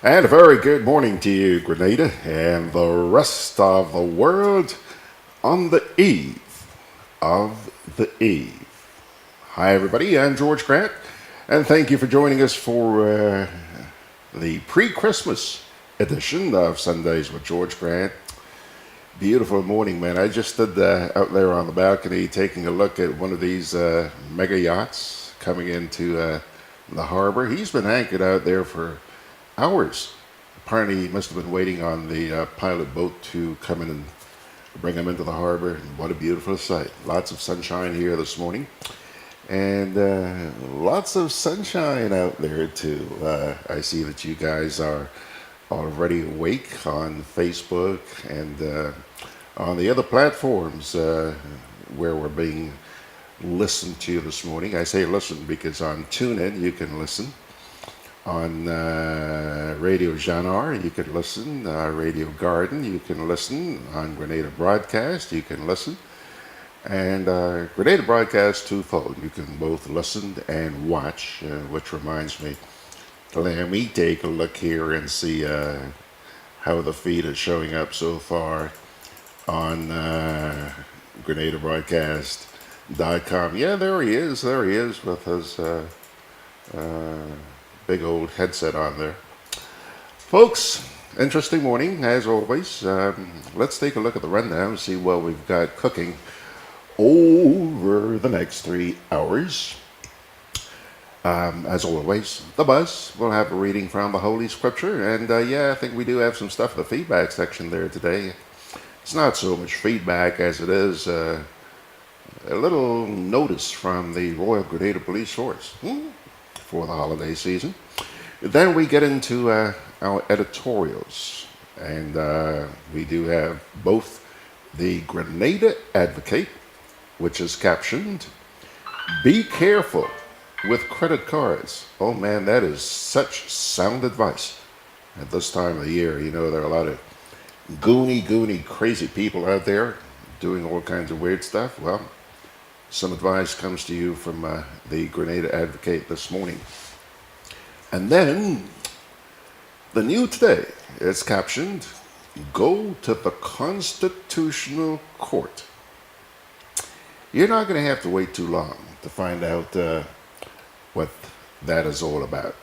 And a very good morning to you, Grenada, and the rest of the world on the eve of the eve. Hi, everybody. I'm George Grant, and thank you for joining us for the pre-Christmas edition of Sundays with George Grant. Beautiful morning, man. I just stood out there on the balcony taking a look at one of these mega yachts coming into the harbor. He's been anchored out there for hours. Apparently, he must have been waiting on the pilot boat to come in and bring him into the harbor. And what a beautiful sight. Lots of sunshine here this morning. And lots of sunshine out there, too. I see that you guys are already awake on Facebook and on the other platforms where we're being listened to this morning. I say listen because on TuneIn you can listen. On Radio Genre you can listen. Radio Garden you can listen. On Grenada Broadcast you can listen. And Grenada Broadcast twofold. You can both listen and watch, which reminds me, let me take a look here and see how the feed is showing up so far on GrenadaBroadcast.com. Yeah, there he is with his big old headset on there. Folks, interesting morning as always. Let's take a look at the rundown and see what we've got cooking over the next 3 hours. As always, the buzz will have a reading from the Holy Scripture, and I think we do have some stuff in the feedback section there today. It's not so much feedback as it is a little notice from the Royal Grenada Police Force for the holiday season. Then we get into our editorials, and we do have both the Grenada Advocate, which is captioned, "Be careful with credit cards." Oh man, that is such sound advice at this time of the year. You know, there are a lot of goony, crazy people out there doing all kinds of weird stuff. Well, some advice comes to you from the Grenada Advocate this morning. And then the new today is captioned, "Go to the Constitutional Court." You're not going to have to wait too long to find out what that is all about.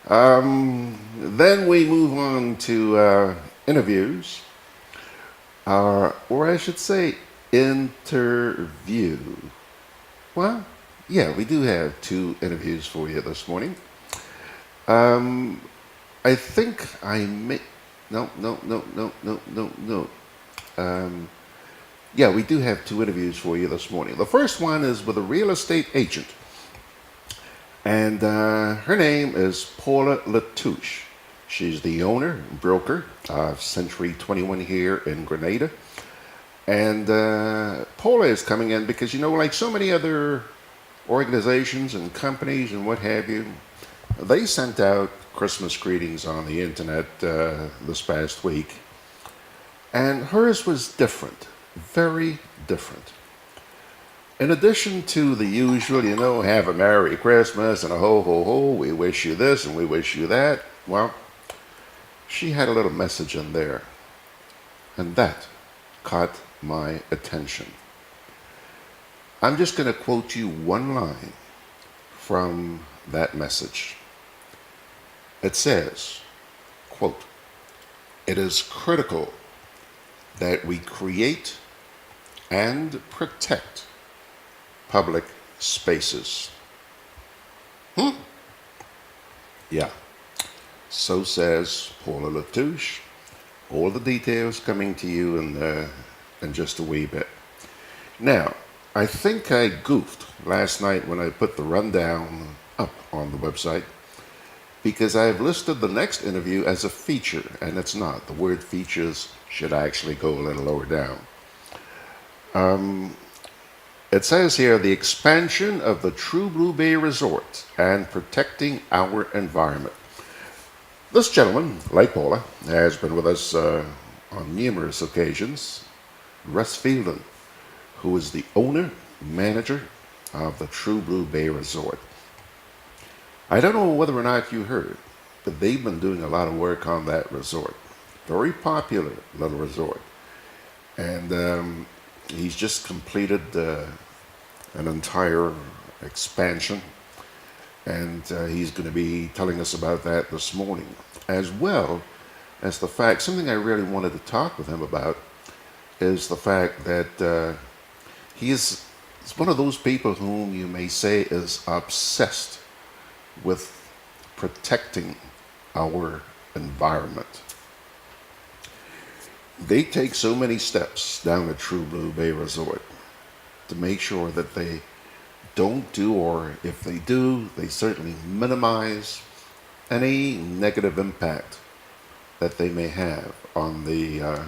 Then we move on to interviews, or I should say interview. Well, yeah, we do have 2 interviews for you this morning. I think I may, no. Yeah, we do have 2 interviews for you this morning. The first one is with a real estate agent. And her name is Paula LaTouche. She's the owner and broker of Century 21 here in Grenada. And Paula is coming in because, you know, like so many other organizations and companies and what have you, they sent out Christmas greetings on the internet this past week. And hers was different, very different. In addition to the usual, you know, have a Merry Christmas and a ho, ho, ho, we wish you this and we wish you that, well, she had a little message in there. And that caught my attention. I'm just going to quote you one line from that message. It says, quote, "It is critical that we create and protect public spaces." Yeah. So says Paula LaTouche. All the details coming to you in just a wee bit. Now, I think I goofed last night when I put the rundown up on the website because I've listed the next interview as a feature, and it's not. The word features should actually go a little lower down. It says here, "The expansion of the True Blue Bay Resort and protecting our environment." This gentleman, like Paula, has been with us on numerous occasions. Russ Fielden, who is the owner, manager of the True Blue Bay Resort. I don't know whether or not you heard, but they've been doing a lot of work on that resort. Very popular little resort. And he's just completed an entire expansion. And he's going to be telling us about that this morning, as well as the fact, something I really wanted to talk with him about is the fact that he's one of those people whom you may say is obsessed with protecting our environment. They take so many steps down at True Blue Bay Resort to make sure that they don't do, or if they do, they certainly minimize any negative impact that they may have on the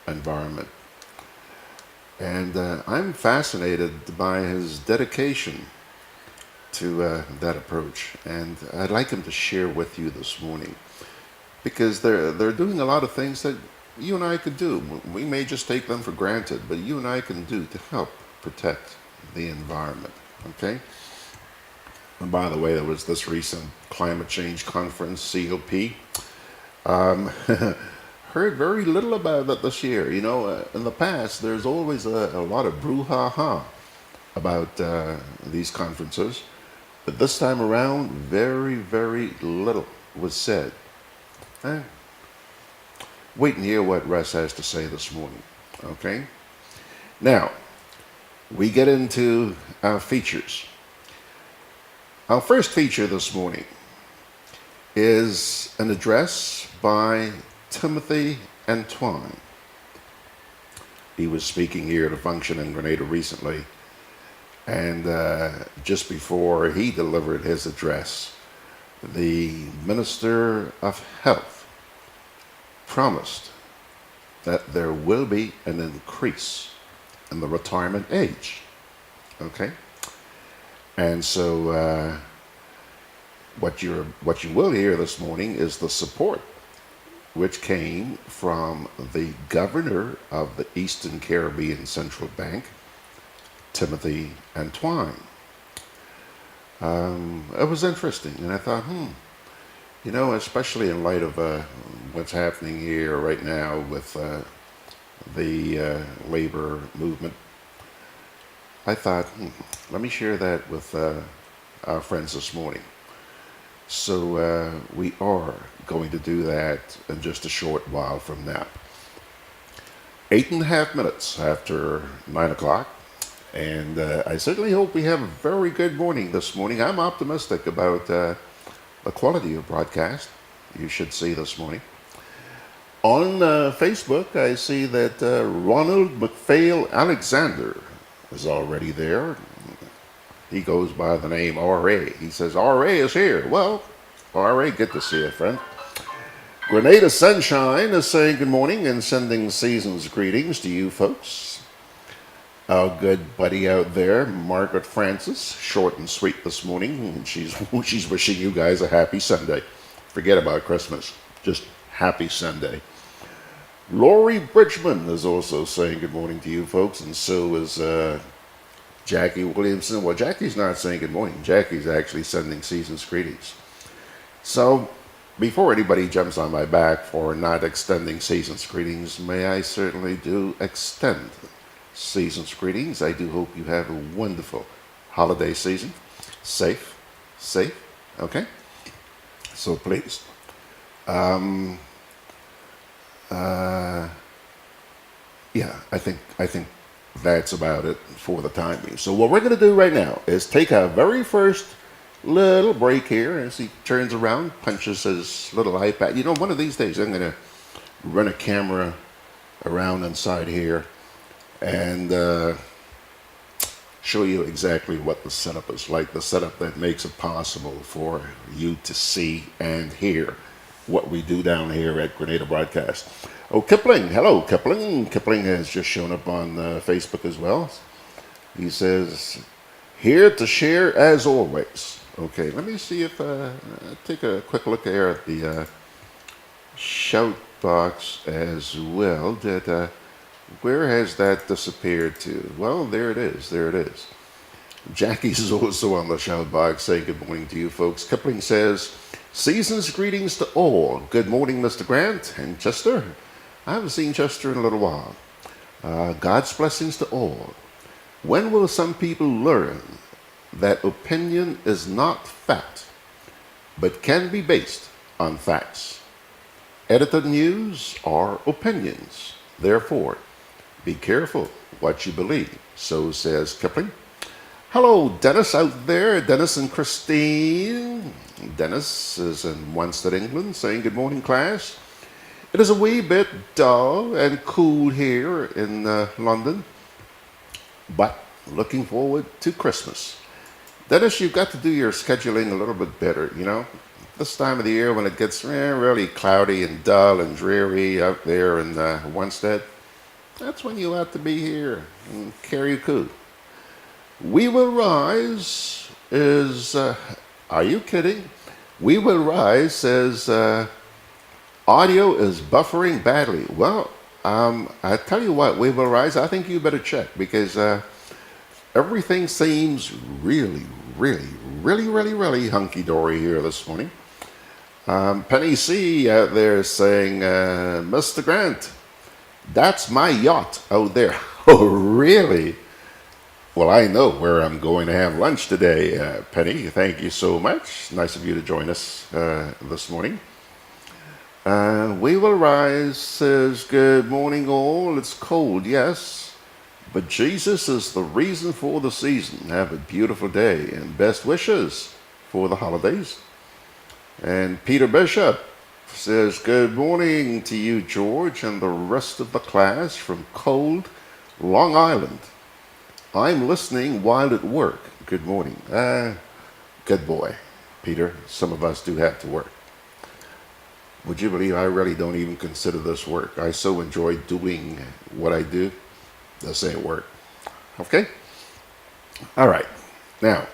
environment. And I'm fascinated by his dedication to that approach, and I'd like him to share with you this morning, because they're doing a lot of things that you and I could do. We may just take them for granted, but you and I can do to help protect the environment. Okay? And by the way, there was this recent climate change conference, COP. Heard very little about that this year. You know, in the past, there's always a lot of brouhaha about these conferences. But this time around, very, very little was said. Wait and hear what Russ has to say this morning. Okay? Now, we get into our features. Our first feature this morning is an address by Timothy Antoine. He was speaking here at a function in Grenada recently, and just before he delivered his address, the Minister of Health promised that there will be an increase in the retirement age. Okay? And so what you will hear this morning is the support which came from the governor of the Eastern Caribbean Central Bank, Timothy Antoine. It was interesting, and I thought, you know, especially in light of what's happening here right now with the labor movement, I thought, let me share that with our friends this morning. So we are going to do that in just a short while from now. 8.5 minutes after 9 o'clock. And I certainly hope we have a very good morning this morning. I'm optimistic about the quality of broadcast you should see this morning. On Facebook, I see that Ronald McPhail Alexander is already there. He goes by the name R.A. He says, R.A. is here. Well, R.A., good to see you, friend. Grenada Sunshine is saying good morning and sending season's greetings to you folks. Our good buddy out there, Margaret Francis, short and sweet this morning. And she's wishing you guys a happy Sunday. Forget about Christmas. Just happy Sunday. Lori Bridgman is also saying good morning to you folks, and so is Jackie Williamson. Well, Jackie's not saying good morning. Jackie's actually sending season's greetings. So, before anybody jumps on my back for not extending season's greetings, may I certainly do extend season's greetings. I do hope you have a wonderful holiday season. Safe, okay? So please. Yeah, I think that's about it for the time being. So what we're going to do right now is take our very first little break here as he turns around, punches his little iPad. You know, one of these days I'm going to run a camera around inside here and show you exactly what the setup is like, the setup that makes it possible for you to see and hear what we do down here at Grenada Broadcast. Oh, Kipling. Hello, Kipling. Kipling has just shown up on Facebook as well. He says, here to share as always. Okay, let me see if take a quick look here at the shout box as well. Where has that disappeared to? Well, there it is. There it is. Jackie's is also on the shout box saying good morning to you folks. Kipling says, Season's greetings to all. Good morning, Mr. Grant and Chester. I haven't seen Chester in a little while. God's blessings to all. When will some people learn that opinion is not fact, but can be based on facts? Edited news are opinions. Therefore, be careful what you believe. So says Kipling. Hello, Dennis out there. Dennis and Christine. Dennis is in Wanstead, England, saying good morning, class. It is a wee bit dull and cool here in London, but looking forward to Christmas. Dennis, you've got to do your scheduling a little bit better, you know. This time of the year when it gets really cloudy and dull and dreary out there in Wanstead, that's when you have to be here in Carriacou. We Will Rise is, are you kidding? We Will Rise says, audio is buffering badly. Well, I tell you what, We Will Rise, I think you better check because everything seems really hunky-dory here this morning. Penny C out there saying, Mr. Grant, that's my yacht out there. Oh, really? Well, I know where I'm going to have lunch today, Penny. Thank you so much. Nice of you to join us this morning. We Will Rise says, good morning all. It's cold, yes, but Jesus is the reason for the season. Have a beautiful day and best wishes for the holidays. And Peter Bishop says, good morning to you, George, and the rest of the class from cold Long Island. I'm listening while at work. Good morning. Good boy, Peter. Some of us do have to work. Would you believe I really don't even consider this work? I so enjoy doing what I do. This ain't work. Okay? All right. Now,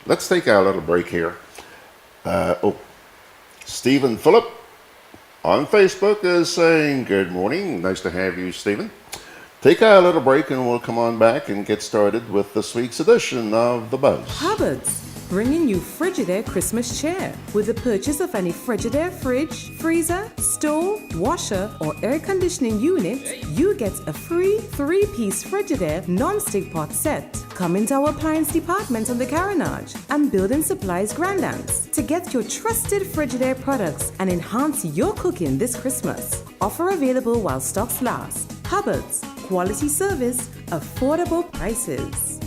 let's take our little break here. Stephen Phillip on Facebook is saying, good morning. Nice to have you, Stephen. Take our little break and we'll come on back and get started with this week's edition of The Buzz. Hubbard's, bringing you Frigidaire Christmas cheer. With the purchase of any Frigidaire fridge, freezer, stove, washer, or air conditioning unit, you get a free 3-piece Frigidaire non-stick pot set. Come into our appliance department on the Carronage and Building Supplies Grandance to get your trusted Frigidaire products and enhance your cooking this Christmas. Offer available while stocks last. Hubbard's, quality service, affordable prices.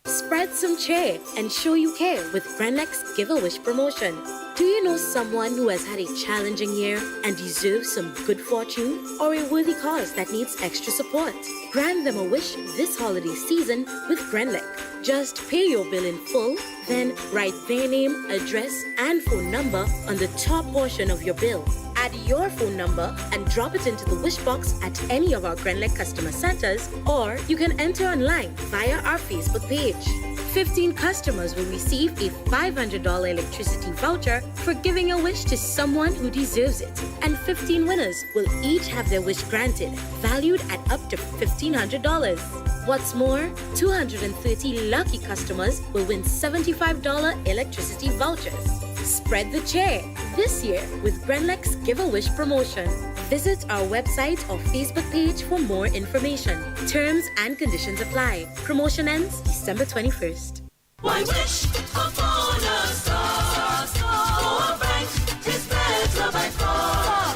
Spread some cheer and show you care with GRENADA's Give a Wish promotion. Do you know someone who has had a challenging year and deserves some good fortune, or a worthy cause that needs extra support? Grant them a wish this holiday season with GRENADA. Just pay your bill in full, then write their name, address, and phone number on the top portion of your bill. Add your phone number and drop it into the wish box at any of our GRENADA customer centers, or you can enter online via our Facebook page. 15 customers will receive a $500 electricity voucher for giving a wish to someone who deserves it. And 15 winners will each have their wish granted, valued at up to $1,500. What's more, 230 lucky customers will win $75 electricity vouchers. Spread the cheer this year with GRENADA's Give a Wish promotion. Visit our website or Facebook page for more information. Terms and conditions apply. Promotion ends December 21st. Why wish upon a star? For Frank is better by far.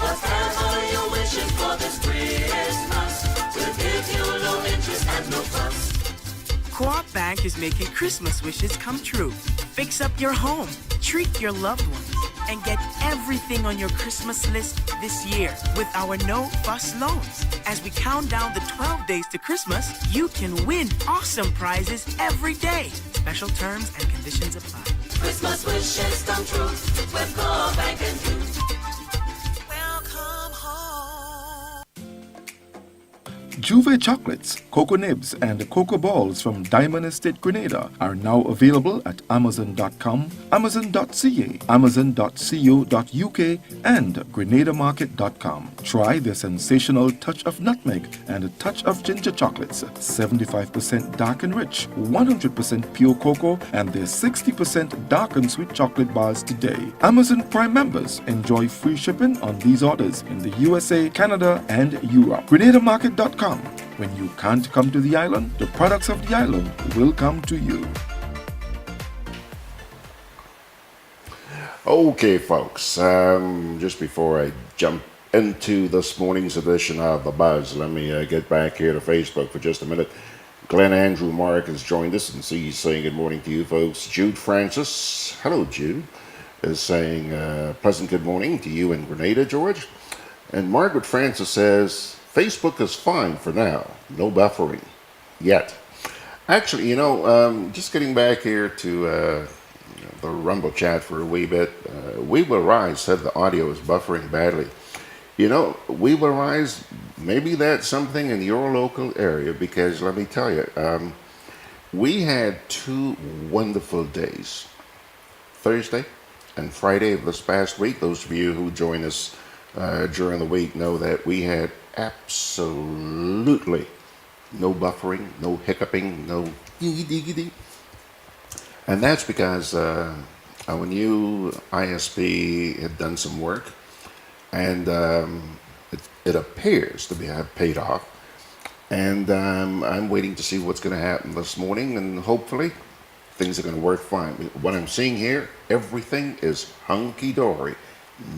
Whatever you're wishing for this Christmas, we'll give you low interest and no fuss. Co-op Bank is making Christmas wishes come true. Fix up your home, treat your loved ones, and get everything on your Christmas list this year with our no-fuss loans. As we count down the 12 days to Christmas, you can win awesome prizes every day. Special terms and conditions apply. Christmas wishes come true with Co-op Bank and you. Welcome home. Juve chocolates, cocoa nibs, and cocoa balls from Diamond Estate Grenada are now available at Amazon.com, Amazon.ca, Amazon.co.uk, and GrenadaMarket.com. Try the sensational touch of nutmeg and a touch of ginger chocolates, 75% dark and rich, 100% pure cocoa, and their 60% dark and sweet chocolate bars today. Amazon Prime members enjoy free shipping on these orders in the USA, Canada, and Europe. GrenadaMarket.com. When you can't come to the island, the products of the island will come to you. Okay, folks, just before I jump into this morning's edition of The Buzz, let me get back here to Facebook for just a minute. Glenn Andrew Mark has joined us, and he's saying good morning to you folks. Jude Francis, hello Jude, is saying pleasant good morning to you in Grenada, George. And Margaret Francis says, Facebook is fine for now, no buffering yet. Actually, just getting back here to the Rumble chat for a wee bit, We Will Rise said the audio is buffering badly. We Will Rise, maybe that's something in your local area, because let me tell you, we had 2 wonderful days, Thursday and Friday of this past week. Those of you who join us during the week know that we had absolutely no buffering, no hiccuping, no dee-dee-dee-dee. And that's because our new ISP had done some work, and it appears to have paid off. And I'm waiting to see what's going to happen this morning, and hopefully things are going to work fine. What I'm seeing here, everything is hunky-dory.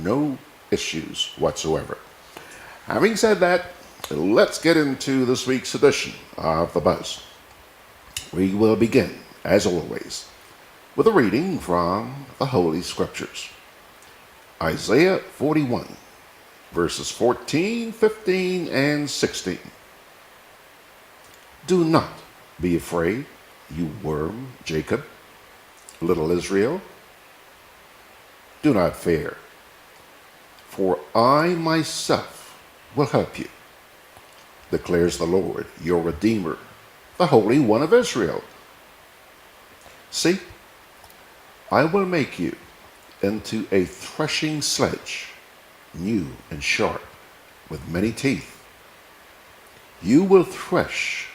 No issues whatsoever. Having said that, let's get into this week's edition of The Buzz. We will begin, as always, with a reading from the Holy Scriptures. Isaiah 41, verses 14, 15, and 16. Do not be afraid, you worm, Jacob, little Israel. Do not fear, for I myself will help you, declares the Lord, your Redeemer, the Holy One of Israel. See, I will make you into a threshing sledge, new and sharp, with many teeth. You will thresh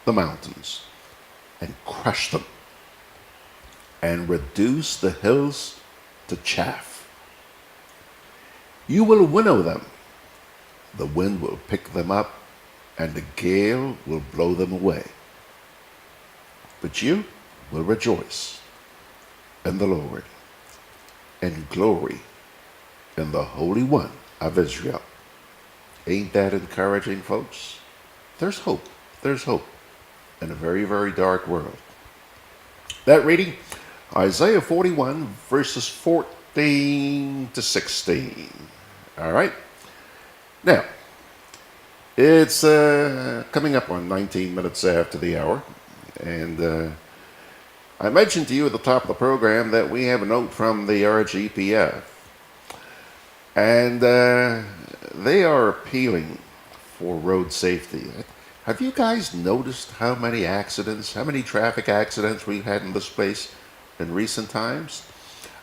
the mountains and crush them, and reduce the hills to chaff. You will winnow them. The wind will pick them up, and the gale will blow them away. But you will rejoice in the Lord, and glory in the Holy One of Israel. Ain't that encouraging, folks? There's hope. There's hope in a very, very dark world. That reading, Isaiah 41, verses 14 to 16. All right? Now, it's coming up on 19 minutes after the hour, and I mentioned to you at the top of the program that we have a note from the RGPF, and they are appealing for road safety. Have you guys noticed how many accidents, how many traffic accidents we've had in this place in recent times?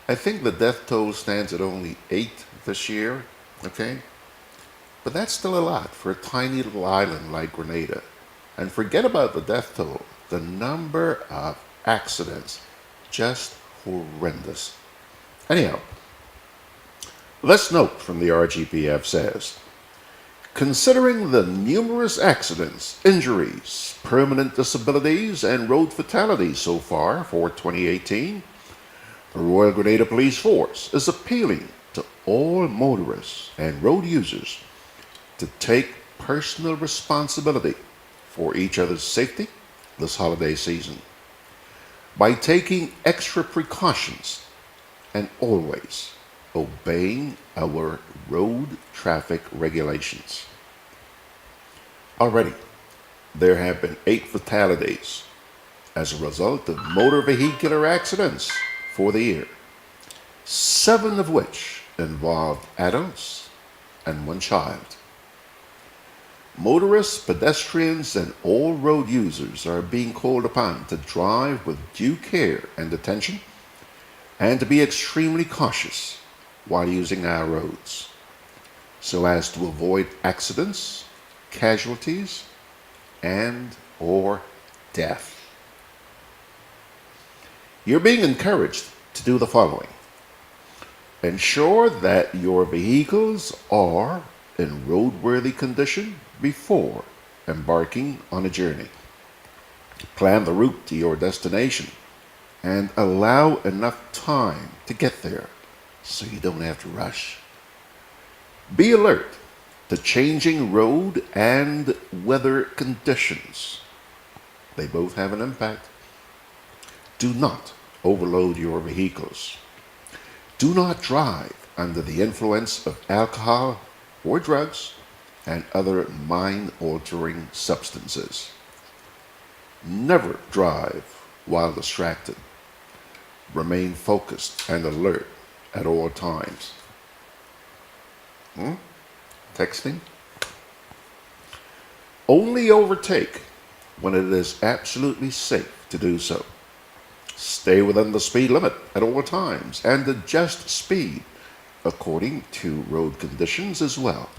I think the death toll stands at only 8 this year, okay? But that's still a lot for a tiny little island like Grenada. And forget about the death toll. The number of accidents, just horrendous. Anyhow, this note from the RGPF says, considering the numerous accidents, injuries, permanent disabilities, and road fatalities so far for 2018, the Royal Grenada Police Force is appealing to all motorists and road users to take personal responsibility for each other's safety this holiday season by taking extra precautions and always obeying our road traffic regulations. Already, there have been 8 fatalities as a result of motor vehicular accidents for the year, 7 of which involved adults and 1 child. Motorists, pedestrians, and all road users are being called upon to drive with due care and attention and to be extremely cautious while using our roads so as to avoid accidents, casualties, and or death. You're being encouraged to do the following. Ensure that your vehicles are in roadworthy condition before embarking on a journey. Plan the route to your destination and allow enough time to get there so you don't have to rush. Be alert to changing road and weather conditions. They both have an impact. Do not overload your vehicles. Do not drive under the influence of alcohol or drugs and other mind-altering substances. Never drive while distracted. Remain focused and alert at all times. Texting? Only overtake when it is absolutely safe to do so. Stay within the speed limit at all times and adjust speed according to road conditions as well.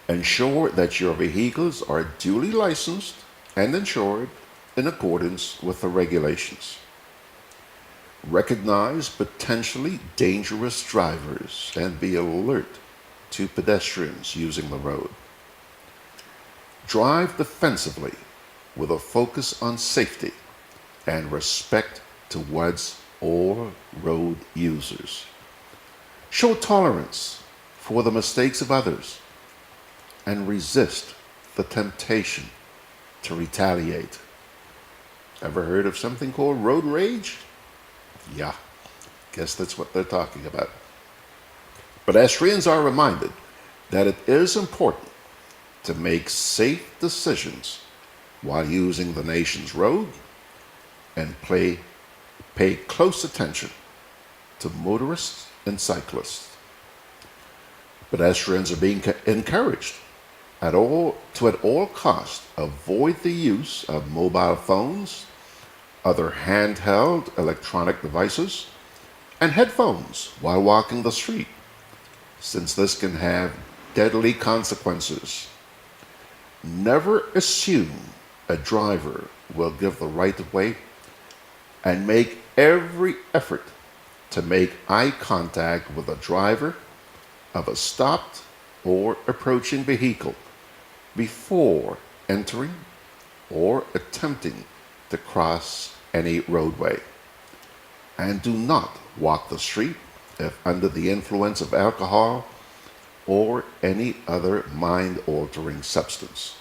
Ensure that your vehicles are duly licensed and insured in accordance with the regulations. Recognize potentially dangerous drivers and be alert to pedestrians using the road. Drive defensively with a focus on safety and respect towards all road users. Show tolerance for the mistakes of others and resist the temptation to retaliate. Ever heard of something called road rage? Yeah, guess that's what they're talking about. Pedestrians are reminded that it is important to make safe decisions while using the nation's road and pay close attention to motorists and cyclists. Pedestrians are being encouraged to at all costs avoid the use of mobile phones, other handheld electronic devices, and headphones while walking the street, since this can have deadly consequences. Never assume a driver will give the right of way, and make every effort to make eye contact with a driver of a stopped or approaching vehicle before entering or attempting to cross any roadway. And do not walk the street if under the influence of alcohol or any other mind-altering substance,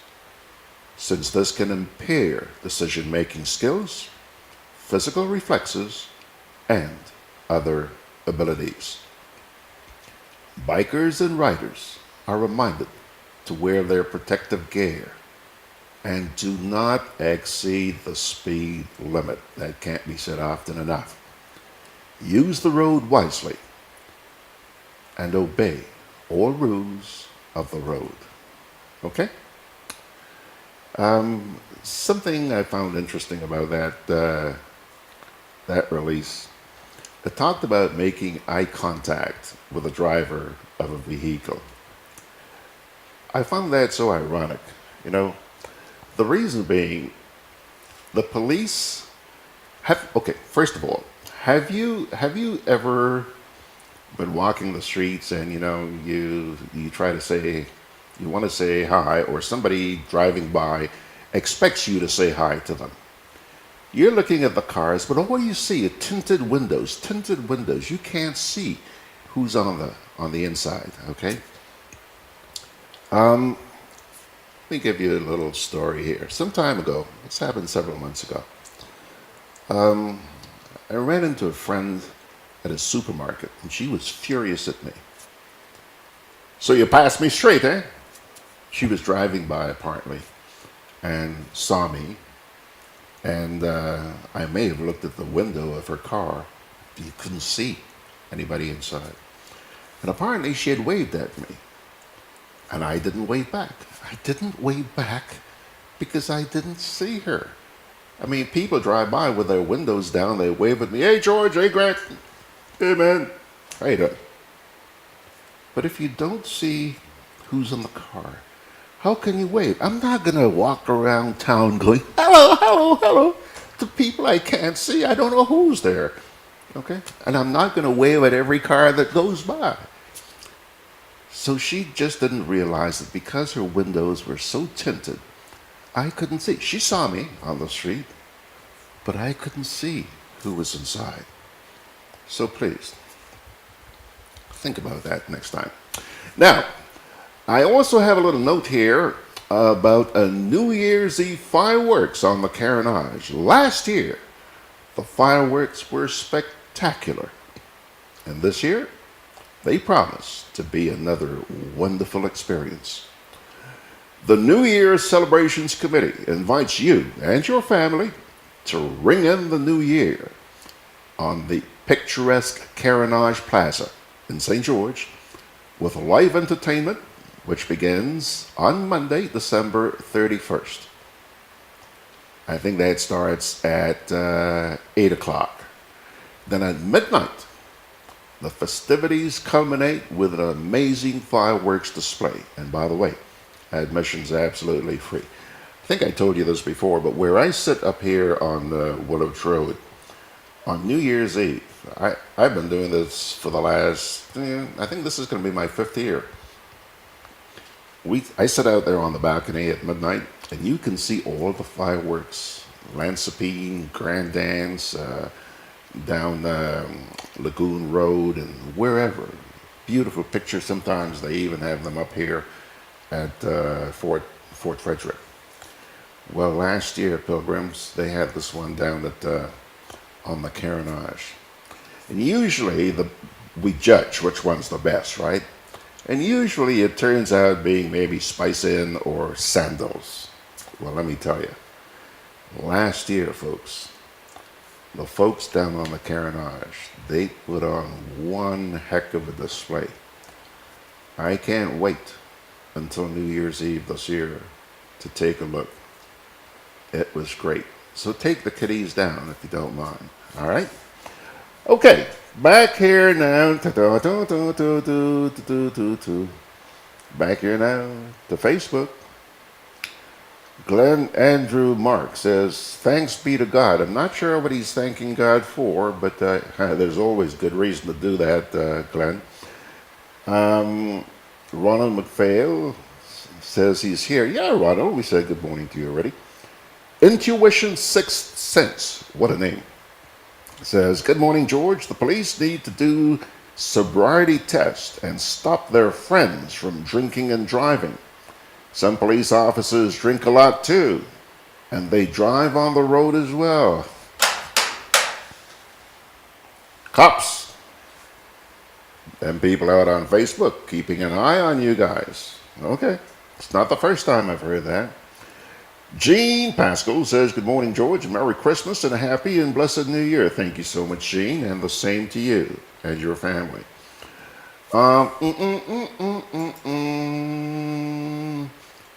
since this can impair decision-making skills, physical reflexes, and other abilities. Bikers and riders are reminded to wear their protective gear and do not exceed the speed limit. That can't be said often enough. Use the road wisely and obey all rules of the road. Okay? Something I found interesting about that release, it talked about making eye contact with a driver of a vehicle. I found that so ironic. You know, the reason being, the police have, okay, first of all, have you ever been walking the streets and you try to say, you want to say hi, or somebody driving by expects you to say hi to them? You're looking at the cars, but all you see are tinted windows. You can't see who's on the inside, okay? Let me give you a little story here. Some time ago, this happened several months ago, I ran into a friend at a supermarket, and she was furious at me. "So you passed me straight, eh?" She was driving by, apparently, and saw me, and I may have looked at the window of her car. You couldn't see anybody inside. And apparently she had waved at me. And I didn't wave back. I didn't wave back because I didn't see her. I mean, people drive by with their windows down, they wave at me, hey George, hey Grant, hey man, how you doing? But if you don't see who's in the car, how can you wave? I'm not going to walk around town going, hello, hello, hello, to people I can't see. I don't know who's there, okay? And I'm not going to wave at every car that goes by. So she just didn't realize that because her windows were so tinted, I couldn't see. She saw me on the street, but I couldn't see who was inside. So please, think about that next time. Now, I also have a little note here about a New Year's Eve fireworks on the Carnage. Last year, the fireworks were spectacular. And this year, they promise to be another wonderful experience. The New Year's Celebrations Committee invites you and your family to ring in the new year on the picturesque Carnage Plaza in St. George with live entertainment, which begins on Monday, December 31st. I think that starts at 8 o'clock. Then at midnight, the festivities culminate with an amazing fireworks display. And by the way, admission's absolutely free. I think I told you this before, but where I sit up here on Woolwich Road, on New Year's Eve, I've been doing this for the last, I think this is going to be my 5th year. I sit out there on the balcony at midnight, and you can see all of the fireworks, Lansapine, Grand Dance, down Lagoon Road, and wherever. Beautiful pictures. Sometimes they even have them up here at Fort Frederick. Well, last year, Pilgrims, they had this one down at on the Carnage. And usually we judge which one's the best, right? And usually it turns out being maybe Spice Inn or Sandals. Well, let me tell you, last year, folks, the folks down on the Carnage, they put on one heck of a display. I can't wait until New Year's Eve this year to take a look. It was great. So take the kiddies down if you don't mind. All right? Okay, back here now. Back here now to Facebook. Glenn Andrew Mark says, thanks be to God. I'm not sure what he's thanking God for, but there's always good reason to do that, Glenn. Ronald McPhail says he's here. Yeah, Ronald, we said good morning to you already. Intuition Sixth Sense, what a name. Says, good morning, George. The police need to do sobriety tests and stop their friends from drinking and driving. Some police officers drink a lot too, and they drive on the road as well. Cops, them people out on Facebook keeping an eye on you guys. Okay, it's not the first time I've heard that. Jean Pascal says, good morning, George. Merry Christmas and a happy and blessed New Year. Thank you so much, Jean, and the same to you and your family.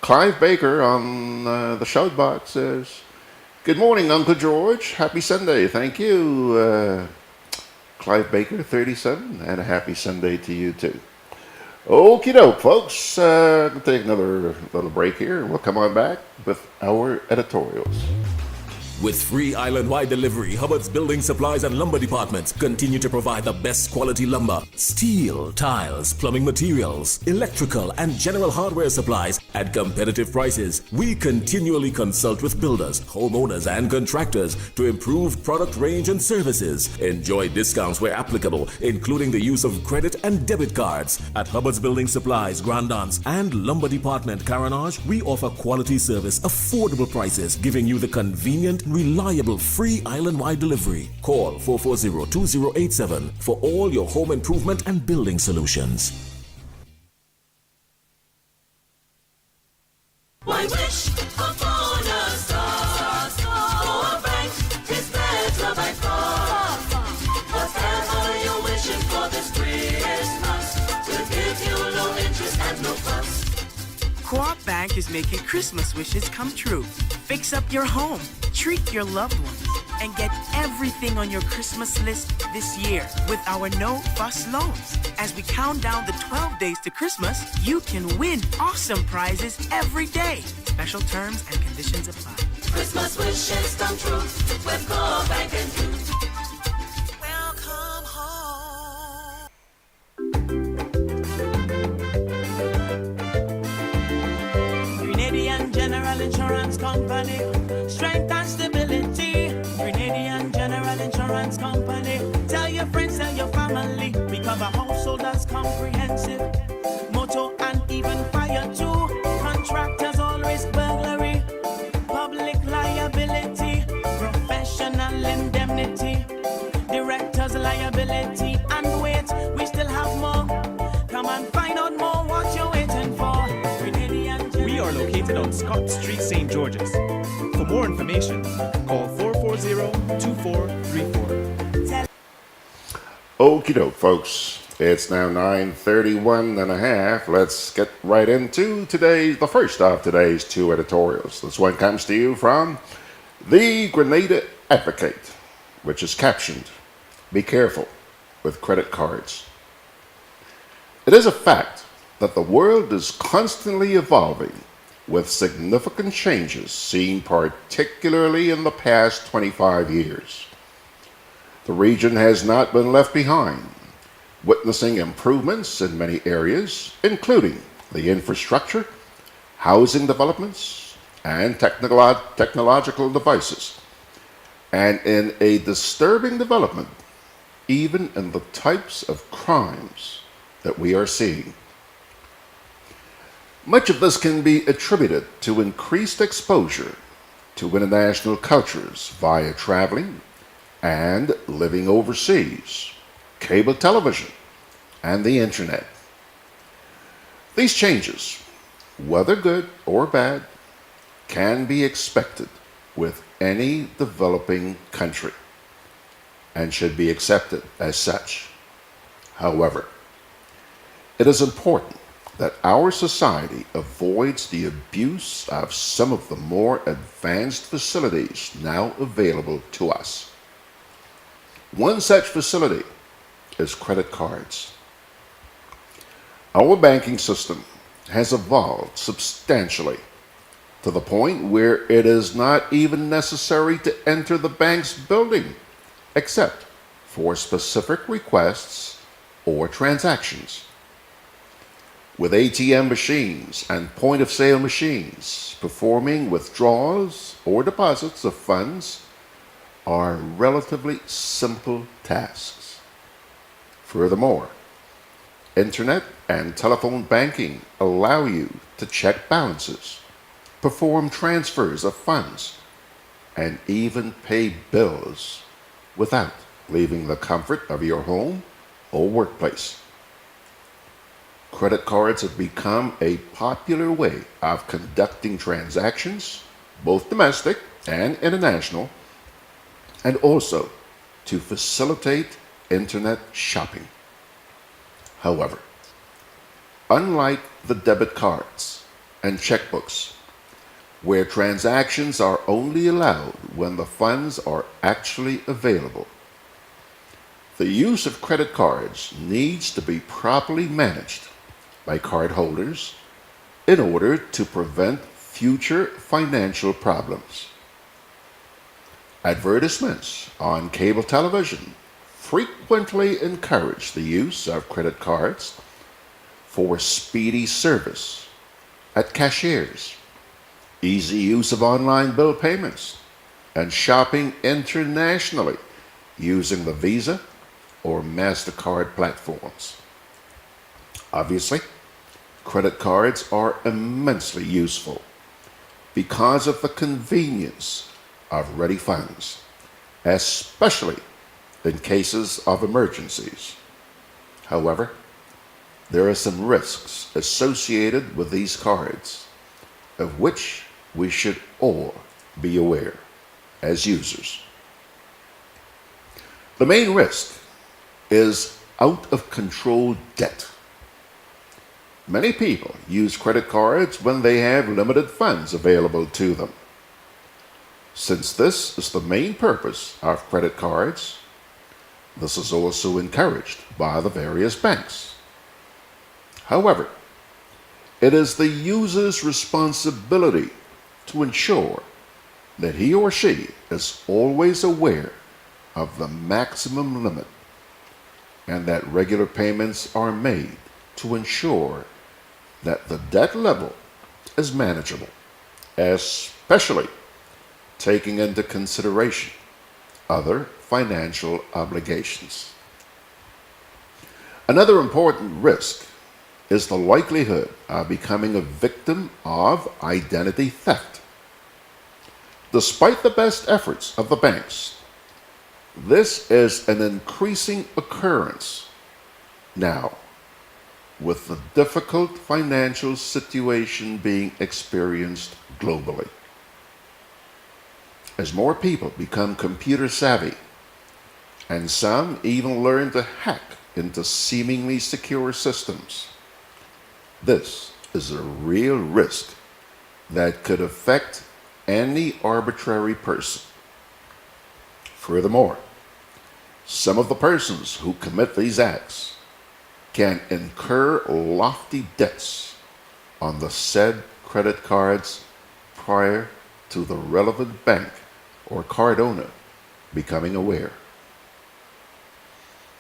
Clive Baker on the shout box says, good morning, Uncle George. Happy Sunday. Thank you, Clive Baker, 37, and a happy Sunday to you, too. Okie doke, folks. We'll take another little break here. We'll come on back with our editorials. With free island-wide delivery, Hubbard's Building Supplies and Lumber Departments continue to provide the best quality lumber, steel, tiles, plumbing materials, electrical, and general hardware supplies at competitive prices. We continually consult with builders, homeowners, and contractors to improve product range and services. Enjoy discounts where applicable, including the use of credit and debit cards. At Hubbard's Building Supplies, Grandance, and Lumber Department, Carnage, we offer quality service, affordable prices, giving you the convenient, reliable, free island-wide delivery. Call 440-2087 for all your home improvement and building solutions. Why wish upon a star? For Frank is better by far. Whatever you're wishing for this Christmas will give you no interest and no fuss. Co-op Bank is making Christmas wishes come true. Fix up your home, treat your loved ones, and get everything on your Christmas list this year with our no-fuss loans. As we count down the 12 days to Christmas, you can win awesome prizes every day. Special terms and conditions apply. Christmas wishes come true with Co-op Bank and you. Welcome home. Grenadian General Insurance Company, strength and stability. Grenadian General Insurance Company, tell your friends, tell your family. We cover householders comprehensive, motor and even fire too. Contractors all risk burglary, public liability, professional indemnity, directors liability, and wait, we still have more. Come and find out more what you're waiting for. We are located on Scott Street, St. George's. For more information, call 440-2434. Okie doke, folks. It's now 9:31 and a half. Let's get right into the first of today's two editorials. This one comes to you from the Grenada Advocate, which is captioned, "Be careful with credit cards." It is a fact that the world is constantly evolving with significant changes seen particularly in the past 25 years. The region has not been left behind, witnessing improvements in many areas, including the infrastructure, housing developments, and technological devices, and in a disturbing development, even in the types of crimes that we are seeing. Much of this can be attributed to increased exposure to international cultures via traveling and living overseas, cable television, and the internet. These changes, whether good or bad, can be expected with any developing country and should be accepted as such. However, it is important that our society avoids the abuse of some of the more advanced facilities now available to us. One such facility is credit cards. Our banking system has evolved substantially to the point where it is not even necessary to enter the bank's building except for specific requests or transactions. With ATM machines and point-of-sale machines, performing withdrawals or deposits of funds are relatively simple tasks. Furthermore, internet and telephone banking allow you to check balances, perform transfers of funds, and even pay bills without leaving the comfort of your home or workplace. Credit cards have become a popular way of conducting transactions, both domestic and international, and also to facilitate internet shopping. However, unlike the debit cards and checkbooks, where transactions are only allowed when the funds are actually available, the use of credit cards needs to be properly managed by cardholders in order to prevent future financial problems. Advertisements on cable television frequently encourage the use of credit cards for speedy service at cashiers, easy use of online bill payments, and shopping internationally using the Visa or MasterCard platforms. Obviously, credit cards are immensely useful because of the convenience of ready funds, especially in cases of emergencies. However, there are some risks associated with these cards, of which we should all be aware as users. The main risk is out-of-control debt. Many people use credit cards when they have limited funds available to them. Since this is the main purpose of credit cards, this is also encouraged by the various banks. However, it is the user's responsibility to ensure that he or she is always aware of the maximum limit and that regular payments are made to ensure that the debt level is manageable, especially taking into consideration other financial obligations. Another important risk is the likelihood of becoming a victim of identity theft. Despite the best efforts of the banks, this is an increasing occurrence now, with the difficult financial situation being experienced globally. As more people become computer savvy, and some even learn to hack into seemingly secure systems, this is a real risk that could affect any arbitrary person. Furthermore, some of the persons who commit these acts can incur lofty debts on the said credit cards prior to the relevant bank or card owner becoming aware.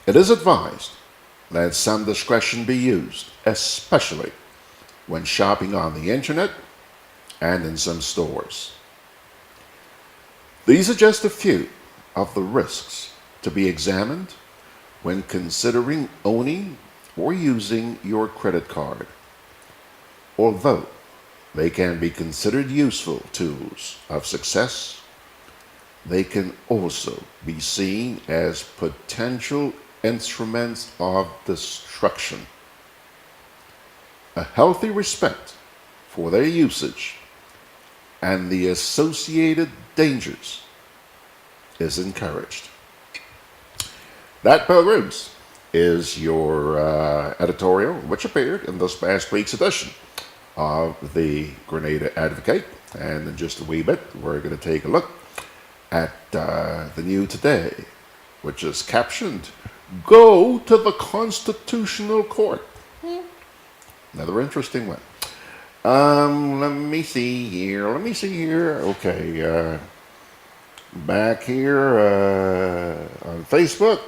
It is advised that some discretion be used, especially when shopping on the internet and in some stores. These are just a few of the risks to be examined when considering owning or using your credit card. Although they can be considered useful tools of success, they can also be seen as potential instruments of destruction. A healthy respect for their usage and the associated dangers is encouraged. That, pilgrims, is your editorial, which appeared in this past week's edition of the Grenada Advocate. And in just a wee bit, we're going to take a look at the new today, which is captioned, "Go to the Constitutional Court." Another interesting one. Let me see here. Okay. Back here on Facebook,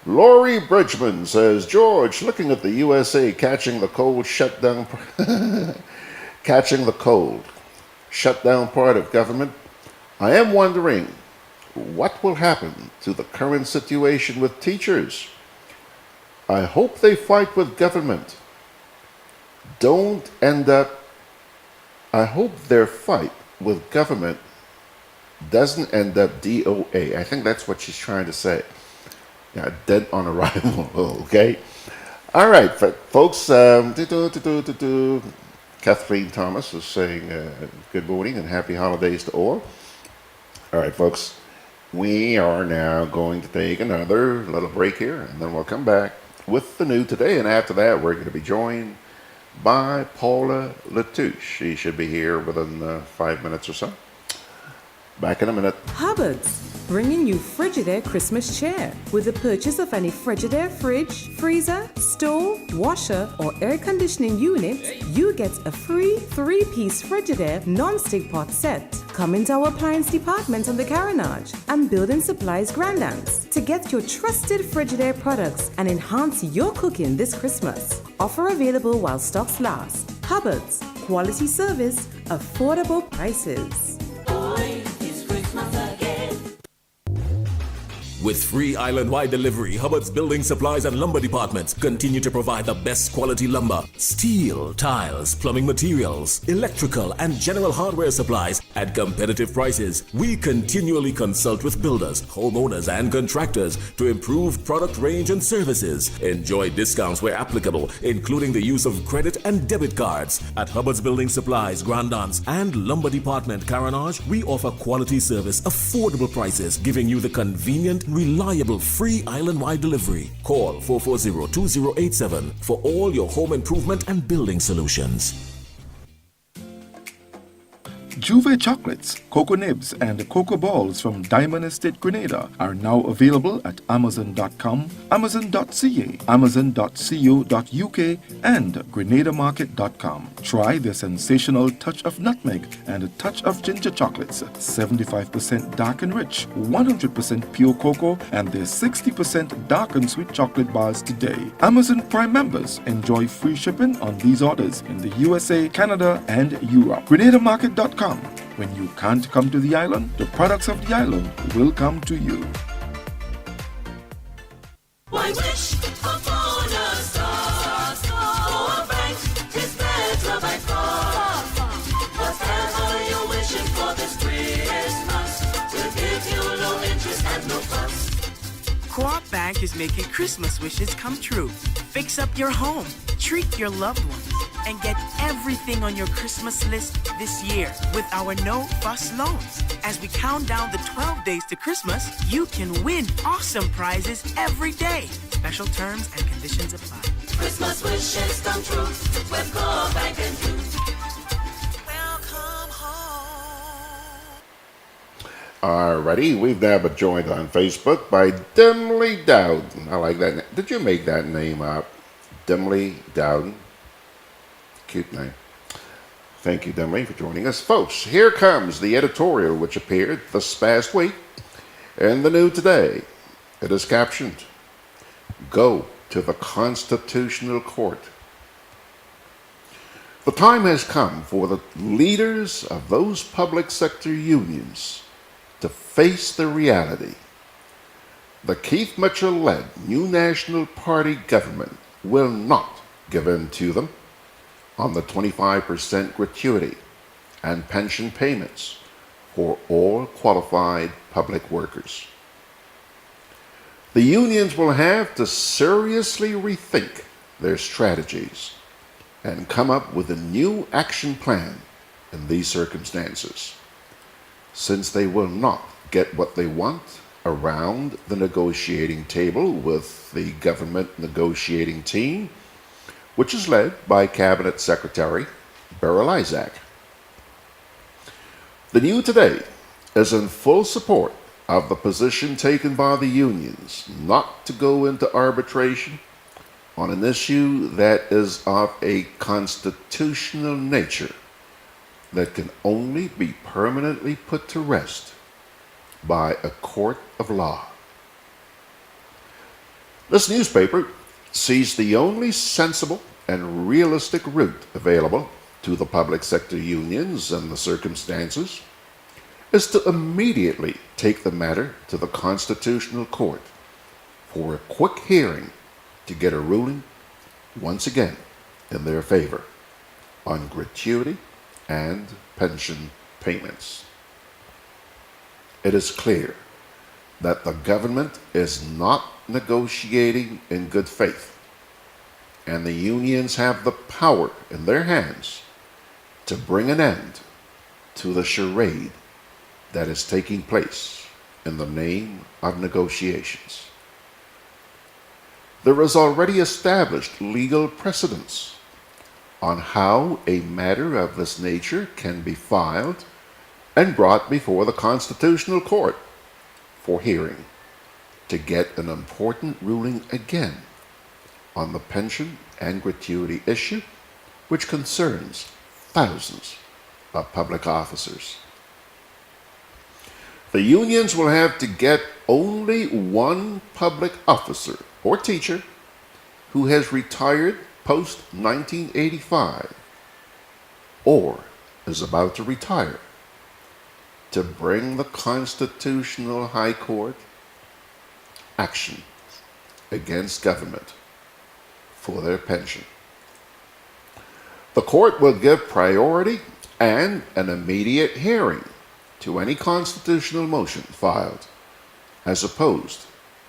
Lori Bridgman says, "George, looking at the USA catching the cold shutdown part of government, I am wondering what will happen to the current situation with teachers. I hope they fight with government. I hope their fight with government doesn't end up DOA." I think that's what she's trying to say. Yeah, dead on arrival. Okay. All right, folks. Kathleen Thomas is saying good morning and happy holidays to all. All right, folks. We are now going to take another little break here, and then we'll come back with the new today. And after that, we're going to be joined by Paula LaTouche. She should be here within 5 minutes or so. Back in a minute. Hubbard's, bringing you Frigidaire Christmas cheer. With the purchase of any Frigidaire fridge, freezer, stove, washer, or air conditioning unit, you get a free 3-piece Frigidaire non-stick pot set. Come into our appliance department on the Carronage and Building Supplies Grandance to get your trusted Frigidaire products and enhance your cooking this Christmas. Offer available while stocks last. Hubbard's, quality service, affordable prices. With free island-wide delivery, Hubbard's Building Supplies and Lumber Departments continue to provide the best quality lumber, steel, tiles, plumbing materials, electrical, and general hardware supplies at competitive prices. We continually consult with builders, homeowners, and contractors to improve product range and services. Enjoy discounts where applicable, including the use of credit and debit cards. At Hubbard's Building Supplies, Grandance, and Lumber Department, Carronage, we offer quality service, affordable prices, giving you the convenient reliable, free island-wide delivery. Call 440-2087 for all your home improvement and building solutions. Juve chocolates, cocoa nibs, and cocoa balls from Diamond Estate Grenada are now available at Amazon.com, Amazon.ca, Amazon.co.uk, and GrenadaMarket.com. Try the sensational touch of nutmeg and a touch of ginger chocolates, 75% dark and rich, 100% pure cocoa, and their 60% dark and sweet chocolate bars today. Amazon Prime members enjoy free shipping on these orders in the USA, Canada, and Europe. GrenadaMarket.com. When you can't come to the island, the products of the island will come to you. Why wish upon a star? For a bank is better by far. Whatever you're wishing for this Christmas, will give you low interest and no fuss. Co-op Bank is making Christmas wishes come true. Fix up your home, treat your loved ones, and get everything on your Christmas list this year with our no-fuss loans. As we count down the 12 days to Christmas, you can win awesome prizes every day. Special terms and conditions apply. Christmas wishes come true with Co-op Bank and you. Welcome home. Alrighty, we've now been joined on Facebook by Dimly Dowden. I like that. Did you make that name up? Dimly Dowden. Cute name. Thank you, Dimly, for joining us. Folks, here comes the editorial which appeared this past week in the New Today. It is captioned, "Go to the Constitutional Court." The time has come for the leaders of those public sector unions to face the reality. The Keith Mitchell-led New National Party government will not give in to them on the 25% gratuity and pension payments for all qualified public workers. The unions will have to seriously rethink their strategies and come up with a new action plan in these circumstances, since they will not get what they want around the negotiating table with the government negotiating team, which is led by Cabinet Secretary Beryl Isaac. The New Today is in full support of the position taken by the unions not to go into arbitration on an issue that is of a constitutional nature that can only be permanently put to rest by a court of law. This newspaper sees the only sensible and realistic route available to the public sector unions in the circumstances is to immediately take the matter to the Constitutional Court for a quick hearing to get a ruling once again in their favor on gratuity and pension payments. It is clear that the government is not negotiating in good faith, and the unions have the power in their hands to bring an end to the charade that is taking place in the name of negotiations. There is already established legal precedence on how a matter of this nature can be filed and brought before the Constitutional Court for hearing to get an important ruling again on the pension and gratuity issue, which concerns thousands of public officers. The unions will have to get only one public officer or teacher who has retired post-1985 or is about to retire to bring the Constitutional High Court action against government for their pension. The court will give priority and an immediate hearing to any constitutional motion filed, as opposed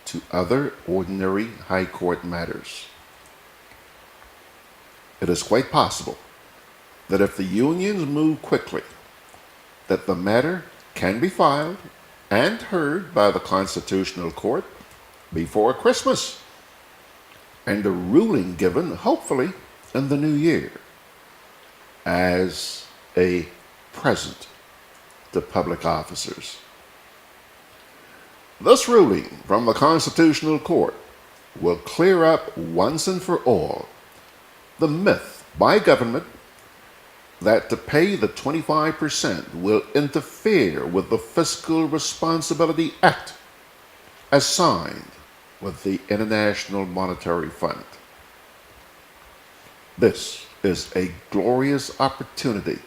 to other ordinary High Court matters. It is quite possible that if the unions move quickly, that the matter can be filed and heard by the Constitutional Court before Christmas, and a ruling given, hopefully, in the new year as a present to public officers. This ruling from the Constitutional Court will clear up once and for all the myth by government that to pay the 25% will interfere with the Fiscal Responsibility Act as signed with the International Monetary Fund. This is a glorious opportunity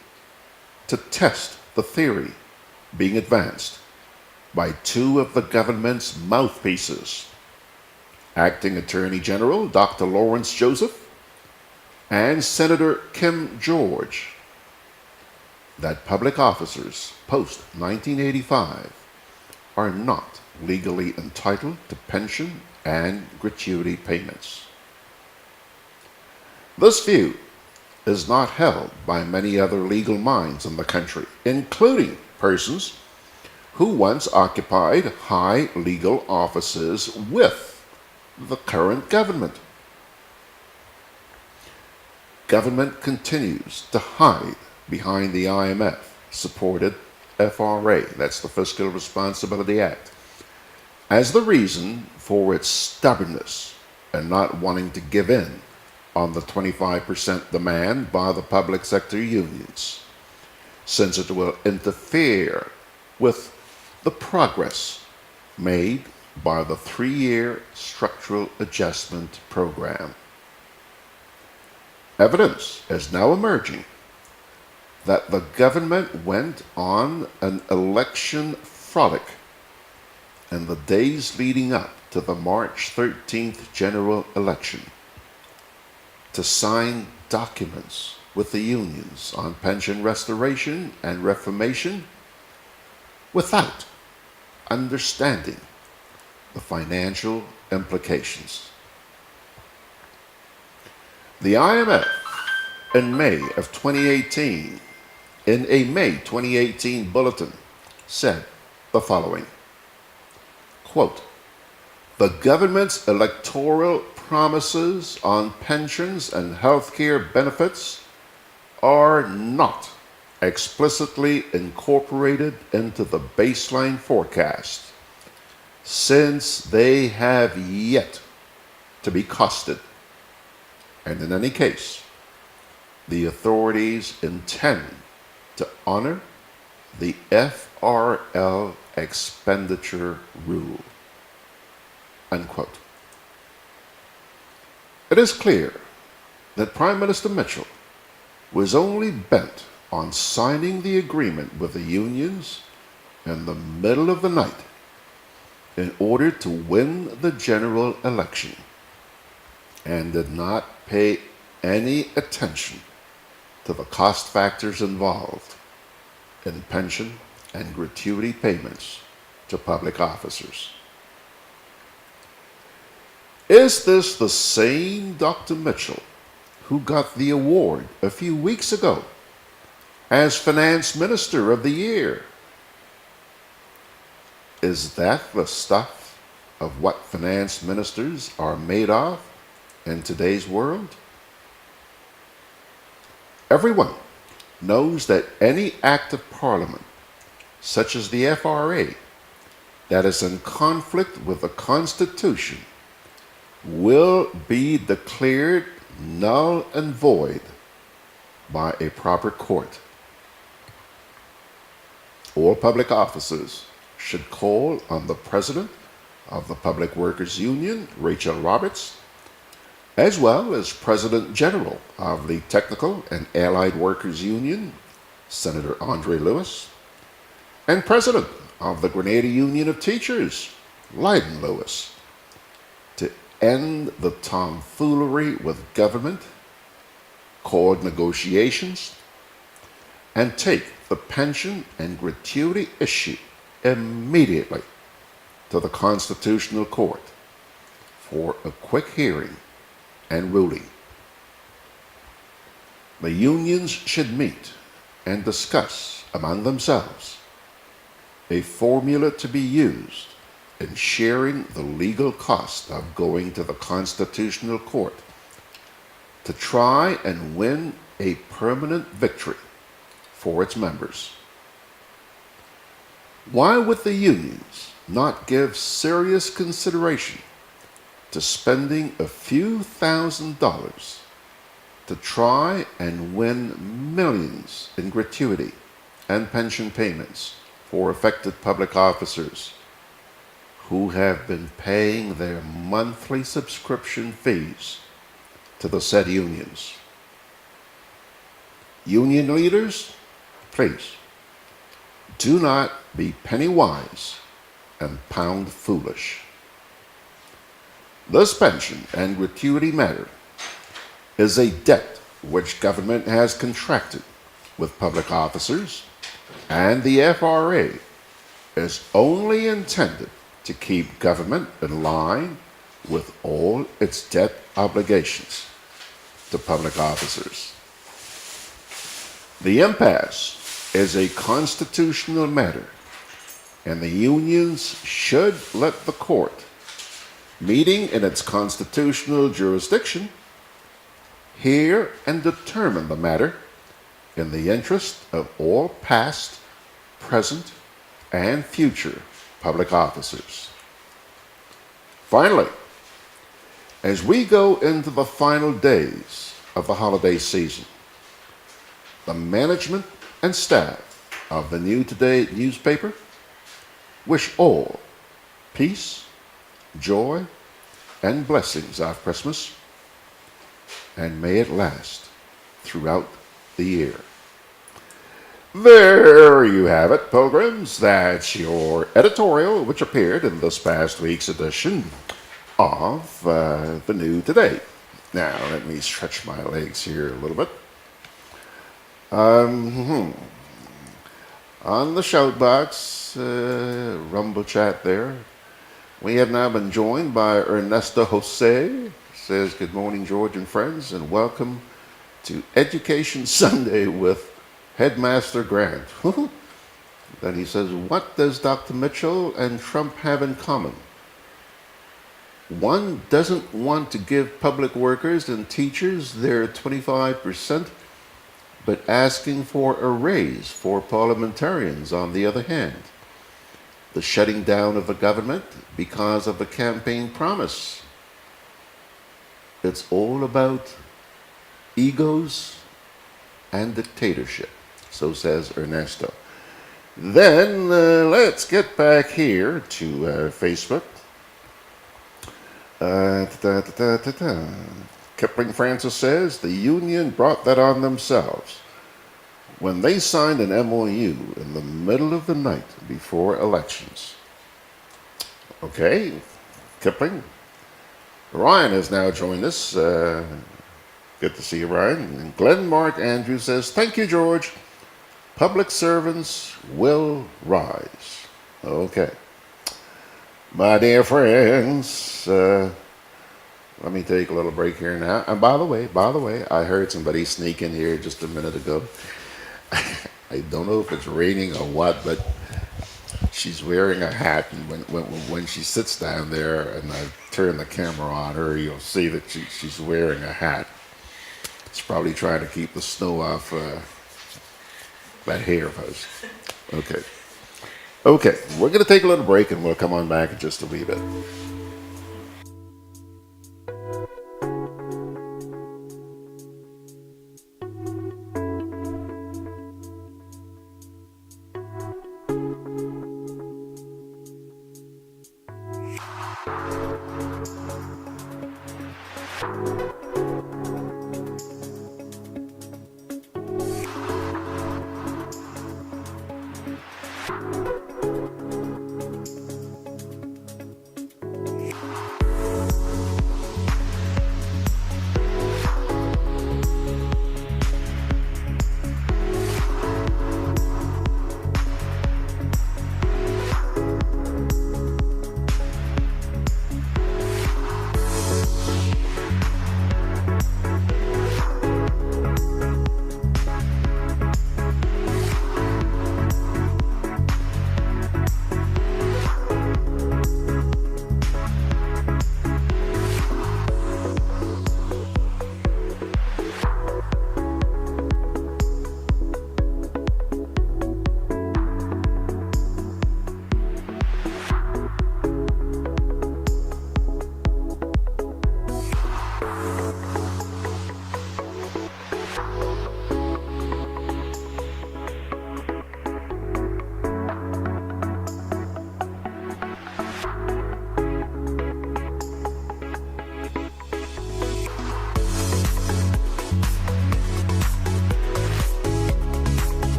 to test the theory being advanced by two of the government's mouthpieces, Acting Attorney General Dr. Lawrence Joseph and Senator Kim George, that public officers post-1985 are not legally entitled to pension and gratuity payments. This view is not held by many other legal minds in the country, including persons who once occupied high legal offices with the current government. Government continues to hide behind the IMF-supported FRA, that's the Fiscal Responsibility Act, as the reason for its stubbornness and not wanting to give in on the 25% demand by the public sector unions, since it will interfere with the progress made by the 3-year structural adjustment program. Evidence is now emerging that the government went on an election frolic in the days leading up to the March 13th general election to sign documents with the unions on pension restoration and reformation without understanding the financial implications. The IMF in May 2018 bulletin said the following, quote, "The government's electoral promises on pensions and health care benefits are not explicitly incorporated into the baseline forecast, since they have yet to be costed. And in any case, the authorities intend to honor the FRL expenditure rule." Unquote. It is clear that Prime Minister Mitchell was only bent on signing the agreement with the unions in the middle of the night in order to win the general election, and did not pay any attention to the cost factors involved in pension and gratuity payments to public officers. Is this the same Dr. Mitchell who got the award a few weeks ago as Finance Minister of the Year? Is that the stuff of what finance ministers are made of in today's world? Everyone knows that any act of Parliament, such as the FRA, that is in conflict with the Constitution will be declared null and void by a proper court. All public officers should call on the President of the Public Workers Union, Rachel Roberts, as well as President General of the Technical and Allied Workers Union, Senator Andre Lewis, and President of the Grenada Union of Teachers, Lyden Lewis, to end the tomfoolery with government called negotiations and take the pension and gratuity issue immediately to the Constitutional Court for a quick hearing and ruling. The unions should meet and discuss among themselves a formula to be used in sharing the legal cost of going to the Constitutional Court to try and win a permanent victory for its members. Why would the unions not give serious consideration to spending a few $1,000s to try and win millions in gratuity and pension payments for affected public officers who have been paying their monthly subscription fees to the said unions? Union leaders, please, do not be penny wise and pound foolish. This pension and gratuity matter is a debt which government has contracted with public officers, and the FRA is only intended to keep government in line with all its debt obligations to public officers. The impasse is a constitutional matter, and the unions should let the court, meeting in its constitutional jurisdiction, hear and determine the matter in the interest of all past, present, and future public officers. Finally, as we go into the final days of the holiday season, the management and staff of the New Today newspaper wish all peace, joy, and blessings of Christmas, and may it last throughout the year. There you have it, pilgrims. That's your editorial, which appeared in this past week's edition of the New Today. Now, let me stretch my legs here a little bit. On the shoutbox, Rumble chat there, we have now been joined by Ernesto Jose. Says, good morning, George and friends, and welcome to Education Sunday with Headmaster Grant. Then he says, what does Dr. Mitchell and Trump have in common? One doesn't want to give public workers and teachers their 25%, but asking for a raise for parliamentarians on the other hand. The shutting down of the government because of the campaign promise. It's all about egos and dictatorship, so says Ernesto. Then let's get back here to Facebook. Kipling Francis says the union brought that on themselves when they signed an MOU in the middle of the night before elections. Okay, Kipling. Ryan has now joined us. Good to see you, Ryan. And Glenn Mark Andrews says, thank you, George. Public servants will rise. Okay. My dear friends, let me take a little break here now. And by the way, I heard somebody sneak in here just a minute ago. I don't know if it's raining or what, but she's wearing a hat, and when she sits down there and I turn the camera on her, you'll see that she's wearing a hat. It's probably trying to keep the snow off that hair of hers. Okay, we're going to take a little break, and we'll come on back in just a wee bit.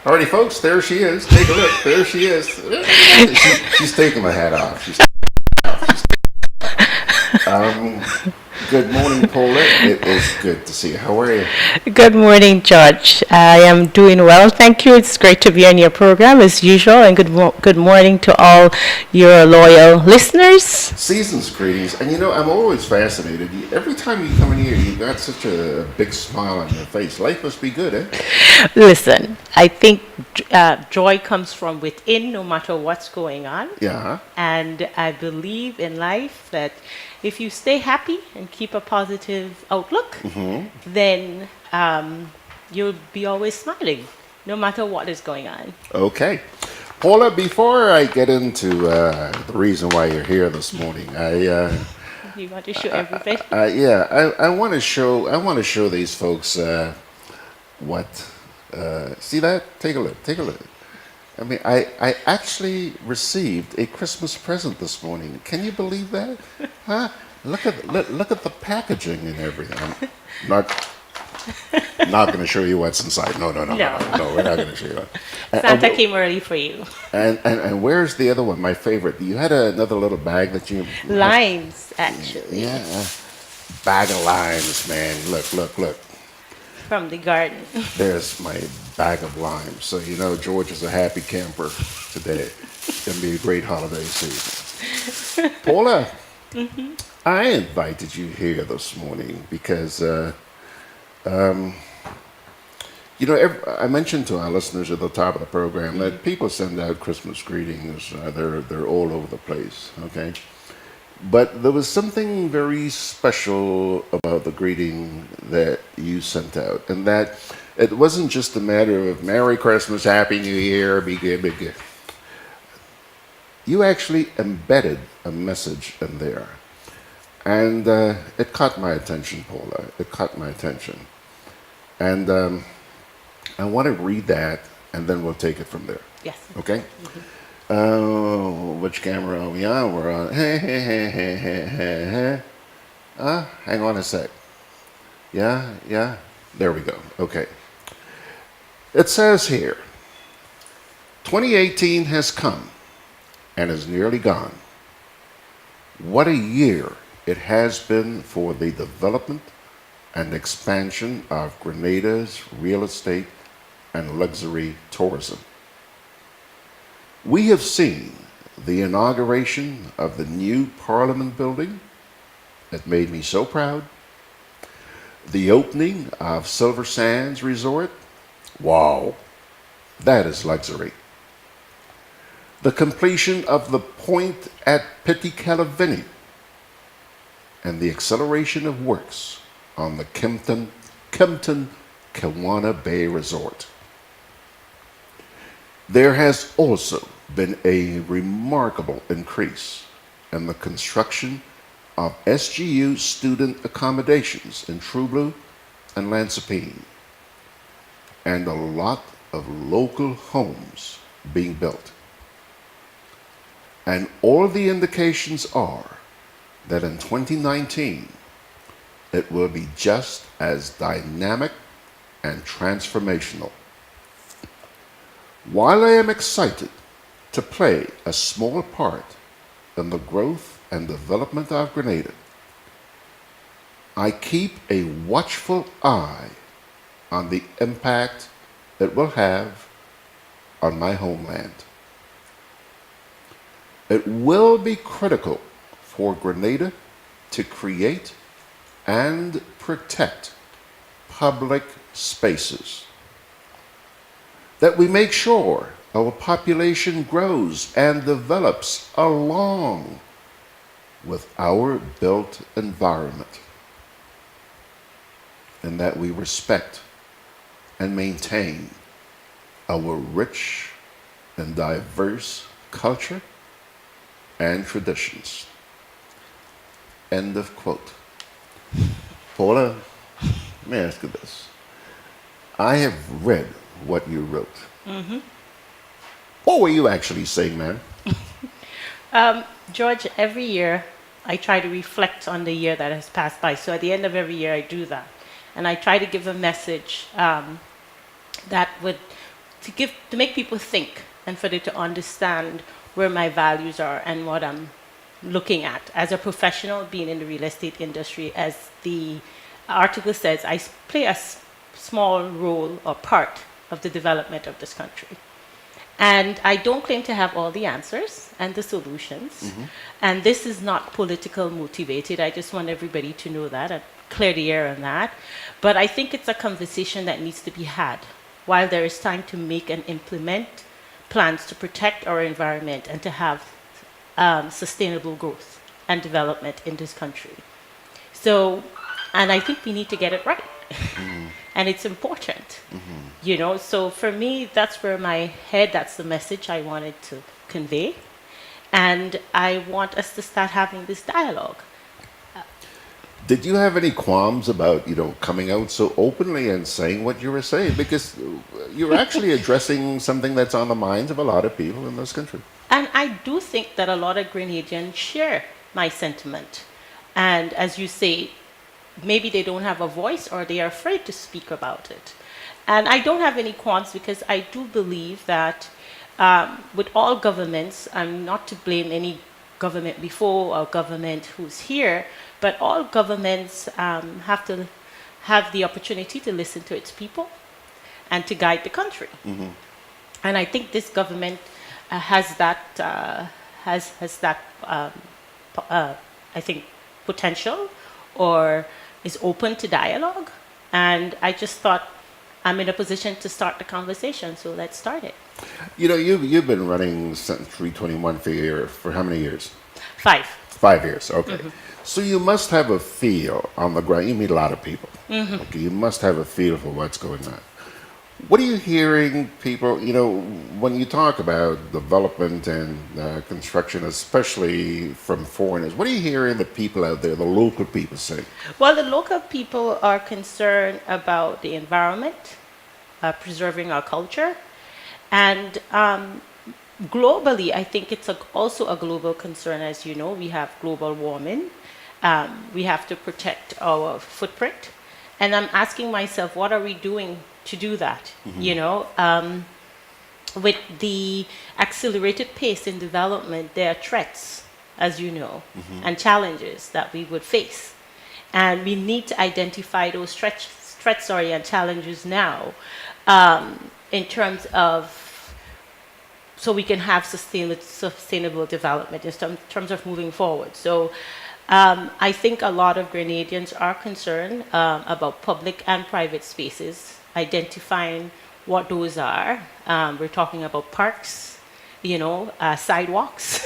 Alrighty, folks, there she is. Take a look. There she is. She's taking my hat off. Good morning, Paula. It is good to see you. How are you? Good morning, George. I am doing well, thank you. It's great to be on your program as usual, and good morning to all your loyal listeners. Season's greetings. And you know, I'm always fascinated. Every time you come in here, you've got such a big smile on your face. Life must be good, eh? Listen, I think joy comes from within, no matter what's going on. Yeah. And I believe in life that if you stay happy and keep a positive outlook, then you'll be always smiling, no matter what is going on. Okay. Paula, before I get into the reason why you're here this morning, You want to show everybody? I want to show these folks what. See that? Take a look. Take a look. I mean, I actually received a Christmas present this morning. Can you believe that? Huh? Look at the packaging and everything. I'm not going to show you what's inside. No, we're not going to show you that. Santa came early for you. And where's the other one? My favorite. You had another little bag that you. Limes, actually. Yeah, bag of limes, man. Look. From the garden. There's my bag of limes. So you know George is a happy camper today. It's going to be a great holiday season. Paula, I invited you here this morning because, you know, I mentioned to our listeners at the top of the program that people send out Christmas greetings. They're all over the place, okay? But there was something very special about the greeting that you sent out, and that it wasn't just a matter of Merry Christmas, Happy New Year, be good, be good. You actually embedded a message in there, and it caught my attention, Paula. It caught my attention. And I want to read that, and then we'll take it from there. Yes. Okay? Which camera are we on? We're on. Hang on a sec. Yeah. There we go. Okay. It says here, 2018 has come and is nearly gone. What a year it has been for the development and expansion of Grenada's real estate and luxury tourism. We have seen the inauguration of the new Parliament building. It made me so proud. The opening of Silver Sands Resort. Wow, that is luxury. The completion of the Point at Pitikalavini and the acceleration of works on the Kempton Kiwana Bay Resort. There has also been a remarkable increase in the construction of SGU student accommodations in True Blue and Lansepine, and a lot of local homes being built. And all the indications are that in 2019, it will be just as dynamic and transformational. While I am excited to play a small part in the growth and development of Grenada, I keep a watchful eye on the impact it will have on my homeland. It will be critical for Grenada to create and protect public spaces, that we make sure our population grows and develops along with our built environment, and that we respect and maintain our rich and diverse culture and traditions. End of quote. Paula, let me ask you this. I have read what you wrote. What were you actually saying, man? George, every year I try to reflect on the year that has passed by. So at the end of every year I do that. And I try to give a message that would to make people think and for them to understand where my values are and what I'm looking at as a professional being in the real estate industry. As the article says, I play a small role or part of the development of this country. And I don't claim to have all the answers and the solutions. And this is not political motivated. I just want everybody to know that and clear the air on that. But I think it's a conversation that needs to be had while there is time to make and implement plans to protect our environment and to have sustainable growth and development in this country. So, and I think we need to get it right. And it's important, you know. So for me, that's where my head, that's the message I wanted to convey. And I want us to start having this dialogue. Did you have any qualms about, coming out so openly and saying what you were saying? Because you're actually addressing something that's on the minds of a lot of people in this country. And I do think that a lot of Grenadians share my sentiment. And as you say, maybe they don't have a voice or they are afraid to speak about it. And I don't have any qualms because I do believe that with all governments, I'm not to blame any government before or government who's here, but all governments have to have the opportunity to listen to its people and to guide the country. And I think this government has that I think potential or is open to dialogue. And I just thought I'm in a position to start the conversation, so let's start it. You've been running Century 21 for how many years? 5. 5 years, okay. So you must have a feel on the ground. You meet a lot of people. Okay, you must have a feel for what's going on. What are you hearing people, when you talk about development and construction, especially from foreigners, what are you hearing the people out there, the local people say? Well, the local people are concerned about the environment, preserving our culture, and globally, I think it's also a global concern. As you know, we have global warming. We have to protect our footprint. And I'm asking myself, what are we doing to do that? With the accelerated pace in development, there are threats, as you know, and challenges that we would face. And we need to identify those threats and challenges now in terms of so we can have sustainable development in terms of moving forward. So I think a lot of Grenadians are concerned about public and private spaces, identifying what those are. We're talking about parks, sidewalks,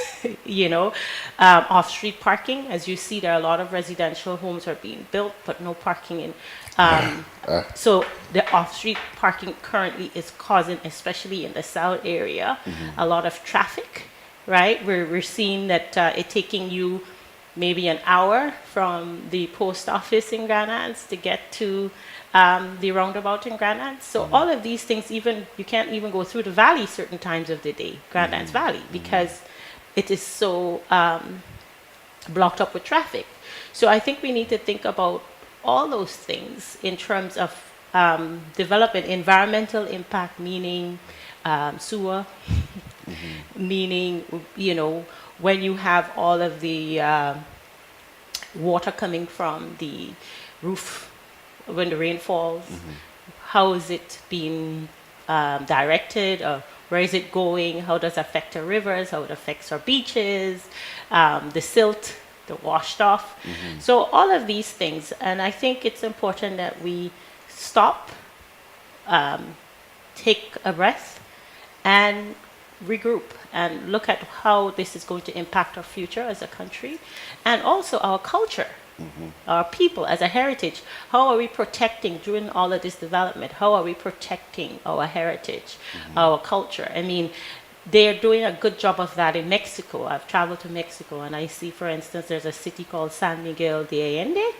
off-street parking. As you see, there are a lot of residential homes are being built, but no parking in. So the off-street parking currently is causing, especially in the south area, a lot of traffic, right? We're seeing that it's taking you maybe an hour from the post office in Granads to get to the roundabout in Granads. So all of these things, even you can't even go through the valley certain times of the day, Granads Valley, because it is so blocked up with traffic. So I think we need to think about all those things in terms of development, environmental impact, meaning sewer, meaning, when you have all of the water coming from the roof when the rain falls, how is it being directed, or where is it going, how does it affect our rivers, how it affects our beaches, the silt, the washed off. So all of these things, and I think it's important that we stop, take a breath, and regroup and look at how this is going to impact our future as a country and also our culture, our people as a heritage. How are we protecting during all of this development? How are we protecting our heritage, our culture? I mean, they're doing a good job of that in Mexico. I've traveled to Mexico and I see, for instance, there's a city called San Miguel de Allende.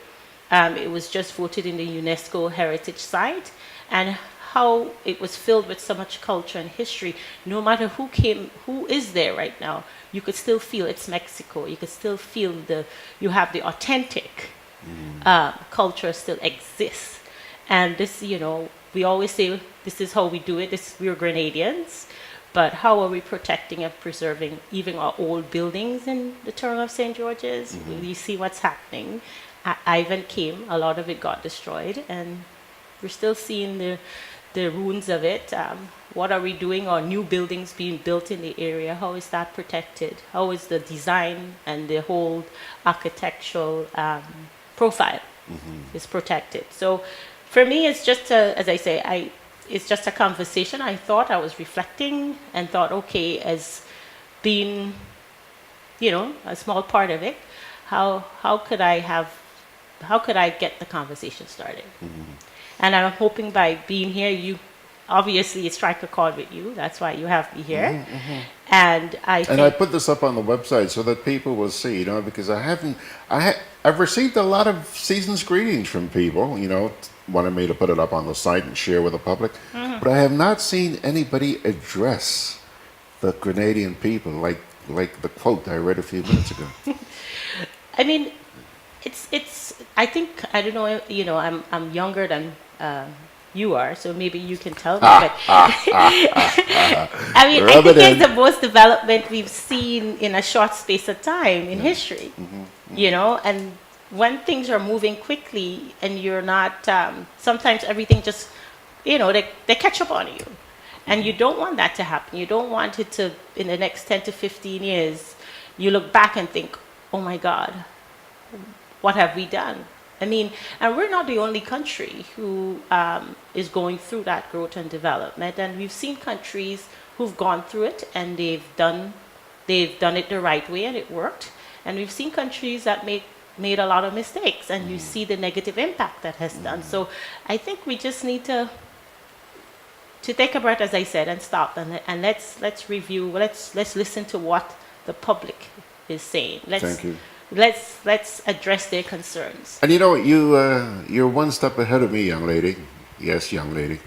It was just voted in the UNESCO Heritage Site, and how it was filled with so much culture and history. No matter who is there right now, you could still feel it's Mexico. You could still feel you have the authentic culture still exists. And this, we always say this is how we do it. We're Grenadians, but how are we protecting and preserving even our old buildings in the town of St. George's? You see what's happening. Ivan came, a lot of it got destroyed, and we're still seeing the ruins of it. What are we doing? Or new buildings being built in the area? How is that protected? How is the design and the whole architectural profile is protected? So for me, it's just as I say, it's just a conversation. I thought, I was reflecting and thought, okay, as being, a small part of it, how could I get the conversation started? And I'm hoping by being here, obviously strike a chord with you. That's why you have me here. And I put this up on the website so that people will see, because I've received a lot of season's greetings from people, wanted me to put it up on the site and share with the public. But I have not seen anybody address the Grenadian people like the quote I read a few minutes ago. I mean, I think, I don't know, I'm younger than you are, so maybe you can tell me. But I mean, I think it's the most development we've seen in a short space of time in history, and when things are moving quickly and you're not, sometimes everything just, they catch up on you. And you don't want that to happen. You don't want it to, in the next 10 to 15 years, you look back and think, oh my God, what have we done? I mean, and we're not the only country who is going through that growth and development. And we've seen countries who've gone through it and they've done it the right way and it worked. And we've seen countries that made a lot of mistakes, and you see the negative impact that has done. So I think we just need to take a breath, as I said, and stop and let's review. Let's listen to what the public is saying. Thank you. Let's address their concerns. And you're one step ahead of me, young lady. Yes, young lady.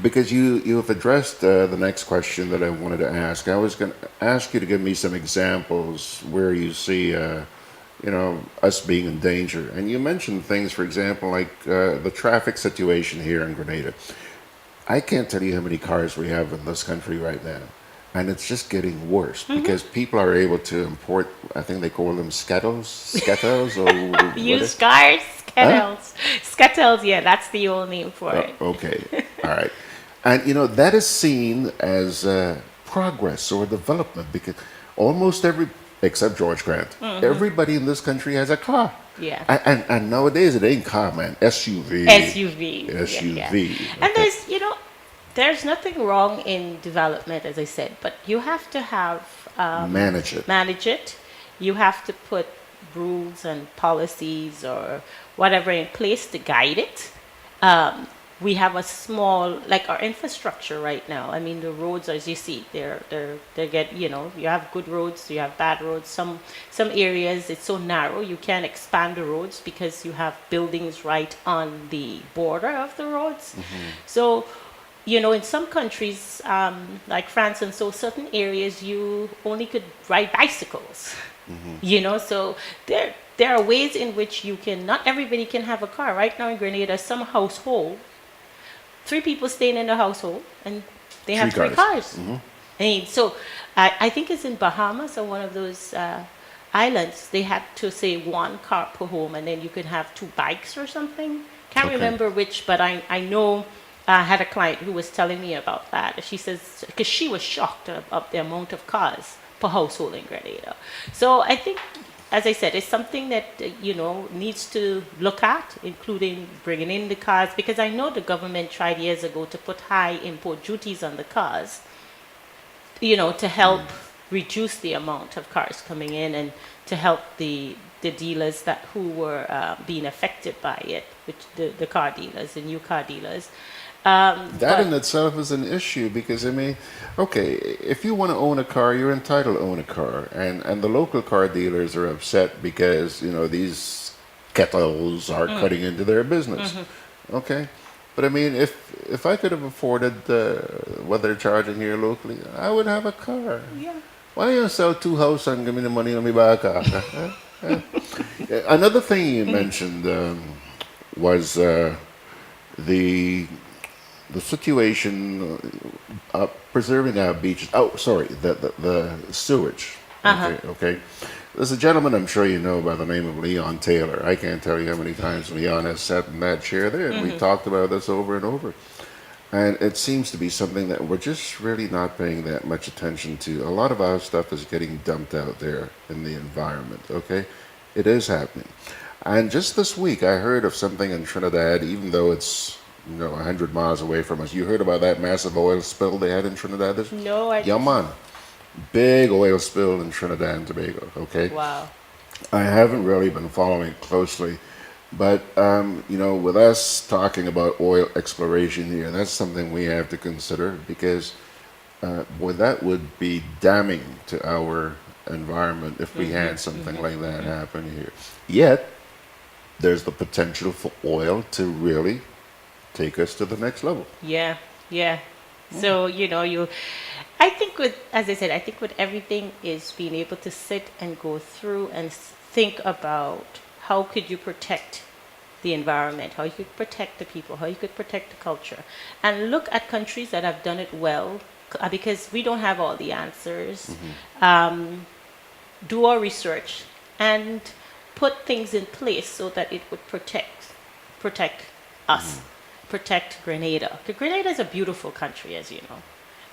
Because you have addressed the next question that I wanted to ask. I was going to ask you to give me some examples where you see, us being in danger. And you mentioned things, for example, like the traffic situation here in Grenada. I can't tell you how many cars we have in this country right now. And it's just getting worse because people are able to import, I think they call them skettles, or used cars, skettles. Huh? Skettles, yeah, that's the old name for it. Okay, all right. And, that is seen as progress or development because almost except George Grant, everybody in this country has a car. Yeah. And nowadays it ain't car, man, SUV. Yeah. And there's nothing wrong in development, as I said, but you have to have manage it. You have to put rules and policies or whatever in place to guide it. We have a small, like our infrastructure right now. I mean, the roads, as you see, you have good roads, you have bad roads. Some areas it's so narrow you can't expand the roads because you have buildings right on the border of the roads. So. In some countries, like France and so, certain areas you only could ride bicycles. So there are ways in which not everybody can have a car. Right now in Grenada, some household, 3 people staying in the household, and they have 3 cars. So I think it's in Bahamas or one of those islands, they had to say 1 car per home, and then you could have 2 bikes or something. Can't remember which, but I know. I had a client who was telling me about that. She says, because she was shocked of the amount of cars per household in Grenada. So I think, as I said, it's something that, needs to look at, including bringing in the cars, because I know the government tried years ago to put high import duties on the cars, to help reduce the amount of cars coming in and to help the dealers who were being affected by it, which the car dealers, the new car dealers. That in itself is an issue because, if you want to own a car, you're entitled to own a car. And the local car dealers are upset because, these kettles are cutting into their business. Okay. But if I could have afforded what they're charging here locally, I would have a car. Yeah. Why don't you sell 2 houses and give me the money and me buy a car? Another thing you mentioned was the situation preserving our beaches. Oh, sorry, the sewage. Okay. There's a gentleman I'm sure you know by the name of Leon Taylor. I can't tell you how many times Leon has sat in that chair there, and we've talked about this over and over. And it seems to be something that we're just really not paying that much attention to. A lot of our stuff is getting dumped out there in the environment, okay? It is happening. And just this week, I heard of something in Trinidad, even though it's 100 miles away from us. You heard about that massive oil spill they had in Trinidad? No, I Yeah, man. Big oil spill in Trinidad and Tobago, okay? Wow. I haven't really been following closely, but, with us talking about oil exploration here, that's something we have to consider because, that would be damning to our environment if we had something like that happen here. Yet, there's the potential for oil to really take us to the next level. Yeah. So, I think as I said, I think with everything is being able to sit and go through and think about how could you protect the environment, how you could protect the people, how you could protect the culture, and look at countries that have done it well, because we don't have all the answers. Do our research and put things in place so that it would protect us, protect Grenada. Because Grenada is a beautiful country, as you know.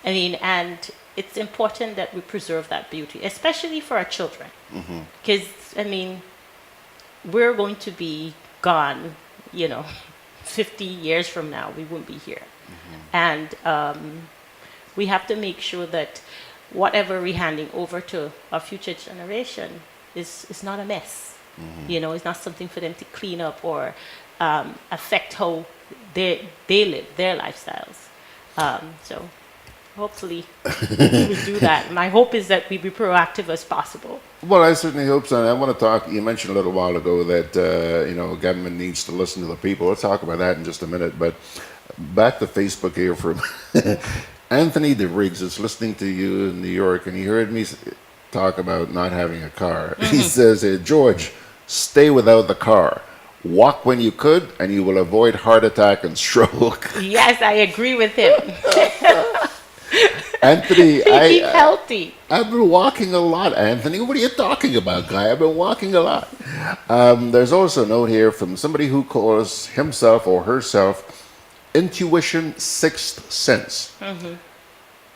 I mean, and it's important that we preserve that beauty, especially for our children. Because, we're going to be gone, 50 years from now, we won't be here. And we have to make sure that whatever we're handing over to our future generation is not a mess. It's not something for them to clean up or affect how they live, their lifestyles. So hopefully we do that. My hope is that we be proactive as possible. Well, I certainly hope so. And I want to talk, you mentioned a little while ago that, government needs to listen to the people. We'll talk about that in just a minute. But back to Facebook here for Anthony DeRiggs is listening to you in New York, and he heard me talk about not having a car. He says, George, stay without the car. Walk when you could, and you will avoid heart attack and stroke. Yes, I agree with him. Anthony, Keep healthy. I've been walking a lot, Anthony. What are you talking about, guy? I've been walking a lot. There's also a note here from somebody who calls himself or herself Intuition Sixth Sense.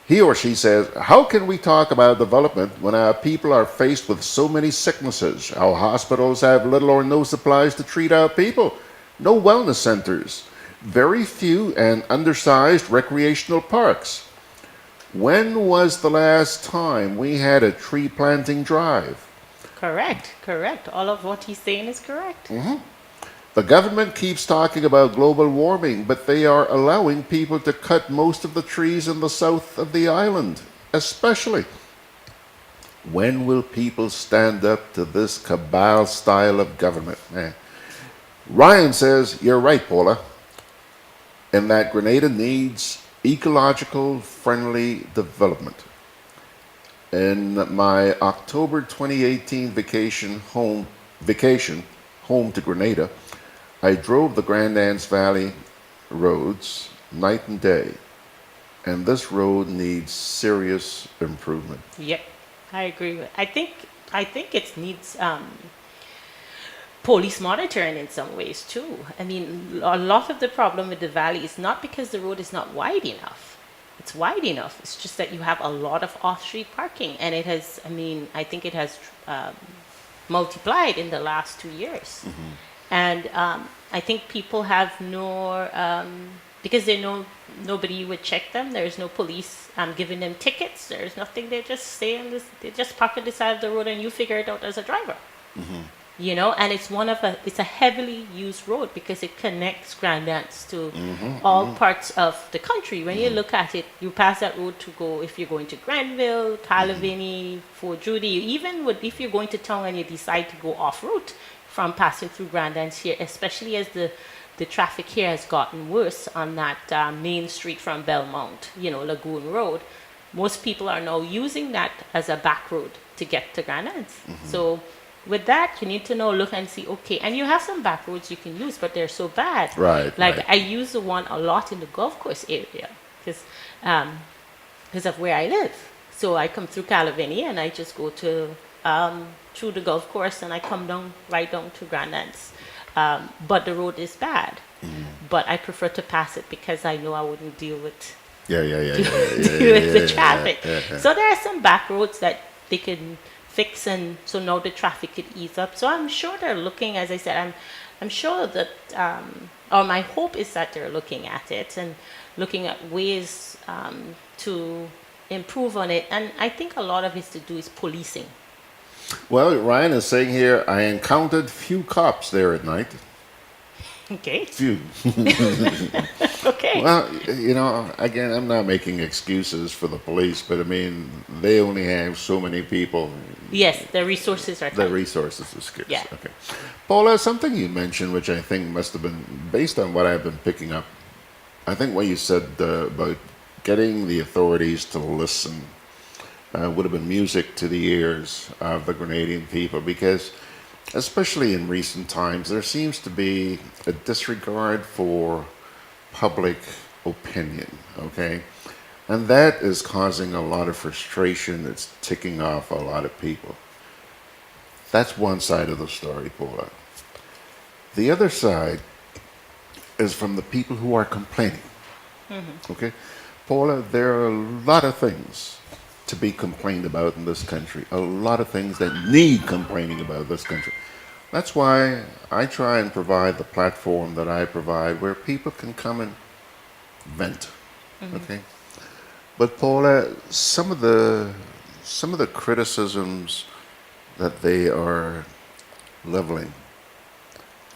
He or she says, how can we talk about development when our people are faced with so many sicknesses? Our hospitals have little or no supplies to treat our people. No wellness centers. Very few and undersized recreational parks. When was the last time we had a tree planting drive? Correct. All of what he's saying is correct. The government keeps talking about global warming, but they are allowing people to cut most of the trees in the south of the island, especially. When will people stand up to this cabal style of government? Ryan says, you're right, Paula, in that Grenada needs ecological friendly development. In my October 2018 vacation home to Grenada, I drove the Grand Anse Valley roads night and day, and this road needs serious improvement. Yep, I agree with. I think it needs police monitoring in some ways too. I mean, a lot of the problem with the valley is not because the road is not wide enough. It's wide enough. It's just that you have a lot of off-street parking, and it has. I think it has multiplied in the last 2 years. And I think people have because they know nobody would check them. There's no police giving them tickets. There's nothing. They just stay on they just park on the side of the road, and you figure it out as a driver. And it's a heavily used road because it connects Grand Anse to all parts of the country. When you look at it, you pass that road to go if you're going to Granville, Calavini, Fort Judy, even if you're going to town and you decide to go off route from passing through Grand Anse here, especially as the traffic here has gotten worse on that main street from Belmont, Lagoon Road. Most people are now using that as a back road to get to Grand Anse. So with that, you need to know, look and see, okay, and you have some back roads you can use, but they're so bad. Right, Like right. I use the one a lot in the golf course area because of where I live. So I come through Calavini and I just go to through the golf course and I come down right down to Grandad's. But the road is bad. But I prefer to pass it because I know I wouldn't deal with Yeah. deal with the traffic. So there are some back roads that they can fix, and so now the traffic could ease up. So I'm sure they're looking, as I said, I'm sure that, or my hope is that they're looking at it and looking at ways to improve on it. And I think a lot of it to do is policing. Well, Ryan is saying here, I encountered few cops there at night. Okay. Few. Okay. Well, you know, again, I'm not making excuses for the police, but I mean, they only have so many people. Yes, the resources are The tight. resources are scarce. Yeah. Okay. Paula, something you mentioned, which I think must have been based on what I've been picking up. I think what you said about getting the authorities to listen would have been music to the ears of the Grenadian people, because especially in recent times, there seems to be a disregard for public opinion, okay? And that is causing a lot of frustration. It's ticking off a lot of people. That's one side of the story, Paula. The other side is from the people who are complaining, okay? Paula, there are a lot of things to be complained about in this country, a lot of things that need complaining about this country. That's why I try and provide the platform that I provide where people can come and vent, okay? But Paula, some of the criticisms that they are leveling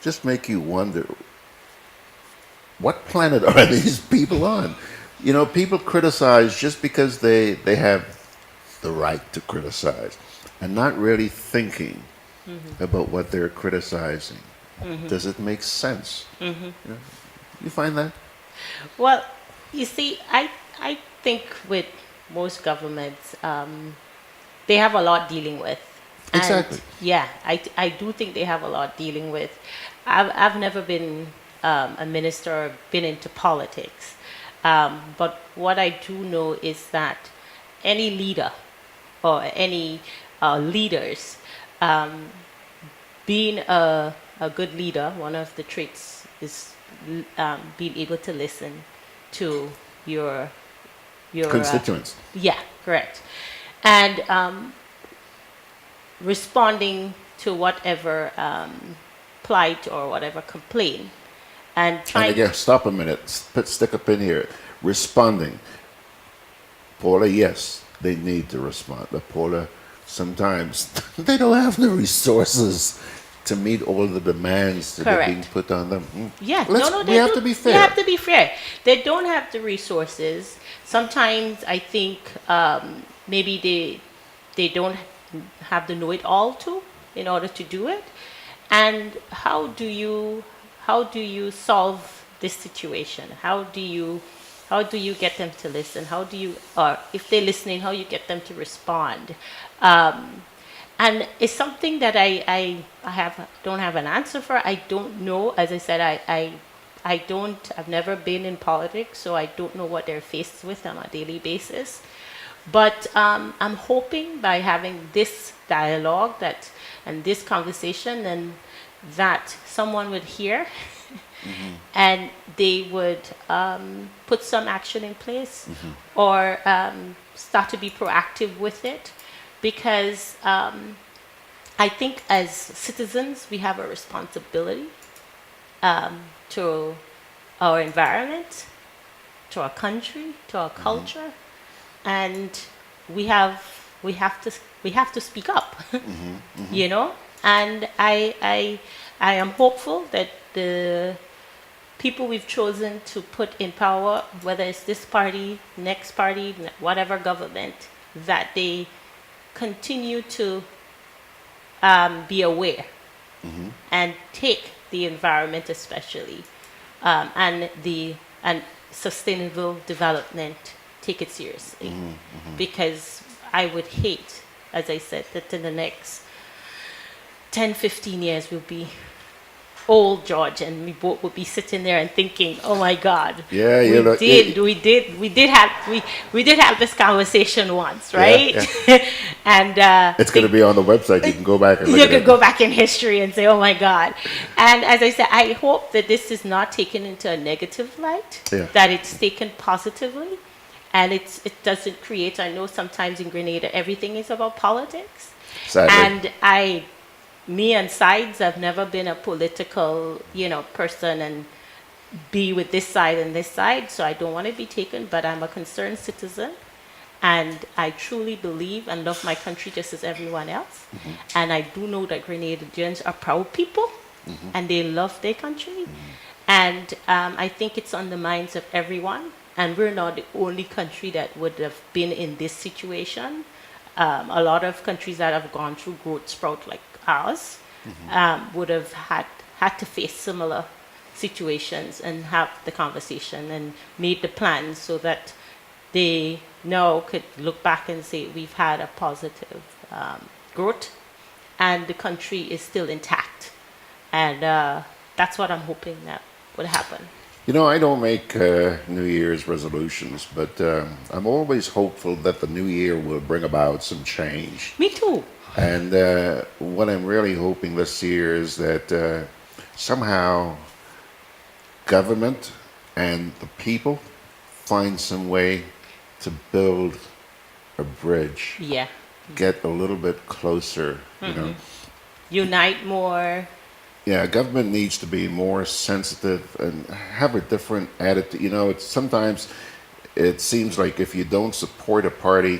just make you wonder, what planet are these people on? You know, people criticize just because they have the right to criticize and not really thinking about what they're criticizing. Does it make sense? You know, you find that? Well, you see, I think with most governments, they have a lot dealing with. And Exactly. yeah, I do think they have a lot dealing with. I've never been a minister or been into politics. But what I do know is that any leader or any leaders, being a good leader, one of the traits is being able to listen to your Constituents. yeah, correct. And responding to whatever plight or whatever complaint. And trying And again, stop a minute. Stick a pin here. Responding. Paula, yes, they need to respond. But Paula, sometimes they don't have the resources to meet all the demands that are being Correct. put on them. Yeah, we they have do. to be fair. You have to be fair. They don't have the resources. Sometimes I think maybe they don't have the know-it-all to in order to do it. And how do you solve this situation? How do you get them to listen? Or if they're listening, how you get them to respond? And it's something that don't have an answer for. I don't know. As I said, I've never been in politics, so I don't know what they're faced with on a daily basis. But I'm hoping by having this dialogue and this conversation, and that someone would hear and they would put some action in place or start to be proactive with it. Because I think as citizens, we have a responsibility to our environment, to our country, to our culture, and we have to speak up. You know, and I am hopeful that the people we've chosen to put in power, whether it's this party, next party, whatever government, that they continue to be aware and take the environment especially and sustainable development, take it seriously. Because I would hate, as I said, that in the next 10, 15 years, we'll be old, George, and we both would be sitting there and thinking, "Oh my God, Yeah, we you know, we did have this conversation once, right?" And it's going to be on the website. You can go back and look you at could it. go back in history and say, "Oh my God." And as I said, I hope that this is not taken into a negative light, Yeah. that it's taken positively, and it doesn't create. I know sometimes in Grenada everything is about politics, Sadly. and me and sides, I've never been a political, person and be with this side and this side, so I don't want to be taken, but I'm a concerned citizen, and I truly believe and love my country just as everyone else. And I do know that Grenadians are proud people, and they love their country. And I think it's on the minds of everyone, and we're not the only country that would have been in this situation. A lot of countries that have gone through growth spurt like ours would have had to face similar situations and have the conversation and made the plans so that they now could look back and say we've had a positive growth and the country is still intact. And that's what I'm hoping that would happen. You know, I don't make New Year's resolutions, but I'm always hopeful that the new year will bring about some change. Me too. And what I'm really hoping this year is that somehow government and the people find some way to build a bridge. Yeah. Get a little bit closer, you know. Unite more. Yeah, government needs to be more sensitive and have a different attitude. You know, sometimes it seems like if you don't support a party,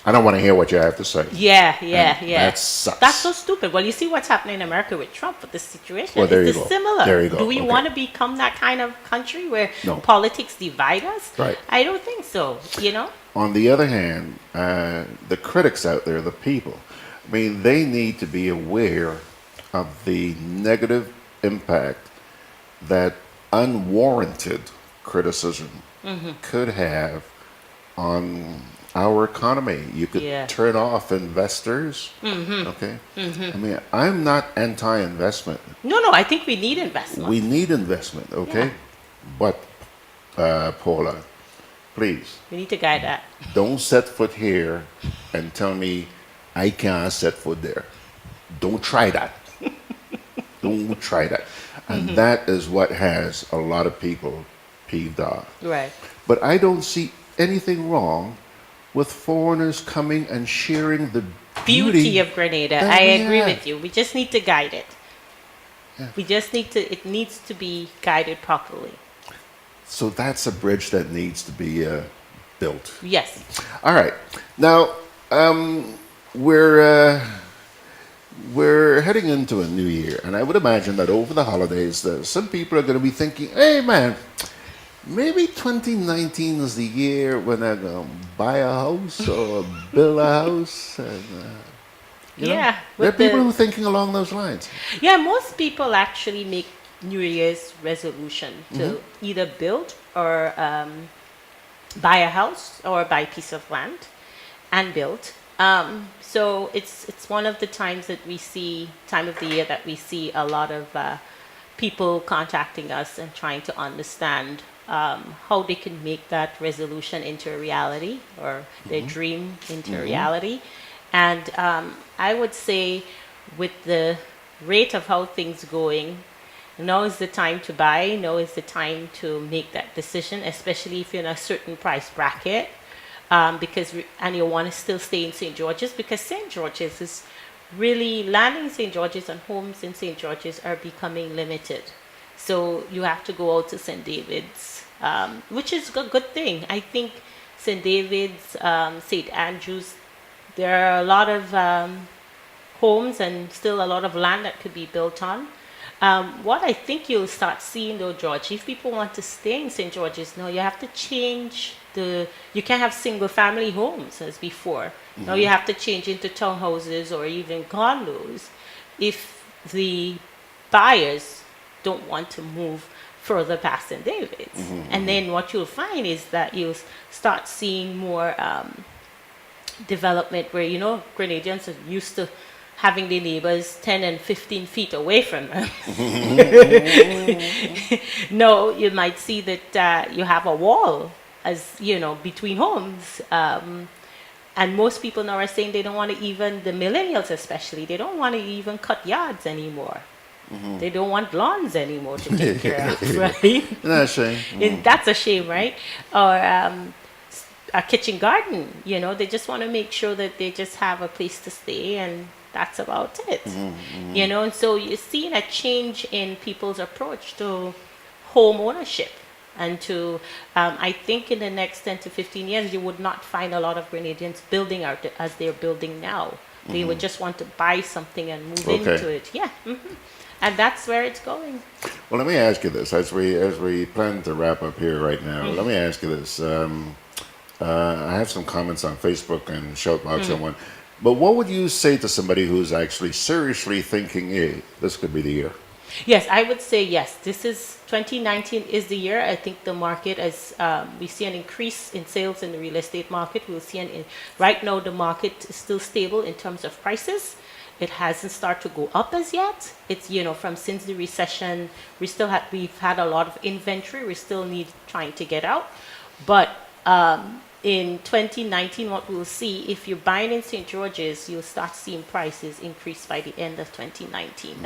I don't want to hear what you have to say. Yeah. That sucks. That's so stupid. Well, you see what's happening in America with Trump with this situation. Well, there Is you this go. similar? There you go. Do we Okay. want to become that kind of country where No. politics divide us? Right. I don't think so, On the other hand, the critics out there, the people, I mean, they need to be aware of the negative impact that unwarranted criticism could have on our economy. You could Yeah. turn off investors. Okay. I mean, I'm not anti-investment. No, I think we need investment. We need investment. Okay. Yeah. But Paula, please We need to guide that. don't set foot here and tell me I can't set foot there. Don't try that. Don't try that. And that is what has a lot of people peeved off. Right. But I don't see anything wrong with foreigners coming and sharing the Beauty of Grenada. that I we agree have. with you. We just need to guide it. Yeah. We just need to, it needs to be guided properly. So that's a bridge that needs to be built. Yes. All right. Now, we're heading into a new year, and I would imagine that over the holidays, some people are going to be thinking, hey, man, maybe 2019 is the year when I'm going to buy a house or build a house. And, you know, Yeah. there are with people the- who are thinking along those lines. Yeah, most people actually make New Year's resolution to either build or buy a house or buy a piece of land and build. So it's one of the times that we see, time of the year that we see a lot of people contacting us and trying to understand how they can make that resolution into a reality or their dream into a reality. And I would say with the rate of how things going, now is the time to buy. Now is the time to make that decision, especially if you're in a certain price bracket, and you want to still stay in St. George's, because St. George's is really, landing in St. George's and homes in St. George's are becoming limited. So you have to go out to St. David's, which is a good thing. I think St. David's, St. Andrew's, there are a lot of homes and still a lot of land that could be built on. What I think you'll start seeing though, George, if people want to stay in St. George's, now you have to change you can't have single family homes as before. Now you have to change into townhouses or even condos if the buyers don't want to move further past St. David's. And then what you'll find is that you'll start seeing more development where, Grenadians are used to having the neighbors 10 and 15 feet away from them. No, you might see that you have a wall, as you know, between homes. And most people now are saying they don't want to even, the millennials especially, they don't want to even cut yards anymore. They don't want lawns anymore to take care of, right? That's a shame. That's a shame, right? Or a kitchen garden, you know, they just want to make sure that they just have a place to stay, and that's about it. You know, and so you're seeing a change in people's approach to home ownership. And to, I think in the next 10 to 15 years, you would not find a lot of Grenadians building out as they're building now. They would just want to buy something and move into it. Yeah. And that's where it's going. Well, let me ask you this. As we plan to wrap up here right now, let me ask you this. I have some comments on Facebook and Shoutbox and one. But what would you say to somebody who's actually seriously thinking, hey, this could be the year? Yes, I would say yes. This is 2019 is the year. I think the market, as we see an increase in sales in the real estate market. We'll see right now the market is still stable in terms of prices. It hasn't started to go up as yet. It's, you know, from since the recession, we've had a lot of inventory. We still need trying to get out. But in 2019, what we'll see, if you're buying in St. George's, you'll start seeing prices increase by the end of 2019.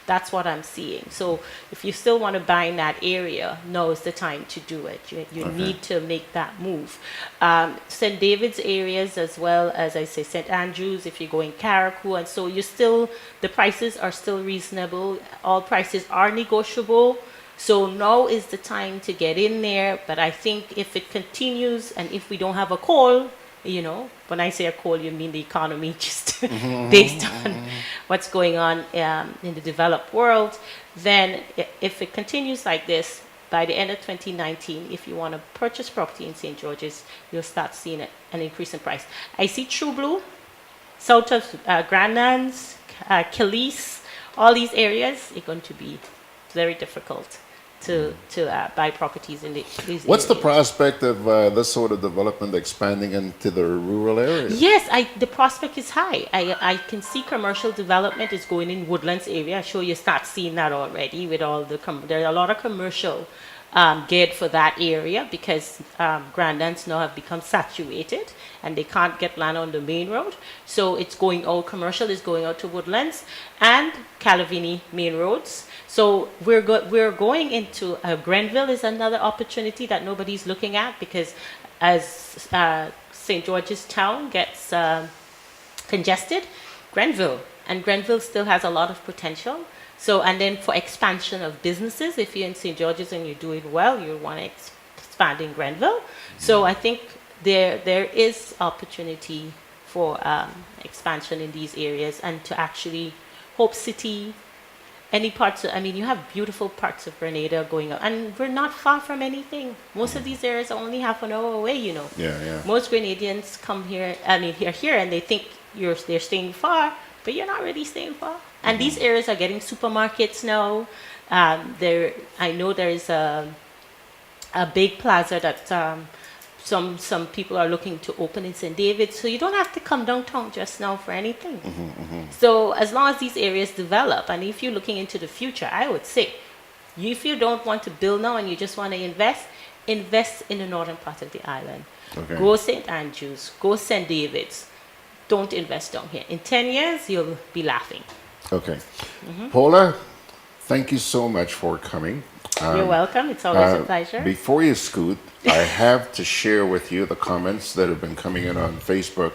That's what I'm seeing. So if you still want to buy in that area, now is the time to do it. You need to make that move. St. David's areas, as well as I say, St. Andrews, if you're going Carriacou, and so the prices are still reasonable. All prices are negotiable. So now is the time to get in there. But I think if it continues, and if we don't have a call, you know, when I say a call, you mean the economy, just based on what's going on in the developed world, then if it continues like this, by the end of 2019, if you want to purchase property in St. George's, you'll start seeing an increase in price. I see True Blue, south of Grandlands, Calise, all these areas are going to be very difficult to buy properties in these What's the areas. prospect of this sort of development expanding into the rural areas? Yes, the prospect is high. I can see commercial development is going in Woodlands area. I'm sure you start seeing that already with all there are a lot of commercial geared for that area, because Grandlands now have become saturated and they can't get land on the main road. So it's going out, commercial is going out to Woodlands and Calavini main roads. So we're going into Grenville is another opportunity that nobody's looking at, because as St. George's Town gets congested, Grenville still has a lot of potential. So, and then for expansion of businesses, if you're in St. George's and you're doing well, you want to expand in Grenville. So I think there is opportunity for expansion in these areas, and to actually Hope City, any parts of, I mean, you have beautiful parts of Grenada going up, and we're not far from anything. Most of these areas are only half an hour away, you know. Yeah. Most Grenadians come here, they're here and they think they're staying far, but you're not really staying far. And these areas are getting supermarkets now. I know there is a big plaza that some people are looking to open in St. David's, so you don't have to come downtown just now for anything. So as long as these areas develop, and if you're looking into the future, I would say, if you don't want to build now and you just want to invest in the northern part of the island. Go St. Andrews, go St. David's. Don't invest down here. In 10 years, you'll be laughing. Okay. Paula, thank you so much for coming. You're welcome. It's always a pleasure. Before you scoot, I have to share with you the comments that have been coming in on Facebook.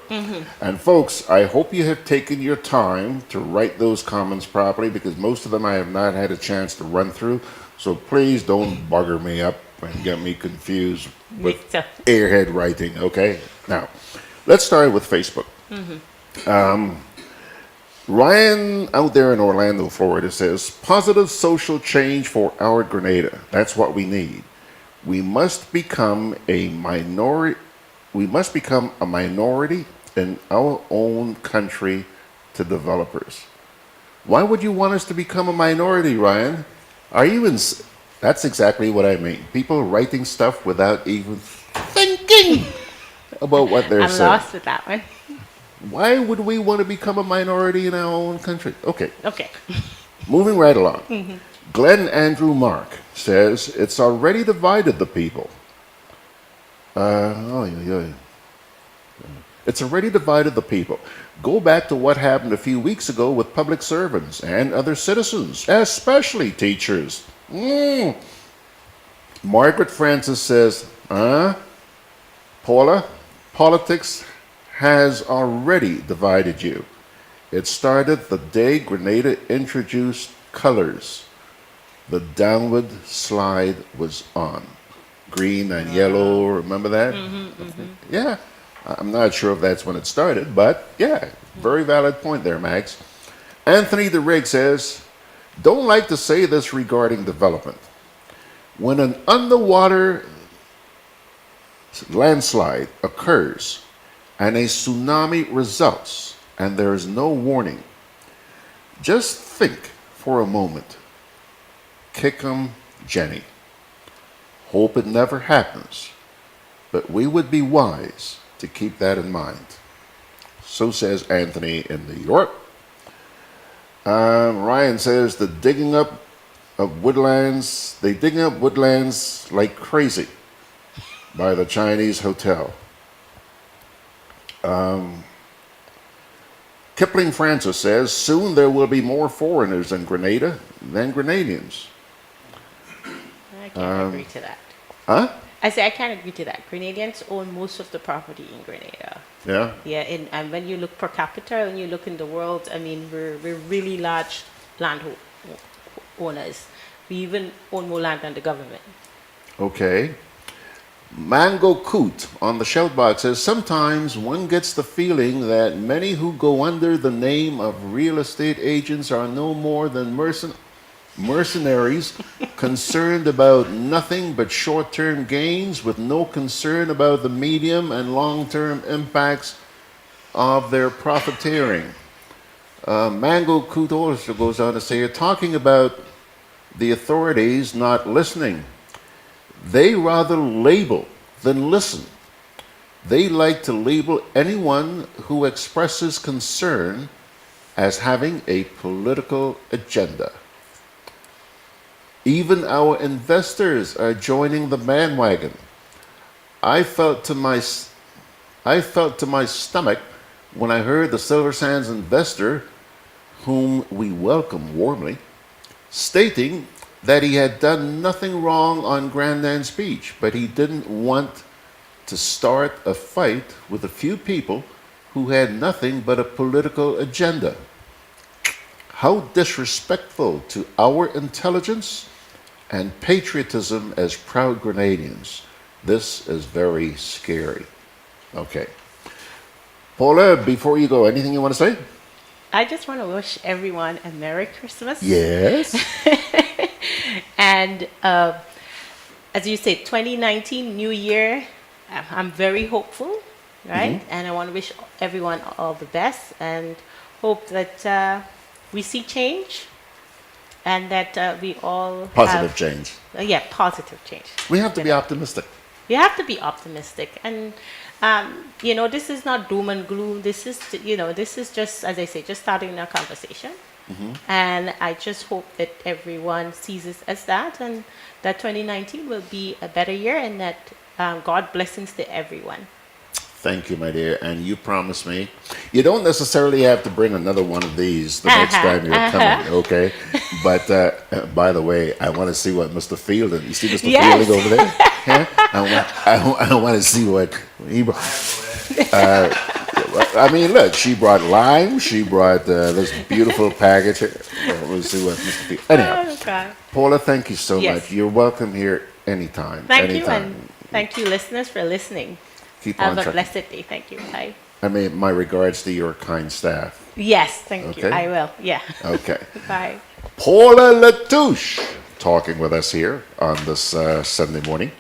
And folks, I hope you have taken your time to write those comments properly, because most of them I have not had a chance to run through. So please don't bugger me up and get me confused with airhead writing, okay? Now, let's start with Facebook. Ryan out there in Orlando, Florida says, positive social change for our Grenada. That's what we need. We must become a minority in our own country to developers. Why would you want us to become a minority, Ryan? That's exactly what I mean. People writing stuff without even thinking about what they're saying. I'm lost with that one. Why would we want to become a minority in our own country? Okay, Okay. moving right along. Glenn Andrew Mark says it's already divided the people. It's already divided the people. Go back to what happened a few weeks ago with public servants and other citizens, especially teachers. Margaret Francis says, Paula, politics has already divided you. It started the day Grenada introduced colors. The downward slide was on. Green and yellow, remember that? Yeah. I'm not sure if that's when it started, but yeah, very valid point there, Max. Anthony the Rig says, don't like to say this regarding development. When an underwater landslide occurs and a tsunami results and there is no warning, just think for a moment. Kick 'em, Jenny. Hope it never happens, but we would be wise to keep that in mind. So says Anthony in New York. Ryan says the digging up of woodlands, they digging up woodlands like crazy by the Chinese hotel. Kipling Francis says soon there will be more foreigners in Grenada than Grenadians. I can't agree to that. Huh? I say I can't agree to that. Grenadians own most of the property in Grenada. Yeah. Yeah, and when you look per capita, when you look in the world, I mean, we're really large land owners. We even own more land than the government. Okay. Mango Coot on the shout box says sometimes one gets the feeling that many who go under the name of real estate agents are no more than mercenaries concerned about nothing but short-term gains with no concern about the medium and long-term impacts of their profiteering. Mango Coot also goes on to say, you're talking about the authorities not listening. They rather label than listen. They like to label anyone who expresses concern as having a political agenda. Even our investors are joining the bandwagon. I felt to my stomach when I heard the Silver Sands investor, whom we welcome warmly, stating that he had done nothing wrong on Grandad's Beach, but he didn't want to start a fight with a few people who had nothing but a political agenda. How disrespectful to our intelligence and patriotism as proud Grenadians. This is very scary. Okay. Paula, before you go, anything you want to say? I just want to wish everyone a Merry Christmas. Yes. And as you say, 2019, New Year, I'm very hopeful, right? And I want to wish everyone all the best and hope that we see change and that we all Positive change. Yeah, positive change. We have to be optimistic. You have to be optimistic. And, this is not doom and gloom. This is, this is just, as I say, just starting a conversation. And I just hope that everyone sees it as that and that 2019 will be a better year and that God blessings to everyone. Thank you, my dear. And you promise me, you don't necessarily have to bring another one of these the next time you're coming, okay? But by the way, I want to see what Mr. Fielden, you see Mr. Yes. Fielden over there? Yeah? I want to see what he brought. I mean, look, she brought lime. She brought this beautiful package. We'll see what Mr. Fielden. Anyhow, God. Paula, thank you so Yes. much. You're welcome here anytime. Thank you, anytime. and thank you, listeners, for listening. Keep Have on a trucking. blessed day. Thank you. Bye. I mean, my regards to your kind staff. Yes, thank you. Okay. I will. Yeah. Okay. Bye. Paula LaTouche talking with us here on this Sunday morning.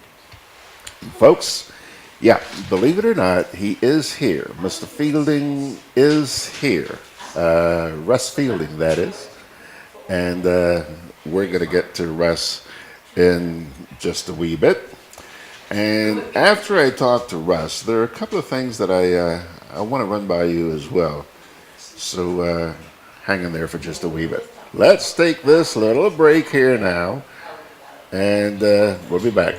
Folks, yeah, believe it or not, he is here. Mr. Fielden is here. Russ Fielden, that is. And we're going to get to Russ in just a wee bit. And after I talk to Russ, there are a couple of things that I want to run by you as well. So hang in there for just a wee bit. Let's take this little break here now, and we'll be back.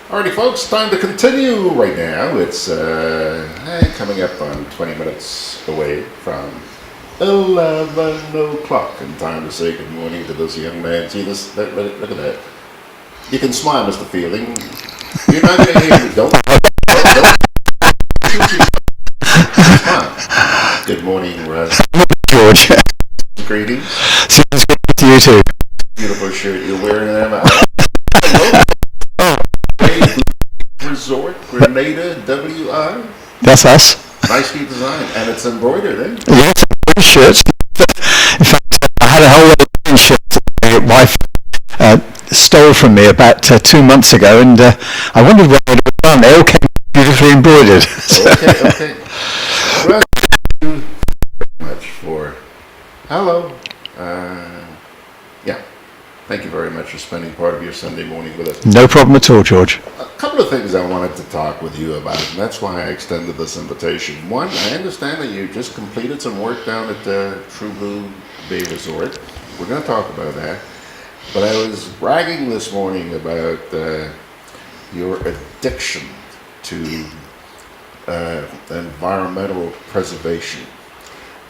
Alrighty, folks, time to continue right now. It's coming up on 20 minutes away from 11 o'clock, and time to say good morning to this young man. See this? Look at that. You can smile, Mr. Fielden. You're not going to hear me. Don't. Smile. Good morning, Russ. George. Greetings. Sounds good to you too. Beautiful shirt you're wearing there. Resort, Grenada, WI. That's us. Nicely designed, and it's embroidered, eh? Yes, shirts. In fact, I had a whole lot of shirts that my wife stole from me about 2 months ago, and I wondered where they'd all done. They all came beautifully embroidered. Okay. Well, thank you very much for... Hello. Thank you very much for spending part of your Sunday morning with us. No problem at all, George. A couple of things I wanted to talk with you about, and that's why I extended this invitation. One, I understand that you just completed some work down at the True Blue Bay Resort. We're going to talk about that. But I was bragging this morning about your addiction to environmental preservation.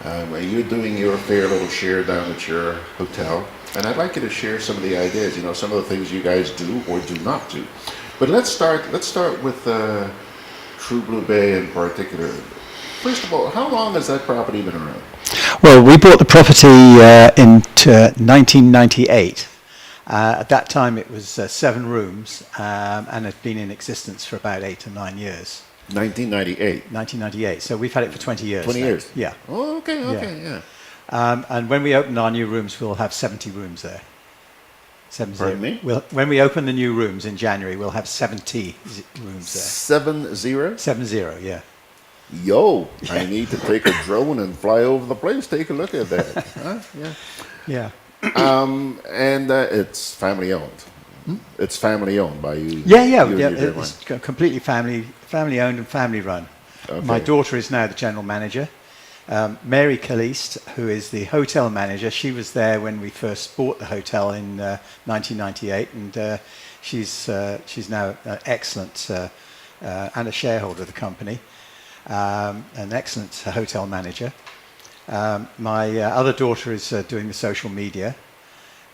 You're doing your fair little share down at your hotel. And I'd like you to share some of the ideas, some of the things you guys do or do not do. But let's start with True Blue Bay in particular. First of all, how long has that property been around? Well, we bought the property in 1998. At that time, it was 7 rooms and had been in existence for about 8 or 9 years. 1998? 1998. So we've had it for 20 years. 20 years? Yeah. Oh, okay, yeah. And when we open our new rooms, we'll have 70 rooms there. 70. Pardon me? When we open the new rooms in January, we'll have 70 rooms there. 70? 70, yeah. Yo, I need to take a drone and fly over the place. Take a look at that. Huh? Yeah. Yeah. And it's family owned. It's family owned by you. Yeah. you and your dear It's wife. completely family owned and family run. Okay. My daughter is now the general manager. Mary Caliste, who is the hotel manager, she was there when we first bought the hotel in 1998, and she's now an excellent and a shareholder of the company, an excellent hotel manager. My other daughter is doing the social media.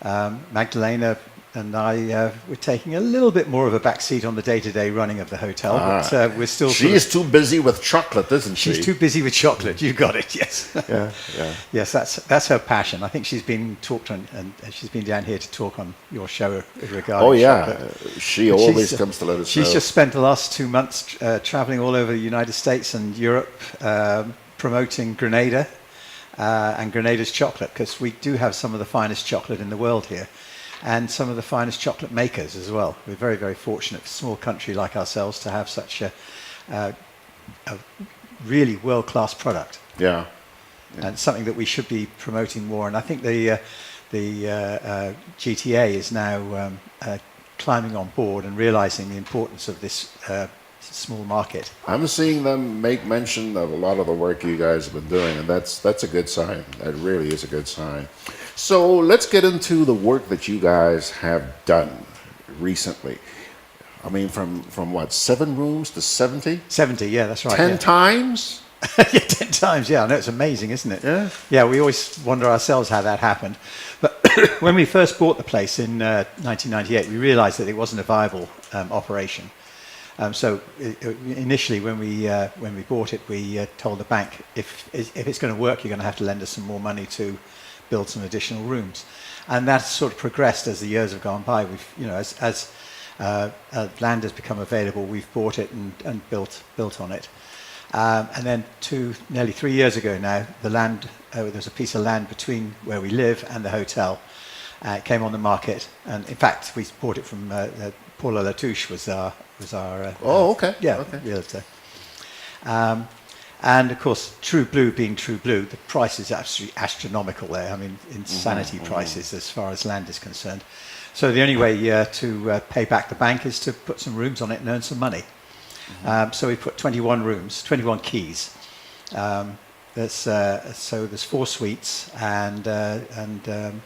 Magdalena and I were taking a little bit more of a back seat on the day-to-day running of the hotel, but we're still... She is too busy with chocolate, isn't she? She's too busy with chocolate. You got it. Yes. Yeah, yeah. Yes, that's her passion. I think she's been talked on, and she's been down here to talk on your show regarding. Oh yeah, chocolate. she But always she's, comes to let us She's know. just spent the last 2 months traveling all over the United States and Europe, promoting Grenada and Grenada's chocolate, because we do have some of the finest chocolate in the world here, and some of the finest chocolate makers as well. We're very, very fortunate, for a small country like ourselves, to have such a really world-class product. Yeah. And something that we should be promoting more. And I think the GTA is now climbing on board and realizing the importance of this small market. I'm seeing them make mention of a lot of the work you guys have been doing, and that's a good sign. That really is a good sign. So let's get into the work that you guys have done recently. I mean, from what, 7 rooms to 70? 70, yeah, that's right. 10 times? Yeah, 10 times, yeah. I know, it's amazing, isn't it? Yeah. Yeah, we always wonder ourselves how that happened. But when we first bought the place in 1998, we realized that it wasn't a viable operation. So initially, when we bought it, we told the bank, if it's going to work, you're going to have to lend us some more money to build some additional rooms. And that sort of progressed as the years have gone by. We've, as land has become available, we've bought it and built on it. And then nearly 3 years ago now, the land, there's a piece of land between where we live and the hotel. It came on the market, and in fact, we bought it from Paula LaTouche was our Oh, okay. Yeah, Okay. realtor. And of course, True Blue being True Blue, the price is absolutely astronomical there. I mean, insanity prices as far as land is concerned. So the only way to pay back the bank is to put some rooms on it and earn some money. So we put 21 rooms, 21 keys. So there's 4 suites and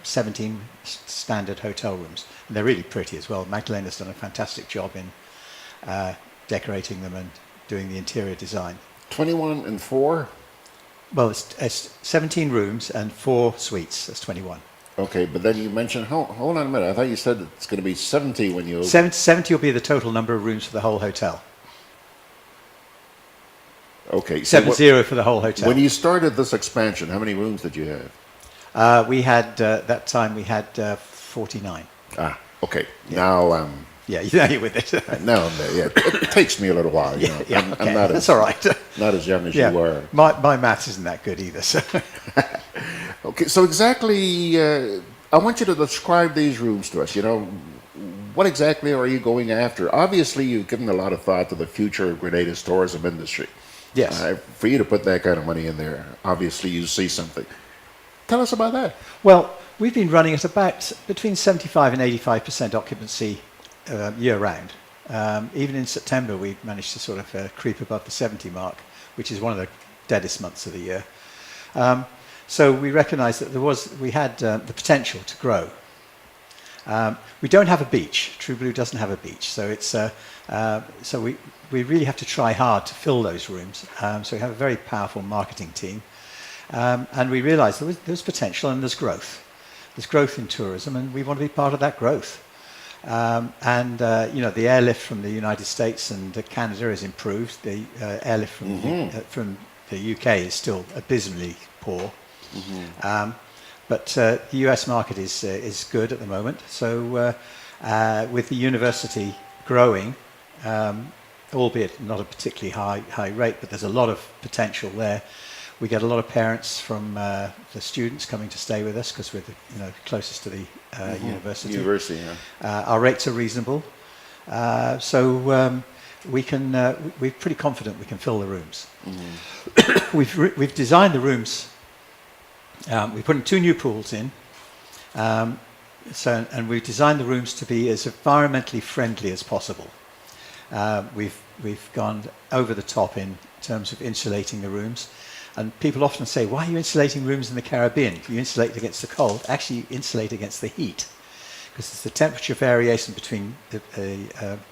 17 standard hotel rooms. And they're really pretty as well. Magdalena's done a fantastic job in decorating them and doing the interior design. 21 and 4? Well, it's 17 rooms and 4 suites. That's 21. Okay, but then you mentioned, hold on a minute, I thought you said it's going to be 70 when you... 70 will be the total number of rooms for the whole hotel. Okay. So 70 for the whole hotel. when you started this expansion, how many rooms did you have? We had, that time we had 49. Ah, okay. Now Yeah, you're with it. now I'm there. Yeah, it takes me a little while. You know. Yeah, I'm okay. not That's as all right. not as young as Yeah, you were. my maths isn't that good either. So. Okay, so exactly, I want you to describe these rooms to us. You know, what exactly are you going after? Obviously, you've given a lot of thought to the future of Grenada's tourism industry. Yes. For you to put that kind of money in there, obviously you see something. Tell us about that. Well, we've been running at about between 75 and 85% occupancy year-round. Even in September, we managed to sort of creep above the 70 mark, which is one of the deadest months of the year. So we recognised that we had the potential to grow. We don't have a beach. True Blue doesn't have a beach, so it's so we really have to try hard to fill those rooms. So we have a very powerful marketing team, and we realised there's potential and there's growth. There's growth in tourism, and we want to be part of that growth. The airlift from the United States and Canada has improved. The airlift from the UK is still abysmally poor. But the US market is good at the moment. So with the university growing, albeit not a particularly high rate, but there's a lot of potential there. We get a lot of parents from the students coming to stay with us because we're closest to the university. University, yeah. Our rates are reasonable. So we're pretty confident we can fill the rooms. We've designed the rooms. We're putting 2 new pools in. And we've designed the rooms to be as environmentally friendly as possible. We've gone over the top in terms of insulating the rooms. And people often say, why are you insulating rooms in the Caribbean? You insulate against the cold. Actually, you insulate against the heat. Because it's the temperature variation between an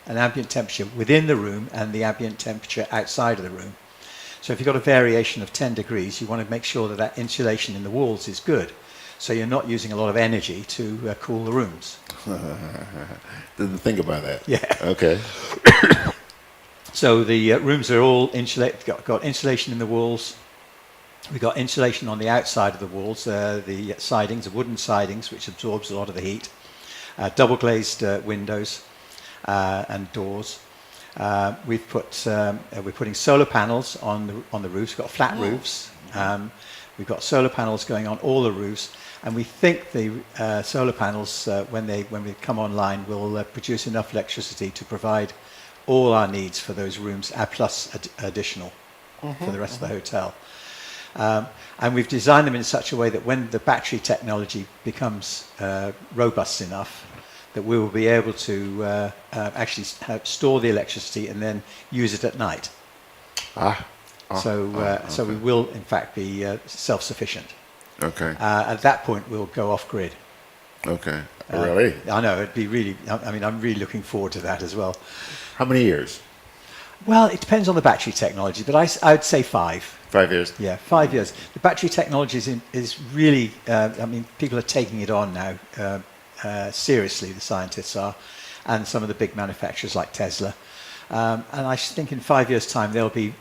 ambient temperature within the room and the ambient temperature outside of the room. So if you've got a variation of 10 degrees, you want to make sure that that insulation in the walls is good. So you're not using a lot of energy to cool the rooms. Didn't think about that. Yeah. Okay. So the rooms are all insulated. Got insulation in the walls. We've got insulation on the outside of the walls. The sidings, the wooden sidings, which absorbs a lot of the heat. Double glazed windows and doors. We're putting solar panels on the roofs. We've got flat roofs. We've got solar panels going on all the roofs, and we think the solar panels, when they come online, will produce enough electricity to provide all our needs for those rooms, plus additional for the rest of the hotel. And we've designed them in such a way that when the battery technology becomes robust enough, that we will be able to actually store the electricity and then use it at night. So we will, in fact, be self-sufficient. Okay. At that point, we'll go off-grid. Okay. Really? I know, it'd be really, I mean, I'm really looking forward to that as well. How many years? Well, it depends on the battery technology, but I'd say 5. 5 years? Yeah, 5 years. The battery technology is really, I mean, people are taking it on now, seriously, the scientists are, and some of the big manufacturers like Tesla. And I think in 5 years' time, they'll be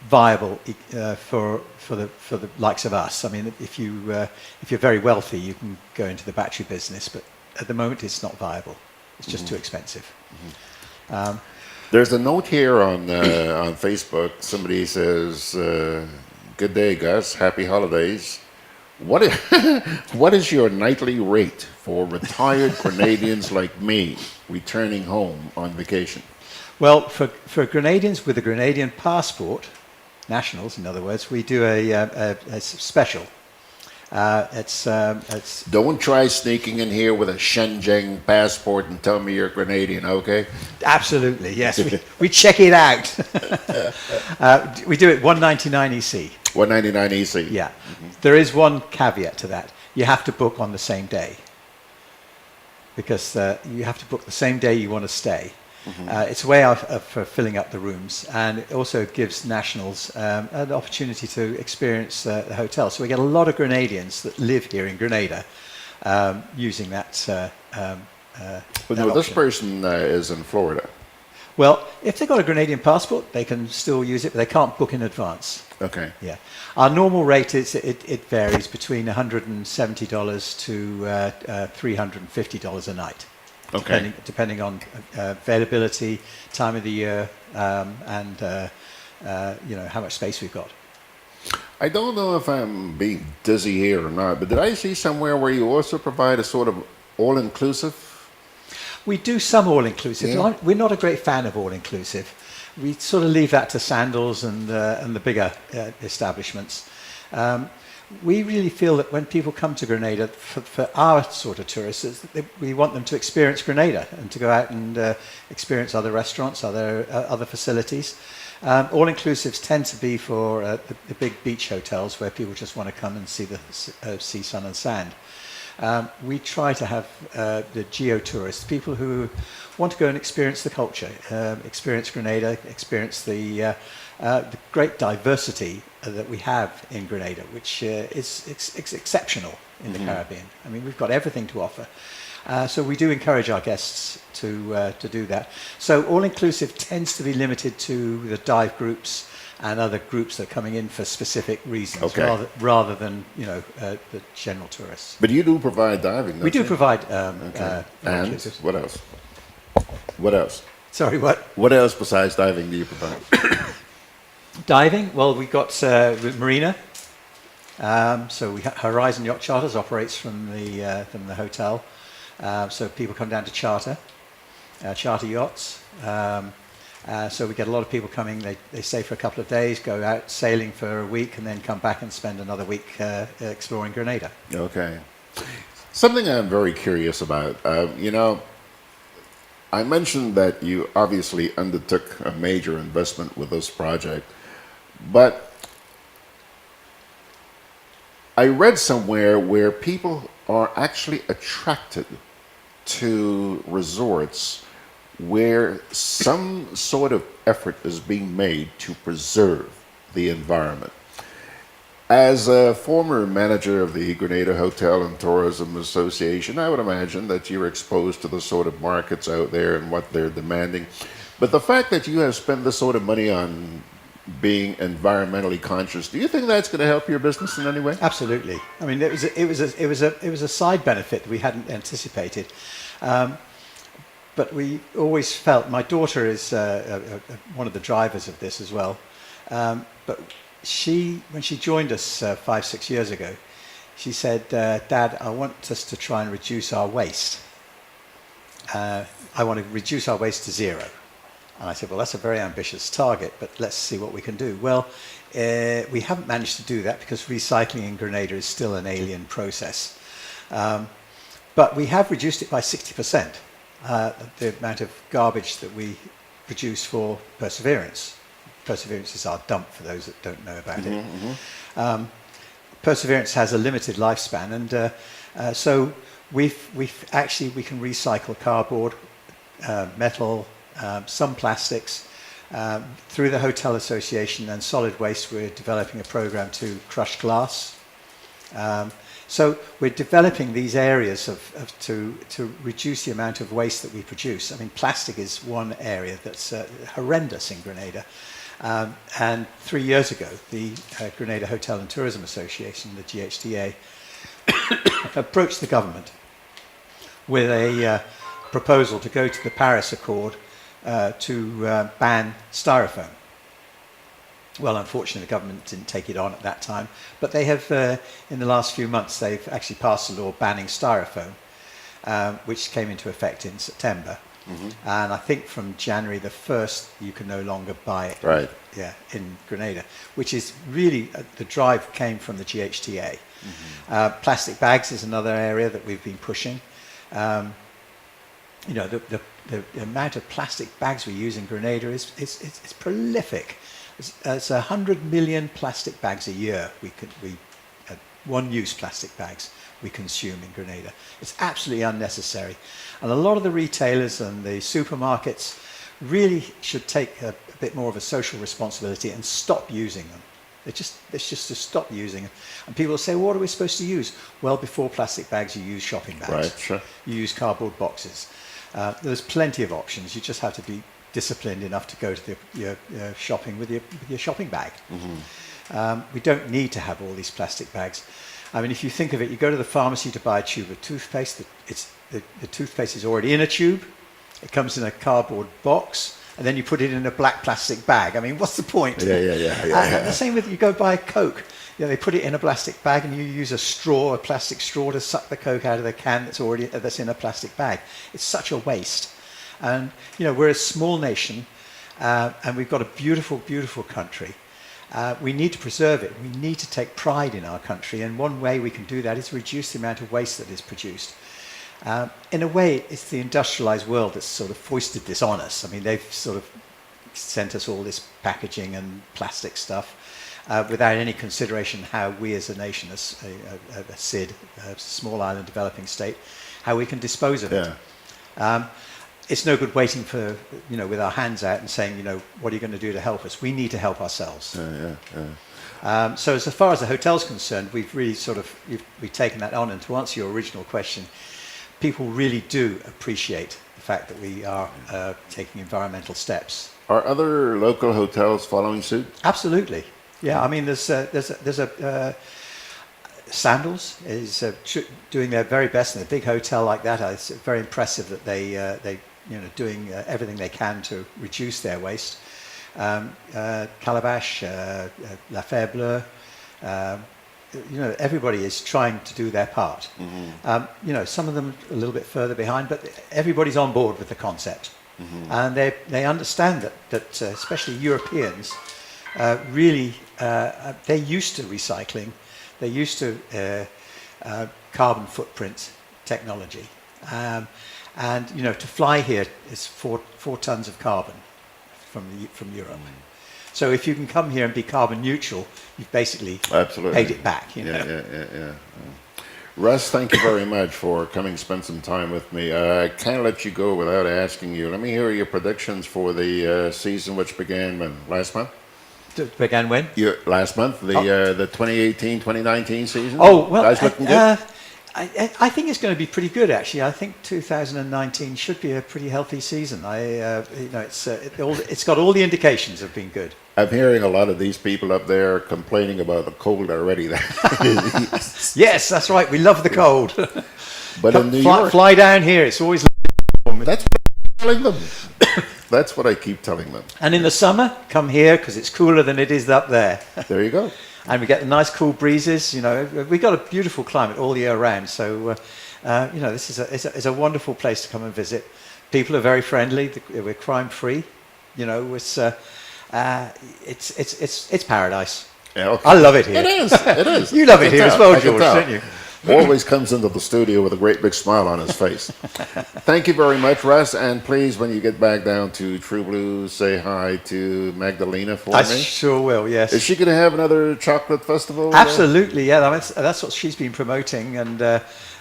viable for the likes of us. I mean, if you're very wealthy, you can go into the battery business, but at the moment, it's not viable. It's just too expensive. There's a note here on Facebook. Somebody says, "Good day, Gus. Happy holidays. What is your nightly rate for retired Grenadians like me returning home on vacation?" Well, for Grenadians with a Grenadian passport, nationals, in other words, we do a special. It's Don't try sneaking in here with a Shenzhen passport and tell me you're Grenadian, okay? Absolutely, yes. We check it out. We do it 199 EC. 199 EC. Yeah. There is one caveat to that. You have to book on the same day. Because you have to book the same day you want to stay. It's a way for filling up the rooms, and it also gives nationals an opportunity to experience the hotel. So we get a lot of Grenadians that live here in Grenada using that. But no, this person is in Florida. Well, if they've got a Grenadian passport, they can still use it, but they can't book in advance. Okay. Yeah. Our normal rate is it varies between $170 to $350 a night. Okay. Depending on availability, time of the year, and how much space we've got. I don't know if I'm being dizzy here or not, but did I see somewhere where you also provide a sort of all-inclusive? We do some all-inclusive. Yeah. We're not a great fan of all-inclusive. We sort of leave that to Sandals and the bigger establishments. We really feel that when people come to Grenada, for our sort of tourists, we want them to experience Grenada and to go out and experience other restaurants, other facilities. All-inclusives tend to be for the big beach hotels where people just want to come and see sun and sand. We try to have the geo-tourists, people who want to go and experience the culture, experience Grenada, experience the great diversity that we have in Grenada, which is exceptional in the Caribbean. I mean, we've got everything to offer. So we do encourage our guests to do that. So all-inclusive tends to be limited to the dive groups and other groups that are coming in for specific reasons, Okay. rather than the general tourists. But you do provide diving, don't We do you? provide. Okay. And all-inclusives. what else? What else? Sorry, what? What else besides diving do you provide? Diving, well, we've got Marina. So Horizon Yacht Charters operates from the hotel. So people come down to charter yachts. So we get a lot of people coming. They stay for a couple of days, go out sailing for a week, and then come back and spend another week exploring Grenada. Okay. Something I'm very curious about. I mentioned that you obviously undertook a major investment with this project, but I read somewhere where people are actually attracted to resorts where some sort of effort is being made to preserve the environment. As a former manager of the Grenada Hotel and Tourism Association, I would imagine that you're exposed to the sort of markets out there and what they're demanding. But the fact that you have spent this sort of money on being environmentally conscious, do you think that's going to help your business in any way? Absolutely. I mean, it was a side benefit that we hadn't anticipated. But we always felt, my daughter is one of the drivers of this as well, but when she joined us 5-6 years ago, she said, Dad, I want us to try and reduce our waste. I want to reduce our waste to zero. And I said, well, that's a very ambitious target, but let's see what we can do. Well, we haven't managed to do that because recycling in Grenada is still an alien process. But we have reduced it by 60%, the amount of garbage that we produce for Perseverance. Perseverance is our dump, for those that don't know about it. Perseverance has a limited lifespan, and so we can recycle cardboard, metal, some plastics. Through the Hotel Association and Solid Waste, we're developing a program to crush glass. So we're developing these areas to reduce the amount of waste that we produce. I mean, plastic is one area that's horrendous in Grenada. And 3 years ago, the Grenada Hotel and Tourism Association, the GHTA, approached the government with a proposal to go to the Paris Accord to ban styrofoam. Well, unfortunately, the government didn't take it on at that time, but they have, in the last few months, they've actually passed a law banning styrofoam, which came into effect in September. And I think from January the 1st, you can no longer buy it. Right. Yeah, in Grenada, which is really, the drive came from the GHTA. Plastic bags is another area that we've been pushing. You know, the amount of plastic bags we use in Grenada is prolific. It's 100 million plastic bags a year one-use plastic bags we consume in Grenada. It's absolutely unnecessary. And a lot of the retailers and the supermarkets really should take a bit more of a social responsibility and stop using them. It's just to stop using them. And people will say, well, what are we supposed to use? Well, before plastic bags, you use shopping bags. Right, sure. You use cardboard boxes. There's plenty of options. You just have to be disciplined enough to go to your shopping with your shopping bag. We don't need to have all these plastic bags. I mean, if you think of it, you go to the pharmacy to buy a tube of toothpaste. The toothpaste is already in a tube. It comes in a cardboard box, and then you put it in a black plastic bag. I mean, what's the point? Yeah. The same with, you go buy Coke. You know, they put it in a plastic bag, and you use a plastic straw to suck the Coke out of the can that's in a plastic bag. It's such a waste. And you know, we're a small nation, and we've got a beautiful, beautiful country. We need to preserve it. We need to take pride in our country, and one way we can do that is reduce the amount of waste that is produced. In a way, it's the industrialized world that's sort of foisted this on us. I mean, they've sort of sent us all this packaging and plastic stuff without any consideration how we as a nation, as a SID, a small island developing state, how we can dispose of it. It's no good waiting for, you know, with our hands out and saying, you know, what are you going to do to help us? We need to help ourselves. So as far as the hotel's concerned, we've really we've taken that on. And to answer your original question, people really do appreciate the fact that we are taking environmental steps. Are other local hotels following suit? Absolutely. Yeah, I mean, there's a Sandals is doing their very best in a big hotel like that. It's very impressive that they doing everything they can to reduce their waste. Calabash, La Faible, everybody is trying to do their part. Some of them a little bit further behind, but everybody's on board with the concept. And they understand that especially Europeans, really, they're used to recycling. They're used to carbon footprint technology. And, you know, to fly here is 4 tons of carbon from Europe. So if you can come here and be carbon neutral, you've basically paid it back. You know? Yeah. Russ, thank you very much for coming to spend some time with me. I can't let you go without asking you. Let me hear your predictions for the season, which began when? Last month? Began when? Last month, the 2018-2019 season. Oh, well, guys looking good? I think it's going to be pretty good, actually. I think 2019 should be a pretty healthy season. You know, it's got all the indications of being good. I'm hearing a lot of these people up there complaining about the cold already. Yes, that's right. We love the cold. But in New York, fly down here. It's always. That's what I'm telling them. That's what I keep telling them. And in the summer, come here because it's cooler than it is up there. There you go. And we get the nice cool breezes. You know, we've got a beautiful climate all year round. So, you know, this is a wonderful place to come and visit. People are very friendly. We're crime free. You know, it's paradise. Yeah, okay. I love it here. It is. It is. You love it here as well, George, don't you? Always comes into the studio with a great big smile on his face. Thank you very much, Russ. And please, when you get back down to True Blue, say hi to Magdalena for me. I sure will, yes. Is she going to have another chocolate festival? Absolutely, yeah. That's what she's been promoting, and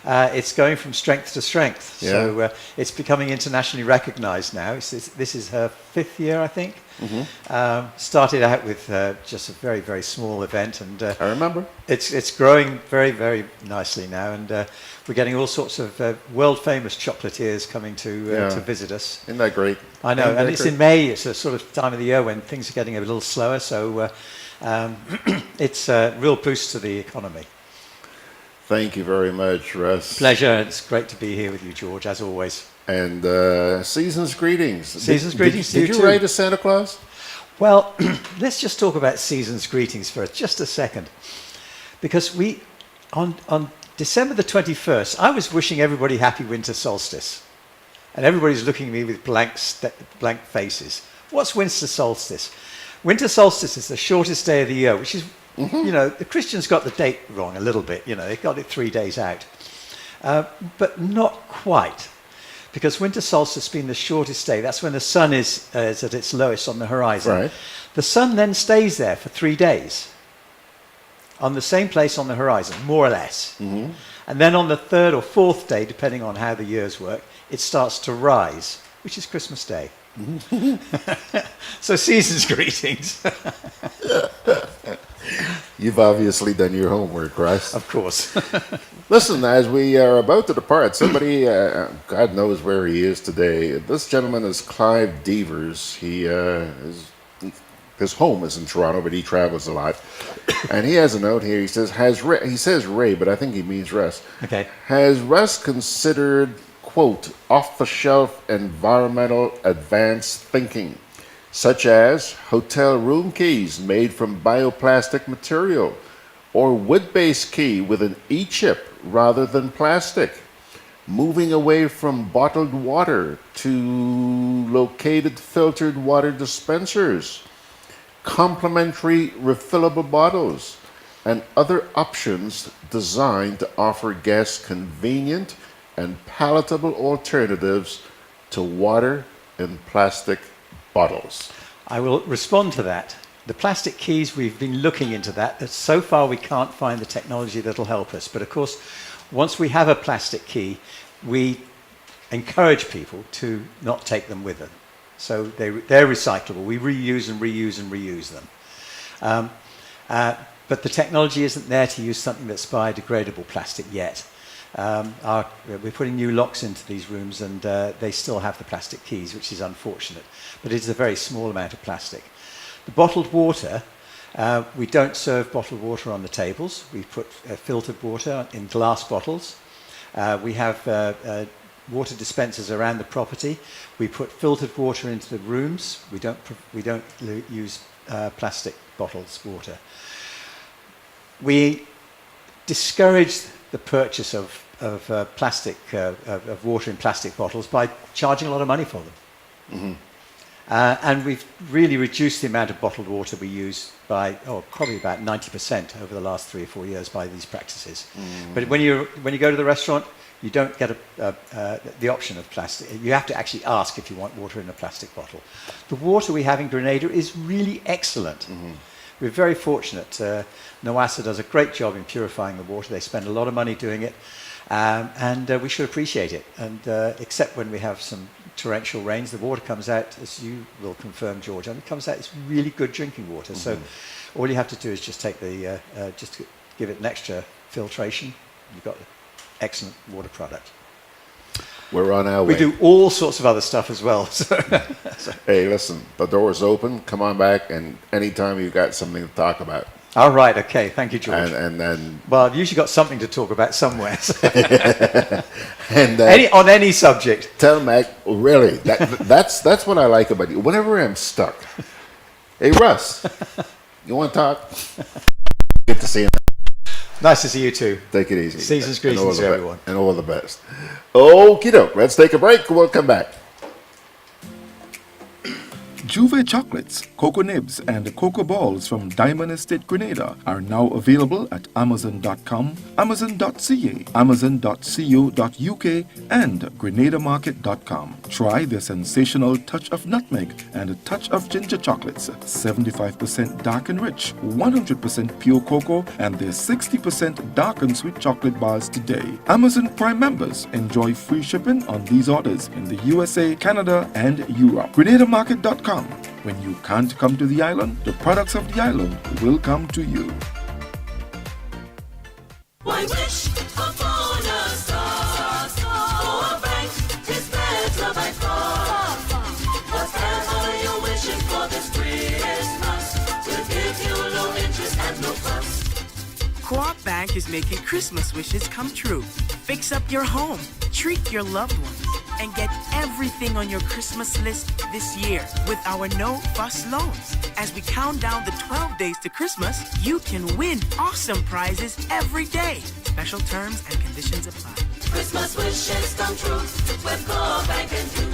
it's going from strength to strength. Yeah. So it's becoming internationally recognized now. This is her 5th year, I think. Started out with just a very, very small event, and I remember. It's growing very, very nicely now, and we're getting all sorts of world-famous chocolatiers coming to visit us. Isn't that great? I know, and it's in May. It's a sort of time of the year when things are getting a little slower, so it's a real boost to the economy. Thank you very much, Russ. Pleasure. It's great to be here with you, George, as always. And season's greetings. Season's greetings to you Did you too. write to Santa Claus? Well, let's just talk about season's greetings for just a second. Because on December the 21st, I was wishing everybody happy winter solstice. And everybody's looking at me with blank faces. What's winter solstice? Winter solstice is the shortest day of the year, which is, you know, the Christians got the date wrong a little bit. You know, they got it 3 days out. But not quite. Because winter solstice being the shortest day, that's when the sun is at its lowest on the horizon. Right. The sun then stays there for 3 days on the same place on the horizon, more or less. And then on the 3rd or 4th day, depending on how the years work, it starts to rise, which is Christmas Day. So season's greetings. You've obviously done your homework, Russ. Of course. Listen, as we are about to depart, somebody, God knows where he is today. This gentleman is Clive Devers. His home is in Toronto, but he travels a lot. And he has a note here. He says, he says Ray, but I think he means Russ. Okay. Has Russ considered, quote, off-the-shelf environmental advanced thinking, such as hotel room keys made from bioplastic material, or wood-based key with an e-chip rather than plastic, moving away from bottled water to located filtered water dispensers, complimentary refillable bottles, and other options designed to offer guests convenient and palatable alternatives to water in plastic bottles. I will respond to that. The plastic keys, we've been looking into that. So far, we can't find the technology that'll help us. But of course, once we have a plastic key, we encourage people to not take them with them. So they're recyclable. We reuse and reuse and reuse them. But the technology isn't there to use something that's biodegradable plastic yet. We're putting new locks into these rooms, and they still have the plastic keys, which is unfortunate. But it's a very small amount of plastic. The bottled water, we don't serve bottled water on the tables. We put filtered water in glass bottles. We have water dispensers around the property. We put filtered water into the rooms. We don't use plastic bottles water. We discourage the purchase of plastic of water in plastic bottles by charging a lot of money for them. And we've really reduced the amount of bottled water we use by, probably about 90% over the last 3 or 4 years by these practices. But when you go to the restaurant, you don't get the option of plastic. You have to actually ask if you want water in a plastic bottle. The water we have in Grenada is really excellent. We're very fortunate. NOASA does a great job in purifying the water. They spend a lot of money doing it, and we should appreciate it. And except when we have some torrential rains, the water comes out, as you will confirm, George, and it comes out, it's really good drinking water. So all you have to do is just take just give it an extra filtration. You've got an excellent water product. We're on our way. We do all sorts of other stuff as well. Hey, listen, the door is open. Come on back, and anytime you've got something to talk about. All right, okay. Thank you, George. And then... Well, I've usually got something to talk about somewhere. and on any subject. Tell Mac, really, that's what I like about you. Whenever I'm stuck. Hey, Russ, you want to talk? Good to see you. Nice to see you too. Take it easy. Season's greetings to everyone. And all the best. Okie doke. Let's take a break. We'll come back. Juve chocolates, cocoa nibs, and cocoa balls from Diamond Estate Grenada are now available at Amazon.com, Amazon.ca, Amazon.co.uk, and GrenadaMarket.com. Try their sensational touch of nutmeg and a touch of ginger chocolates, 75% dark and rich, 100% pure cocoa, and their 60% dark and sweet chocolate bars today. Amazon Prime members enjoy free shipping on these orders in the USA, Canada, and Europe. GrenadaMarket.com. When you can't come to the island, the products of the island will come to you. Why wish upon a star? For a bank is better by far. Whatever you're wishing for this Christmas, will give you low interest and no fuss. Co-op Bank is making Christmas wishes come true. Fix up your home, treat your loved ones, and get everything on your Christmas list this year with our no-fuss loans. As we count down the 12 days to Christmas, you can win awesome prizes every day. Special terms and conditions apply. Christmas wishes come true with Co-op Bank and you.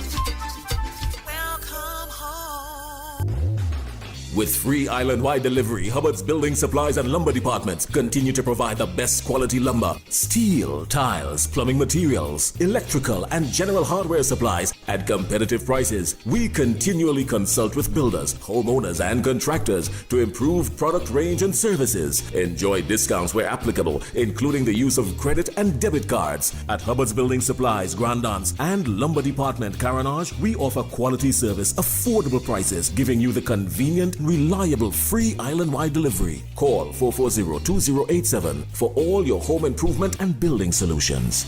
With free island-wide delivery, Hubbard's Building Supplies and Lumber Departments continue to provide the best quality lumber, steel, tiles, plumbing materials, electrical, and general hardware supplies at competitive prices. We continually consult with builders, homeowners, and contractors to improve product range and services. Enjoy discounts where applicable, including the use of credit and debit cards. At Hubbard's Building Supplies, Grandance, and Lumber Department, Caranage, we offer quality service, affordable prices, giving you the convenient, reliable, free island-wide delivery. Call 440-2087 for all your home improvement and building solutions.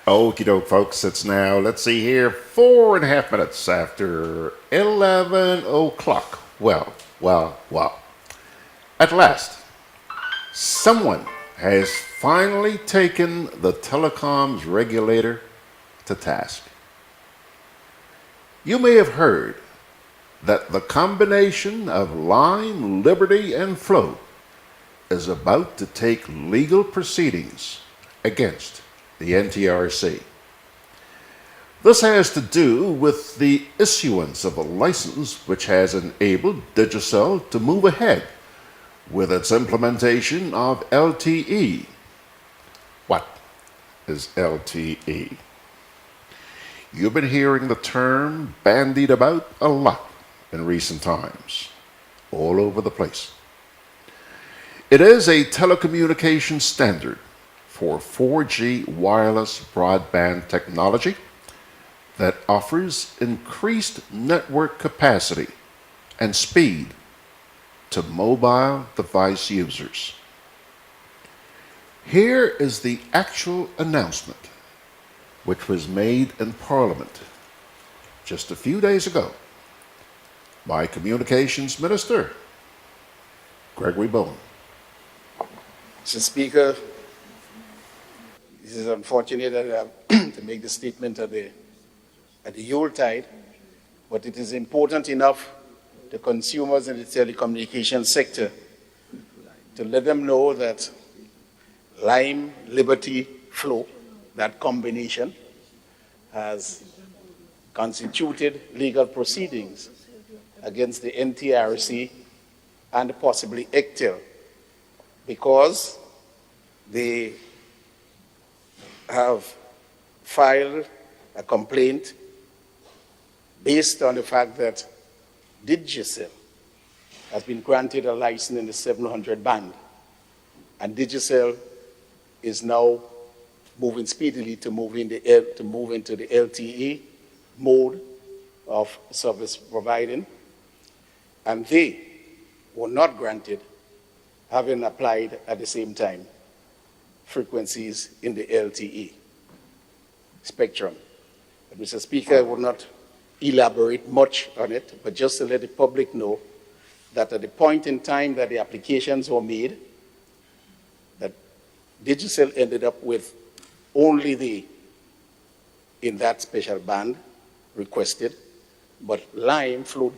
Okie doke, folks. It's now, let's see here, 4.5 minutes after 11 o'clock. Well. At last, someone has finally taken the telecoms regulator to task. You may have heard that the combination of Lime, Liberty, and Flow is about to take legal proceedings against the NTRC. This has to do with the issuance of a license which has enabled Digicel to move ahead with its implementation of LTE. What is LTE? You've been hearing the term bandied about a lot in recent times, all over the place. It is a telecommunications standard for 4G wireless broadband technology that offers increased network capacity and speed to mobile device users. Here is the actual announcement, which was made in Parliament just a few days ago by Communications Minister Gregory Bowen. Mr. Speaker, this is unfortunate that I have to make the statement at the Yuletide, but it is important enough to consumers in the telecommunications sector to let them know that Lime, Liberty, Flow, that combination has constituted legal proceedings against the NTRC and possibly ECTIL because they have filed a complaint based on the fact that Digicel has been granted a license in the 700 band, and Digicel is now moving speedily to move into the LTE mode of service providing, and they were not granted, having applied at the same time frequencies in the LTE spectrum. But Mr. Speaker, I will not elaborate much on it, but just to let the public know that at the point in time that the applications were made, that Digicel ended up with only the, in that special band, requested, but Lime, Flood,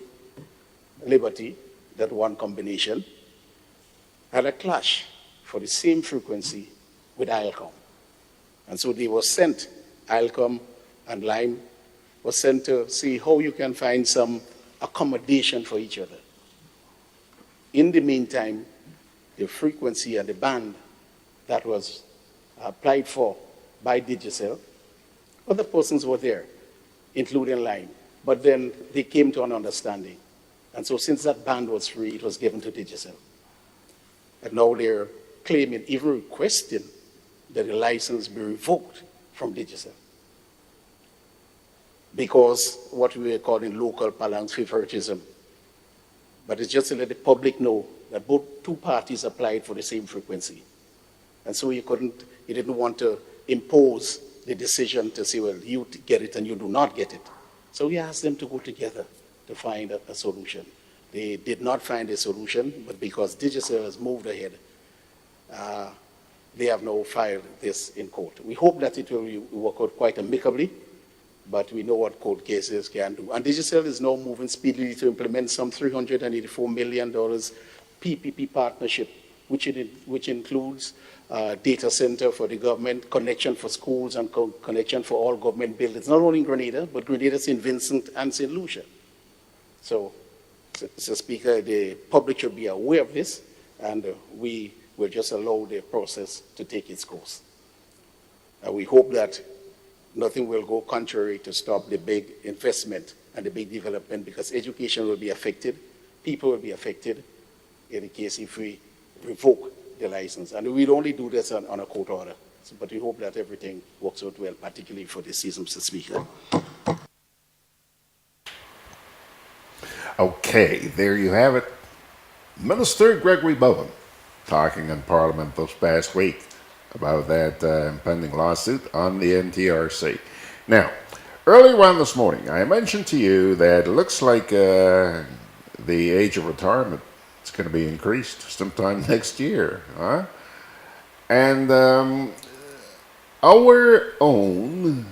Liberty, that one combination, had a clash for the same frequency with ILCOM. And so they were sent, ILCOM and Lime was sent to see how you can find some accommodation for each other. In the meantime, the frequency and the band that was applied for by Digicel, other persons were there, including Lime, but then they came to an understanding. And so since that band was free, it was given to Digicel. And now they're claiming, even requesting, that the license be revoked from Digicel, because what we are calling local parlance favoritism. But it's just to let the public know that both two parties applied for the same frequency. And so you didn't want to impose the decision to say, well, you get it and you do not get it. So we asked them to go together to find a solution. They did not find a solution, but because Digicel has moved ahead, they have now filed this in court. We hope that it will work out quite amicably, but we know what court cases can do. And Digicel is now moving speedily to implement some $384 million PPP partnership, which includes data center for the government, connection for schools, and connection for all government buildings, not only in Grenada, but Grenada, St. Vincent, and St. Lucia. So, Mr. Speaker, the public should be aware of this, and we will just allow the process to take its course. We hope that nothing will go contrary to stop the big investment and the big development, because education will be affected, people will be affected in the case if we revoke the license. And we'll only do this on a court order. So, but we hope that everything works out well, particularly for this season, Mr. Speaker. Okay, there you have it. Minister Gregory Bowen talking in Parliament this past week about that impending lawsuit on the NTRC. Now, earlier on this morning, I mentioned to you that it looks like the age of retirement is going to be increased sometime next year. Huh? And our own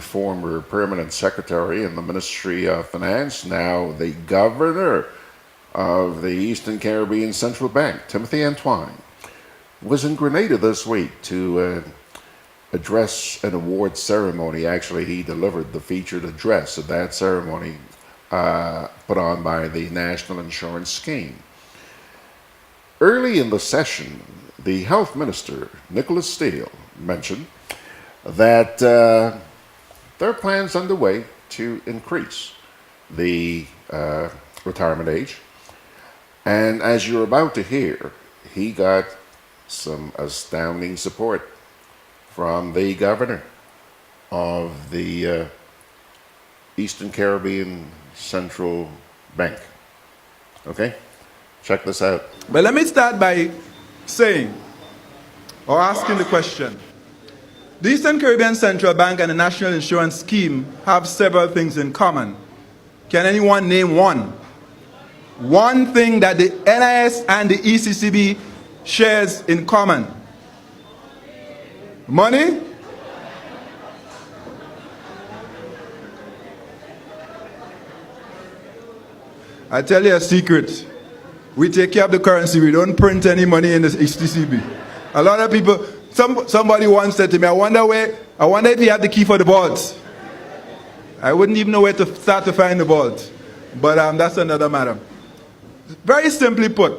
former permanent secretary in the Ministry of Finance, now the governor of the Eastern Caribbean Central Bank, Timothy Antoine, was in Grenada this week to address an award ceremony. Actually, he delivered the featured address at that ceremony put on by the National Insurance Scheme. Early in the session, the Health Minister, Nicholas Steele, mentioned that there are plans underway to increase the retirement age. And as you're about to hear, he got some astounding support from the governor of the Eastern Caribbean Central Bank. Okay? Check this out. But let me start by saying, or asking the question, the Eastern Caribbean Central Bank and the National Insurance Scheme have several things in common. Can anyone name one? One thing that the NIS and the ECCB shares in common. Money? I tell you a secret. We take care of the currency. We don't print any money in the ECCB. A lot of people, somebody once said to me, I wonder if you have the key for the vaults. I wouldn't even know where to start to find the vault. But that's another matter. Very simply put,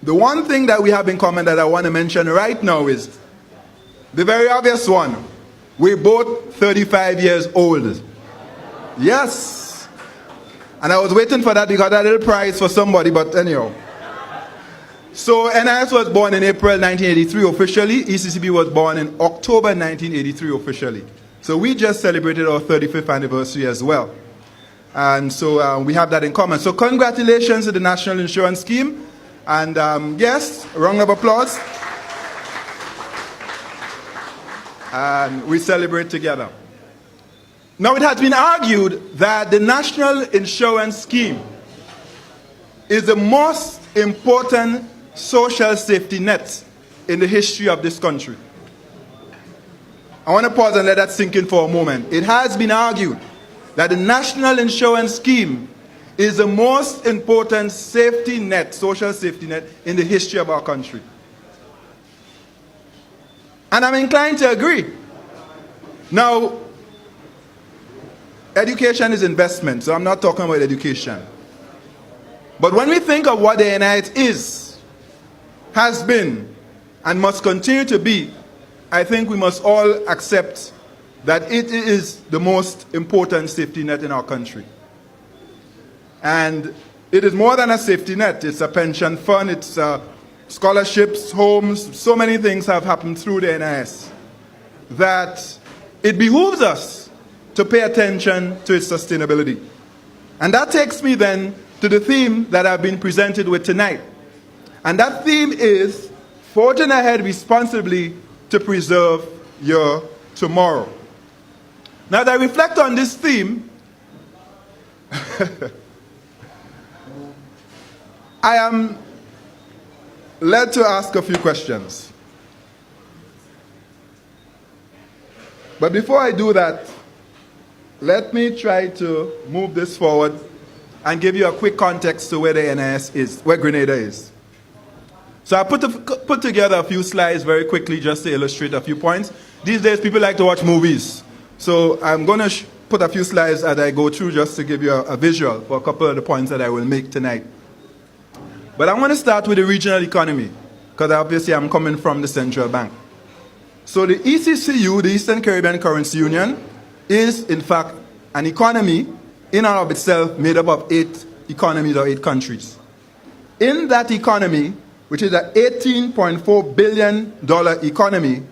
the one thing that we have in common that I want to mention right now is the very obvious one. We're both 35 years old. Yes. And I was waiting for that because I had a little prize for somebody, but anyhow. So NIS was born in April 1983 officially. ECCB was born in October 1983 officially. So we just celebrated our 35th anniversary as well. And so we have that in common. So congratulations to the National Insurance Scheme. And yes, a round of applause. And we celebrate together. Now it has been argued that the National Insurance Scheme is the most important social safety net in the history of this country. I want to pause and let that sink in for a moment. It has been argued that the National Insurance Scheme is the most important safety net, social safety net, in the history of our country. And I'm inclined to agree. Now, education is investment, so I'm not talking about education. But when we think of what the NIH is, has been, and must continue to be, I think we must all accept that it is the most important safety net in our country. And it is more than a safety net. It's a pension fund, it's scholarships, homes, so many things have happened through the NIS that it behooves us to pay attention to its sustainability. And that takes me then to the theme that I've been presented with tonight. And that theme is forging ahead responsibly to preserve your tomorrow. Now, as I reflect on this theme, I am led to ask a few questions. But before I do that, let me try to move this forward and give you a quick context to where the NIS is, where Grenada is. So I put together a few slides very quickly just to illustrate a few points. These days people like to watch movies. So I'm going to put a few slides as I go through just to give you a visual for a couple of the points that I will make tonight. But I want to start with the regional economy, because obviously I'm coming from the central bank. So the ECCU, the Eastern Caribbean Currency Union, is in fact an economy in and of itself made up of 8 economies or 8 countries. In that economy, which is an $18.4 billion economy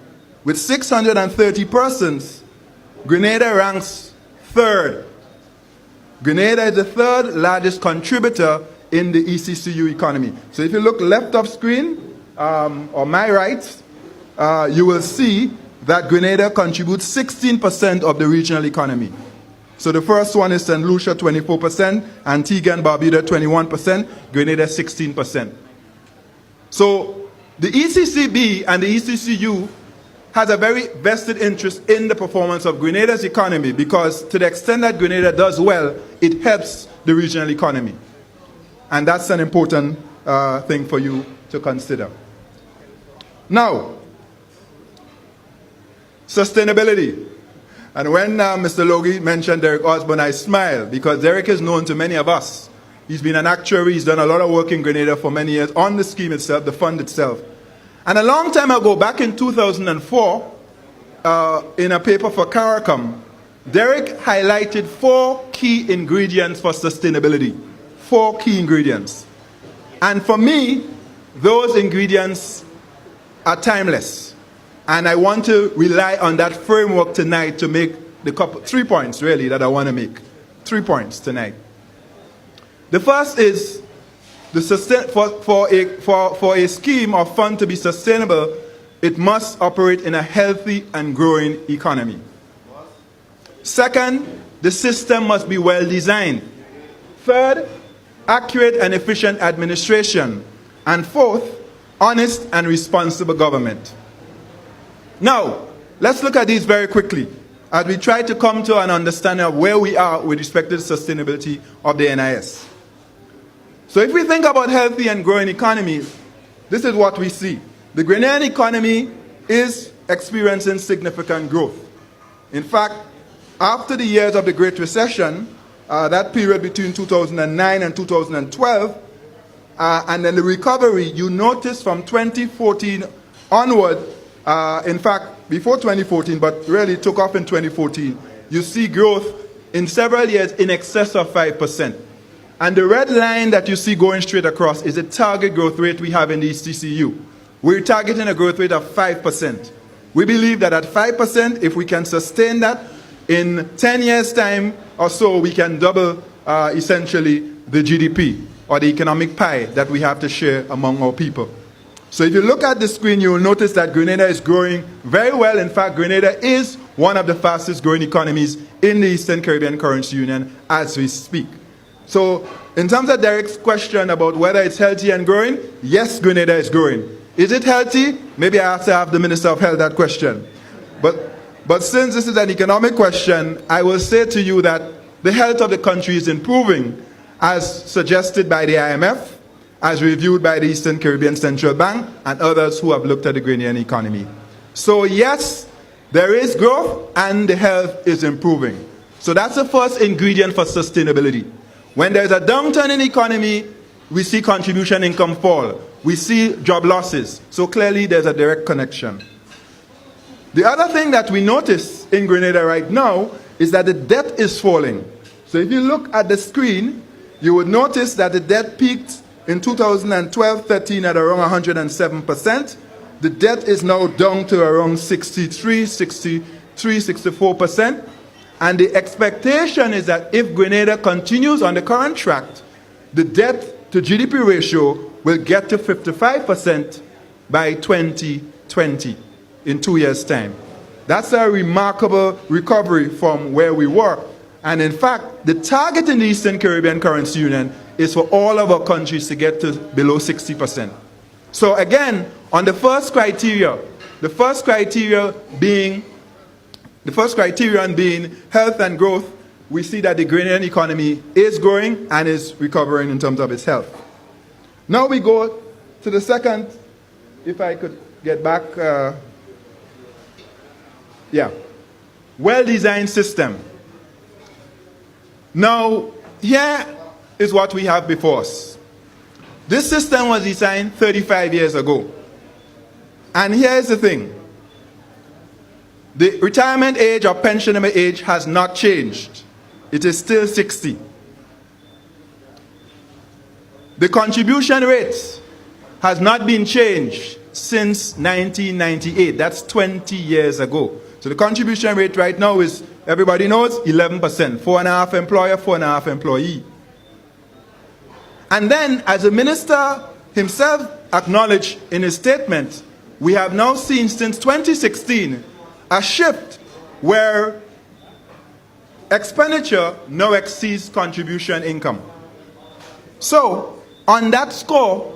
with 630 persons, Grenada ranks 3rd. Grenada is the 3rd largest contributor in the ECCU economy. So if you look left of screen, or my right, you will see that Grenada contributes 16% of the regional economy. So the first one is St. Lucia, 24%, Antigua and Barbuda, 21%, Grenada, 16%. So the ECCB and the ECCU has a very vested interest in the performance of Grenada's economy, because to the extent that Grenada does well, it helps the regional economy. And that's an important thing for you to consider. Now, sustainability. And when Mr. Logie mentioned Derek Osborne, I smiled, because Derek is known to many of us. He's been an actuary, he's done a lot of work in Grenada for many years on the scheme itself, the fund itself. And a long time ago, back in 2004, in a paper for CARICOM, Derek highlighted 4 key ingredients for sustainability. 4 key ingredients. And for me, those ingredients are timeless. And I want to rely on that framework tonight to make the 3 points, really, that I want to make. 3 points tonight. The first is, for a scheme or fund to be sustainable, it must operate in a healthy and growing economy. Second, the system must be well designed. Third, accurate and efficient administration. And fourth, honest and responsible government. Now, let's look at these very quickly as we try to come to an understanding of where we are with respect to the sustainability of the NIS. So if we think about healthy and growing economies, this is what we see. The Grenadian economy is experiencing significant growth. In fact, after the years of the Great Recession, that period between 2009 and 2012, and then the recovery, you notice from 2014 onward, in fact, before 2014, but really took off in 2014, you see growth in several years in excess of 5%. And the red line that you see going straight across is the target growth rate we have in the ECCU. We're targeting a growth rate of 5%. We believe that at 5%, if we can sustain that, in 10 years' time or so, we can double, essentially, the GDP, or the economic pie that we have to share among our people. So if you look at the screen, you will notice that Grenada is growing very well. In fact, Grenada is one of the fastest growing economies in the Eastern Caribbean Currency Union as we speak. So in terms of Derek's question about whether it's healthy and growing, yes, Grenada is growing. Is it healthy? Maybe I have to have the Minister of Health that question. But since this is an economic question, I will say to you that the health of the country is improving, as suggested by the IMF, as reviewed by the Eastern Caribbean Central Bank, and others who have looked at the Grenadian economy. So yes, there is growth and the health is improving. So that's the first ingredient for sustainability. When there's a downturn in the economy, we see contribution income fall. We see job losses. So clearly there's a direct connection. The other thing that we notice in Grenada right now is that the debt is falling. So if you look at the screen, you would notice that the debt peaked in 2012-13 at around 107%. The debt is now down to around 64%. And the expectation is that if Grenada continues on the current track, the debt to GDP ratio will get to 55% by 2020, in 2 years' time. That's a remarkable recovery from where we were. And in fact, the target in the Eastern Caribbean Currency Union is for all of our countries to get to below 60%. So again, on the first criterion being health and growth, we see that the Grenadian economy is growing and is recovering in terms of its health. Now we go to the second, if I could get back, well-designed system. Now, here is what we have before us. This system was designed 35 years ago. And here's the thing. The retirement age or pensionable age has not changed. It is still 60. The contribution rate has not been changed since 1998. That's 20 years ago. So the contribution rate right now is, everybody knows, 11%. 4.5 employer, 4.5 employee. And then, as the minister himself acknowledged in his statement, we have now seen since 2016 a shift where expenditure now exceeds contribution income. So, on that score,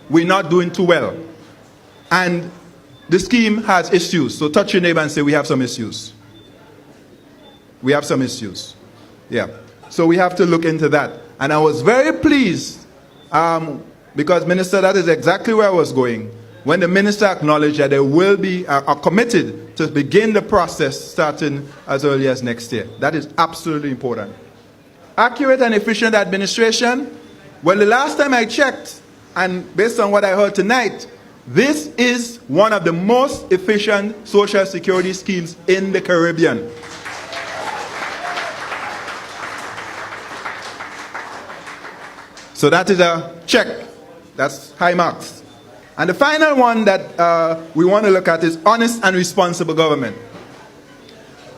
we're not doing too well. And the scheme has issues. So touch your neighbor and say, we have some issues. We have some issues. Yeah. So we have to look into that. And I was very pleased, because Minister, that is exactly where I was going, when the Minister acknowledged that they will be are committed to begin the process starting as early as next year. That is absolutely important. Accurate and efficient administration. Well, the last time I checked, and based on what I heard tonight, this is one of the most efficient social security schemes in the Caribbean. So that is a check. That's high marks. And the final one that we want to look at is honest and responsible government.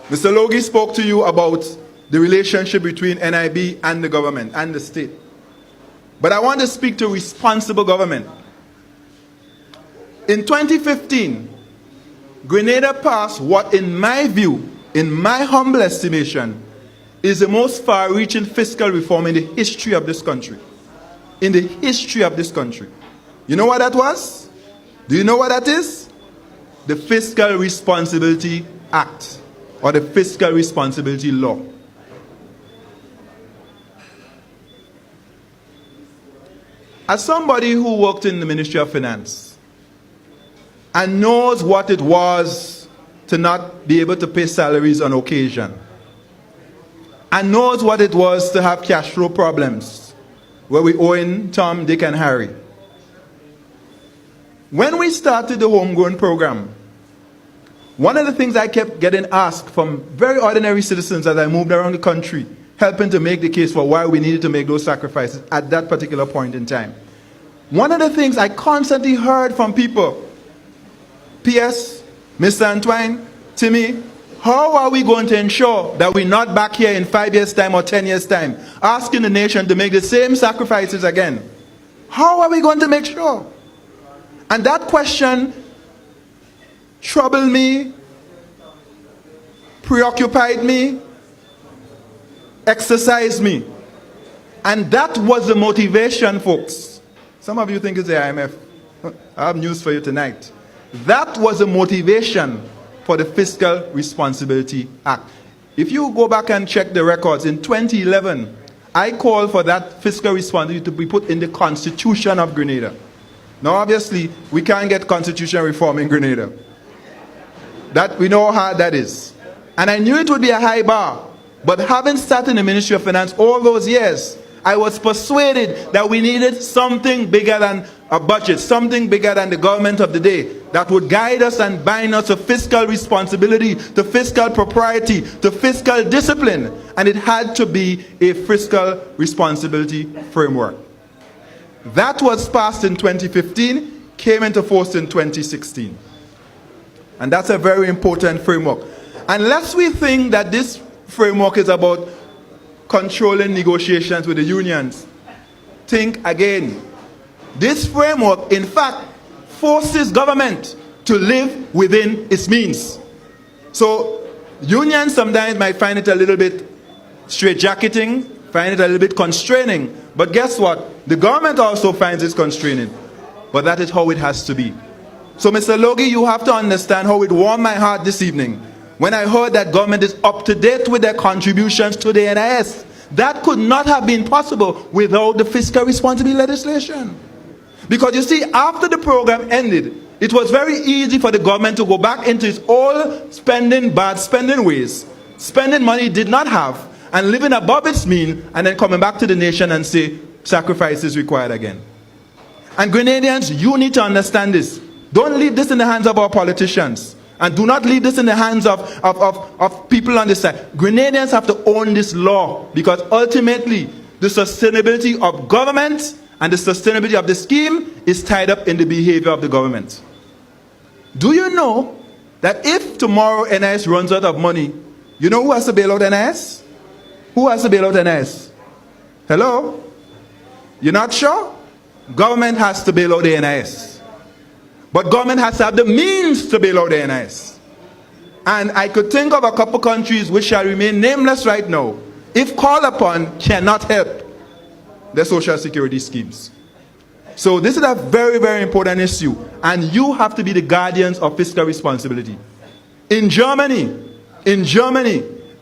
Mr. Logie spoke to you about the relationship between NIB and the government and the state. But I want to speak to responsible government. In 2015, Grenada passed what, in my view, in my humble estimation, is the most far-reaching fiscal reform in the history of this country. In the history of this country. You know what that was? Do you know what that is? The Fiscal Responsibility Act, or the Fiscal Responsibility Law. As somebody who worked in the Ministry of Finance and knows what it was to not be able to pay salaries on occasion, and knows what it was to have cash flow problems, where we owe in Tom, Dick, and Harry. When we started the homegrown program, one of the things I kept getting asked from very ordinary citizens as I moved around the country, helping to make the case for why we needed to make those sacrifices at that particular point in time. One of the things I constantly heard from people, P.S., Mr. Antoine, Timmy, how are we going to ensure that we're not back here in 5 years' time or 10 years' time, asking the nation to make the same sacrifices again? How are we going to make sure? And that question troubled me, preoccupied me, exercised me. And that was the motivation, folks. Some of you think it's the IMF. I have news for you tonight. That was the motivation for the Fiscal Responsibility Act. If you go back and check the records, in 2011, I called for that fiscal responsibility to be put in the Constitution of Grenada. Now, obviously, we can't get constitutional reform in Grenada. That we know how hard that is. And I knew it would be a high bar. But having started in the Ministry of Finance all those years, I was persuaded that we needed something bigger than a budget, something bigger than the government of the day, that would guide us and bind us to fiscal responsibility, to fiscal propriety, to fiscal discipline. And it had to be a fiscal responsibility framework. That was passed in 2015, came into force in 2016. And that's a very important framework. Unless we think that this framework is about controlling negotiations with the unions, think again. This framework, in fact, forces government to live within its means. So unions sometimes might find it a little bit straitjacketing, find it a little bit constraining. But guess what? The government also finds it constraining. But that is how it has to be. So, Mr. Logie, you have to understand how it warmed my heart this evening when I heard that government is up to date with their contributions to the NIS. That could not have been possible without the fiscal responsibility legislation. Because you see, after the program ended, it was very easy for the government to go back into its old spending, bad spending ways, spending money it did not have, and living above its mean, and then coming back to the nation and say, sacrifice is required again. And Grenadians, you need to understand this. Don't leave this in the hands of our politicians. And do not leave this in the hands of people on this side. Grenadians have to own this law, because ultimately the sustainability of government and the sustainability of the scheme is tied up in the behavior of the government. Do you know that if tomorrow NIS runs out of money, you know who has to bail out NIS? Who has to bail out NIS? Hello? You're not sure? Government has to bail out the NIS. But government has to have the means to bail out the NIS. And I could think of a couple countries which shall remain nameless right now, if called upon, cannot help their social security schemes. So this is a very, very important issue. And you have to be the guardians of fiscal responsibility. In Germany,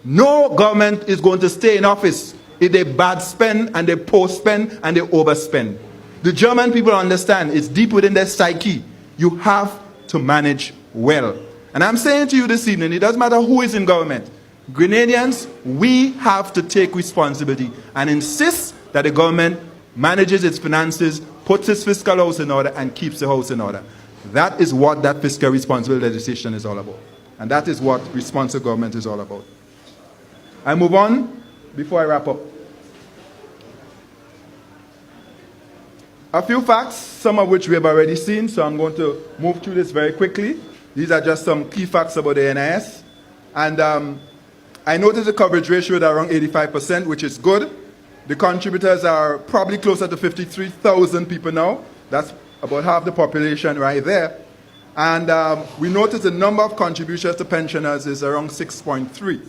no government is going to stay in office if they bad spend and they poor spend and they overspend. The German people understand, it's deep within their psyche. You have to manage well. And I'm saying to you this evening, it doesn't matter who is in government. Grenadians, we have to take responsibility and insist that the government manages its finances, puts its fiscal house in order, and keeps the house in order. That is what that fiscal responsibility legislation is all about. And that is what responsible government is all about. I move on before I wrap up. A few facts, some of which we have already seen, so I'm going to move through this very quickly. These are just some key facts about the NIS. And I noticed the coverage ratio at around 85%, which is good. The contributors are probably closer to 53,000 people now. That's about half the population right there. And we noticed the number of contributions to pensioners is around 6.3.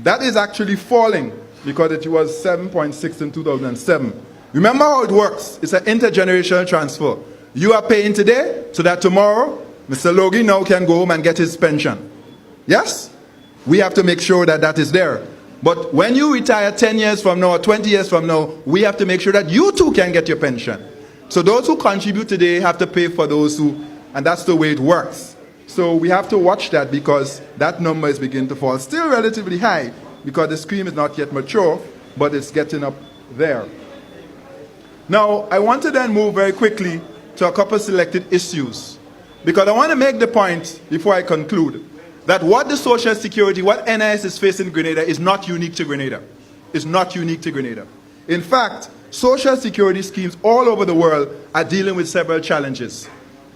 That is actually falling because it was 7.6 in 2007. Remember how it works. It's an intergenerational transfer. You are paying today so that tomorrow, Mr. Logie now can go home and get his pension. Yes? We have to make sure that that is there. But when you retire 10 years from now or 20 years from now, we have to make sure that you too can get your pension. So those who contribute today have to pay for those who, and that's the way it works. So we have to watch that because that number is beginning to fall. Still relatively high because the scheme is not yet mature, but it's getting up there. Now, I want to then move very quickly to a couple selected issues because I want to make the point before I conclude that what the Social Security, what NIS is facing in Grenada is not unique to Grenada. It's not unique to Grenada. In fact, Social Security schemes all over the world are dealing with several challenges.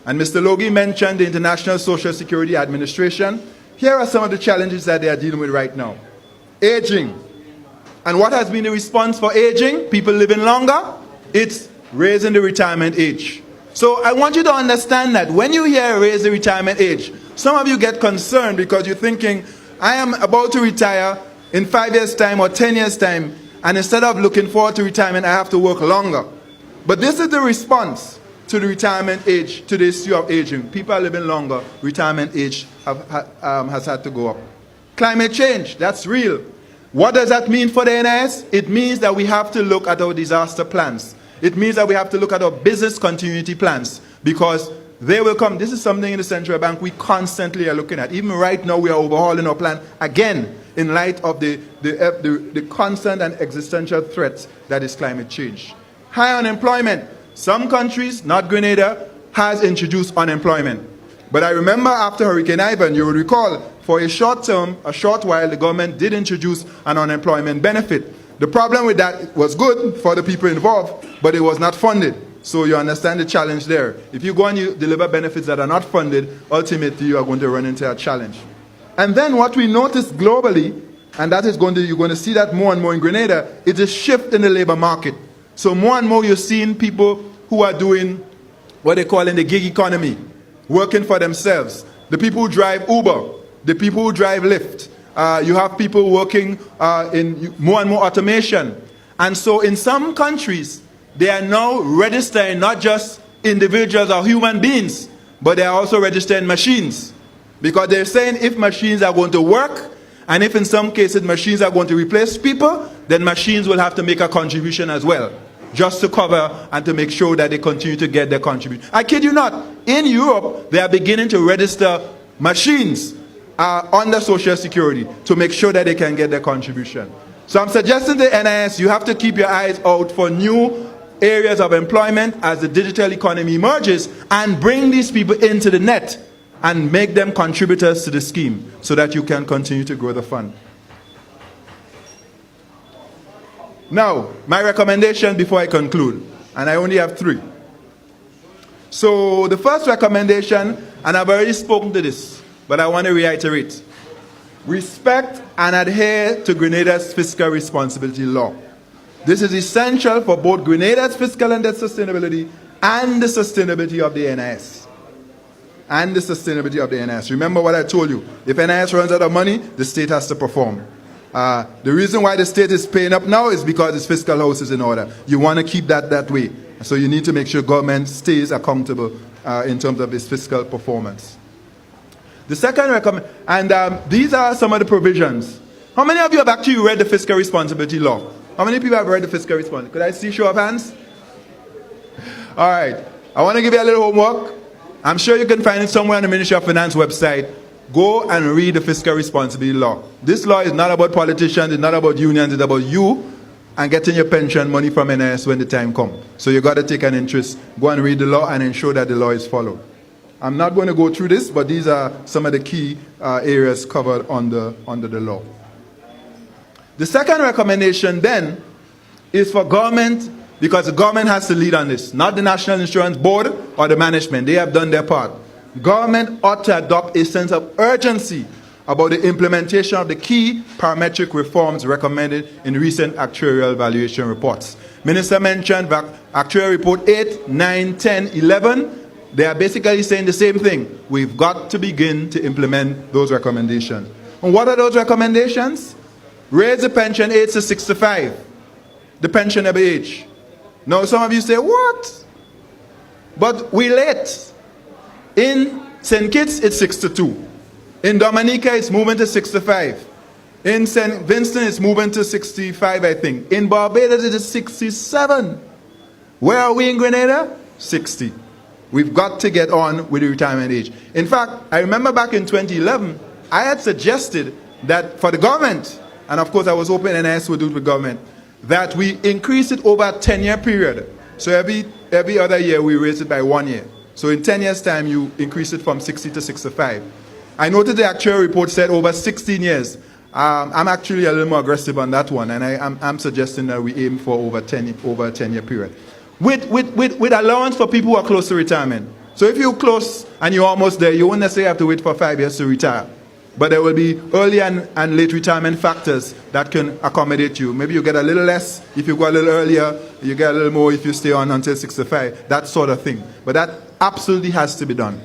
And Mr. Logie mentioned the International Social Security Administration. Here are some of the challenges that they are dealing with right now. Aging. And what has been the response for aging? People living longer? It's raising the retirement age. So I want you to understand that when you hear raise the retirement age, some of you get concerned because you're thinking, I am about to retire in 5 years' time or 10 years' time, and instead of looking forward to retirement, I have to work longer. But this is the response to the retirement age, to the issue of aging. People are living longer. Retirement age has had to go up. Climate change, that's real. What does that mean for the NIS? It means that we have to look at our disaster plans. It means that we have to look at our business continuity plans because they will come. This is something in the central bank we constantly are looking at. Even right now, we are overhauling our plan again in light of the constant and existential threat that is climate change. High unemployment. Some countries, not Grenada, has introduced unemployment. But I remember after Hurricane Ivan, you will recall, for a short while, the government did introduce an unemployment benefit. The problem with that was good for the people involved, but it was not funded. So you understand the challenge there. If you go and you deliver benefits that are not funded, ultimately you are going to run into a challenge. And then what we notice globally, and that is you're going to see that more and more in Grenada, is a shift in the labor market. So more and more you're seeing people who are doing what they call in the gig economy, working for themselves. The people who drive Uber, the people who drive Lyft. You have people working in more and more automation. And so in some countries, they are now registering not just individuals or human beings, but they are also registering machines. Because they're saying if machines are going to work, and if in some cases machines are going to replace people, then machines will have to make a contribution as well, just to cover and to make sure that they continue to get their contribution. I kid you not, in Europe, they are beginning to register machines under Social Security to make sure that they can get their contribution. So I'm suggesting to NIS, you have to keep your eyes out for new areas of employment as the digital economy emerges and bring these people into the net and make them contributors to the scheme so that you can continue to grow the fund. Now, my recommendation before I conclude, and I only have 3. So the first recommendation, and I've already spoken to this, but I want to reiterate. Respect and adhere to Grenada's fiscal responsibility law. This is essential for both Grenada's fiscal and debt sustainability and the sustainability of the NIS. And the sustainability of the NIS. Remember what I told you. If NIS runs out of money, the state has to perform. The reason why the state is paying up now is because its fiscal house is in order. You want to keep that way. So you need to make sure government stays accountable in terms of its fiscal performance. The second recommendation, and these are some of the provisions. How many of you have actually read the fiscal responsibility law? How many people have read the fiscal responsibility? Could I see show of hands? All right. I want to give you a little homework. I'm sure you can find it somewhere on the Ministry of Finance website. Go and read the fiscal responsibility law. This law is not about politicians, it's not about unions, it's about you and getting your pension money from NIS when the time comes. So you got to take an interest. Go and read the law and ensure that the law is followed. I'm not going to go through this, but these are some of the key areas covered under the law. The second recommendation then is for government, because the government has to lead on this, not the National Insurance Board or the management. They have done their part. Government ought to adopt a sense of urgency about the implementation of the key parametric reforms recommended in recent actuarial valuation reports. Minister mentioned Actuarial Report 8, 9, 10, 11. They are basically saying the same thing. We've got to begin to implement those recommendations. And what are those recommendations? Raise the pension age to 65, the pensionable age. Now some of you say, what? But we're late. In St. Kitts, it's 62. In Dominica, it's moving to 65. In St. Vincent, it's moving to 65, I think. In Barbados, it is 67. Where are we in Grenada? 60. We've got to get on with the retirement age. In fact, I remember back in 2011, I had suggested that for the government, and of course I was hoping NIS would do it with government, that we increase it over a 10-year period. So every other year we raise it by 1 year. So in 10 years' time, you increase it from 60 to 65. I noted the actual report said over 16 years. I'm actually a little more aggressive on that one, and I'm suggesting that we aim for over a 10-year period. With allowance for people who are close to retirement. So if you're close and you're almost there, you won't necessarily have to wait for 5 years to retire. But there will be early and late retirement factors that can accommodate you. Maybe you get a little less if you go a little earlier, you get a little more if you stay on until 65, that sort of thing. But that absolutely has to be done.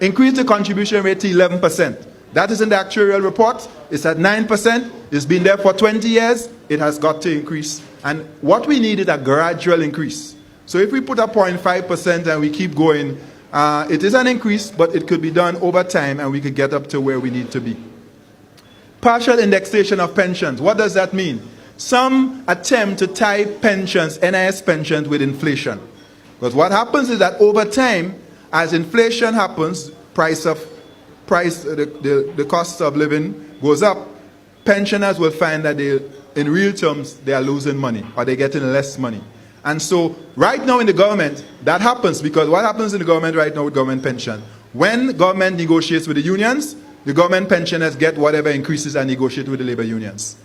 Increase the contribution rate to 11%. That is in the actuarial report. It's at 9%. It's been there for 20 years. It has got to increase. And what we need is a gradual increase. So if we put a 0.5% and we keep going, it is an increase, but it could be done over time and we could get up to where we need to be. Partial indexation of pensions. What does that mean? Some attempt to tie pensions, NIS pensions, with inflation. Because what happens is that over time, as inflation happens, the cost of living goes up, pensioners will find that in real terms, they are losing money or they're getting less money. And so right now in the government, that happens because what happens in the government right now with government pension? When government negotiates with the unions, the government pensioners get whatever increases are negotiated with the labor unions.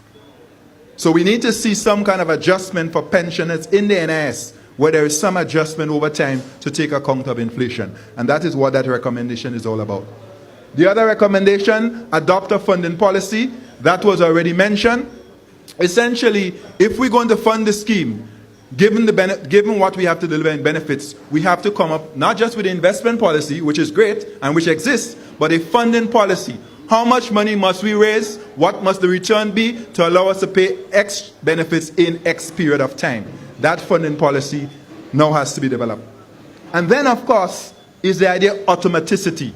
So we need to see some kind of adjustment for pensioners in the NIS where there is some adjustment over time to take account of inflation. And that is what that recommendation is all about. The other recommendation, adopt a funding policy. That was already mentioned. Essentially, if we're going to fund the scheme, given what we have to deliver in benefits, we have to come up not just with an investment policy, which is great and which exists, but a funding policy. How much money must we raise? What must the return be to allow us to pay X benefits in X period of time? That funding policy now has to be developed. And then, of course, is the idea of automaticity.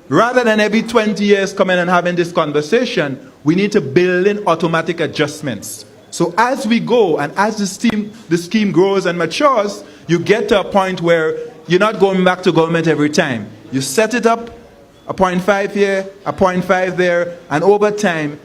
Rather than every 20 years coming and having this conversation, we need to build in automatic adjustments. So as we go and as the scheme grows and matures, you get to a point where you're not going back to government every time. You set it up, a 0.5 here, a 0.5 there, and over time,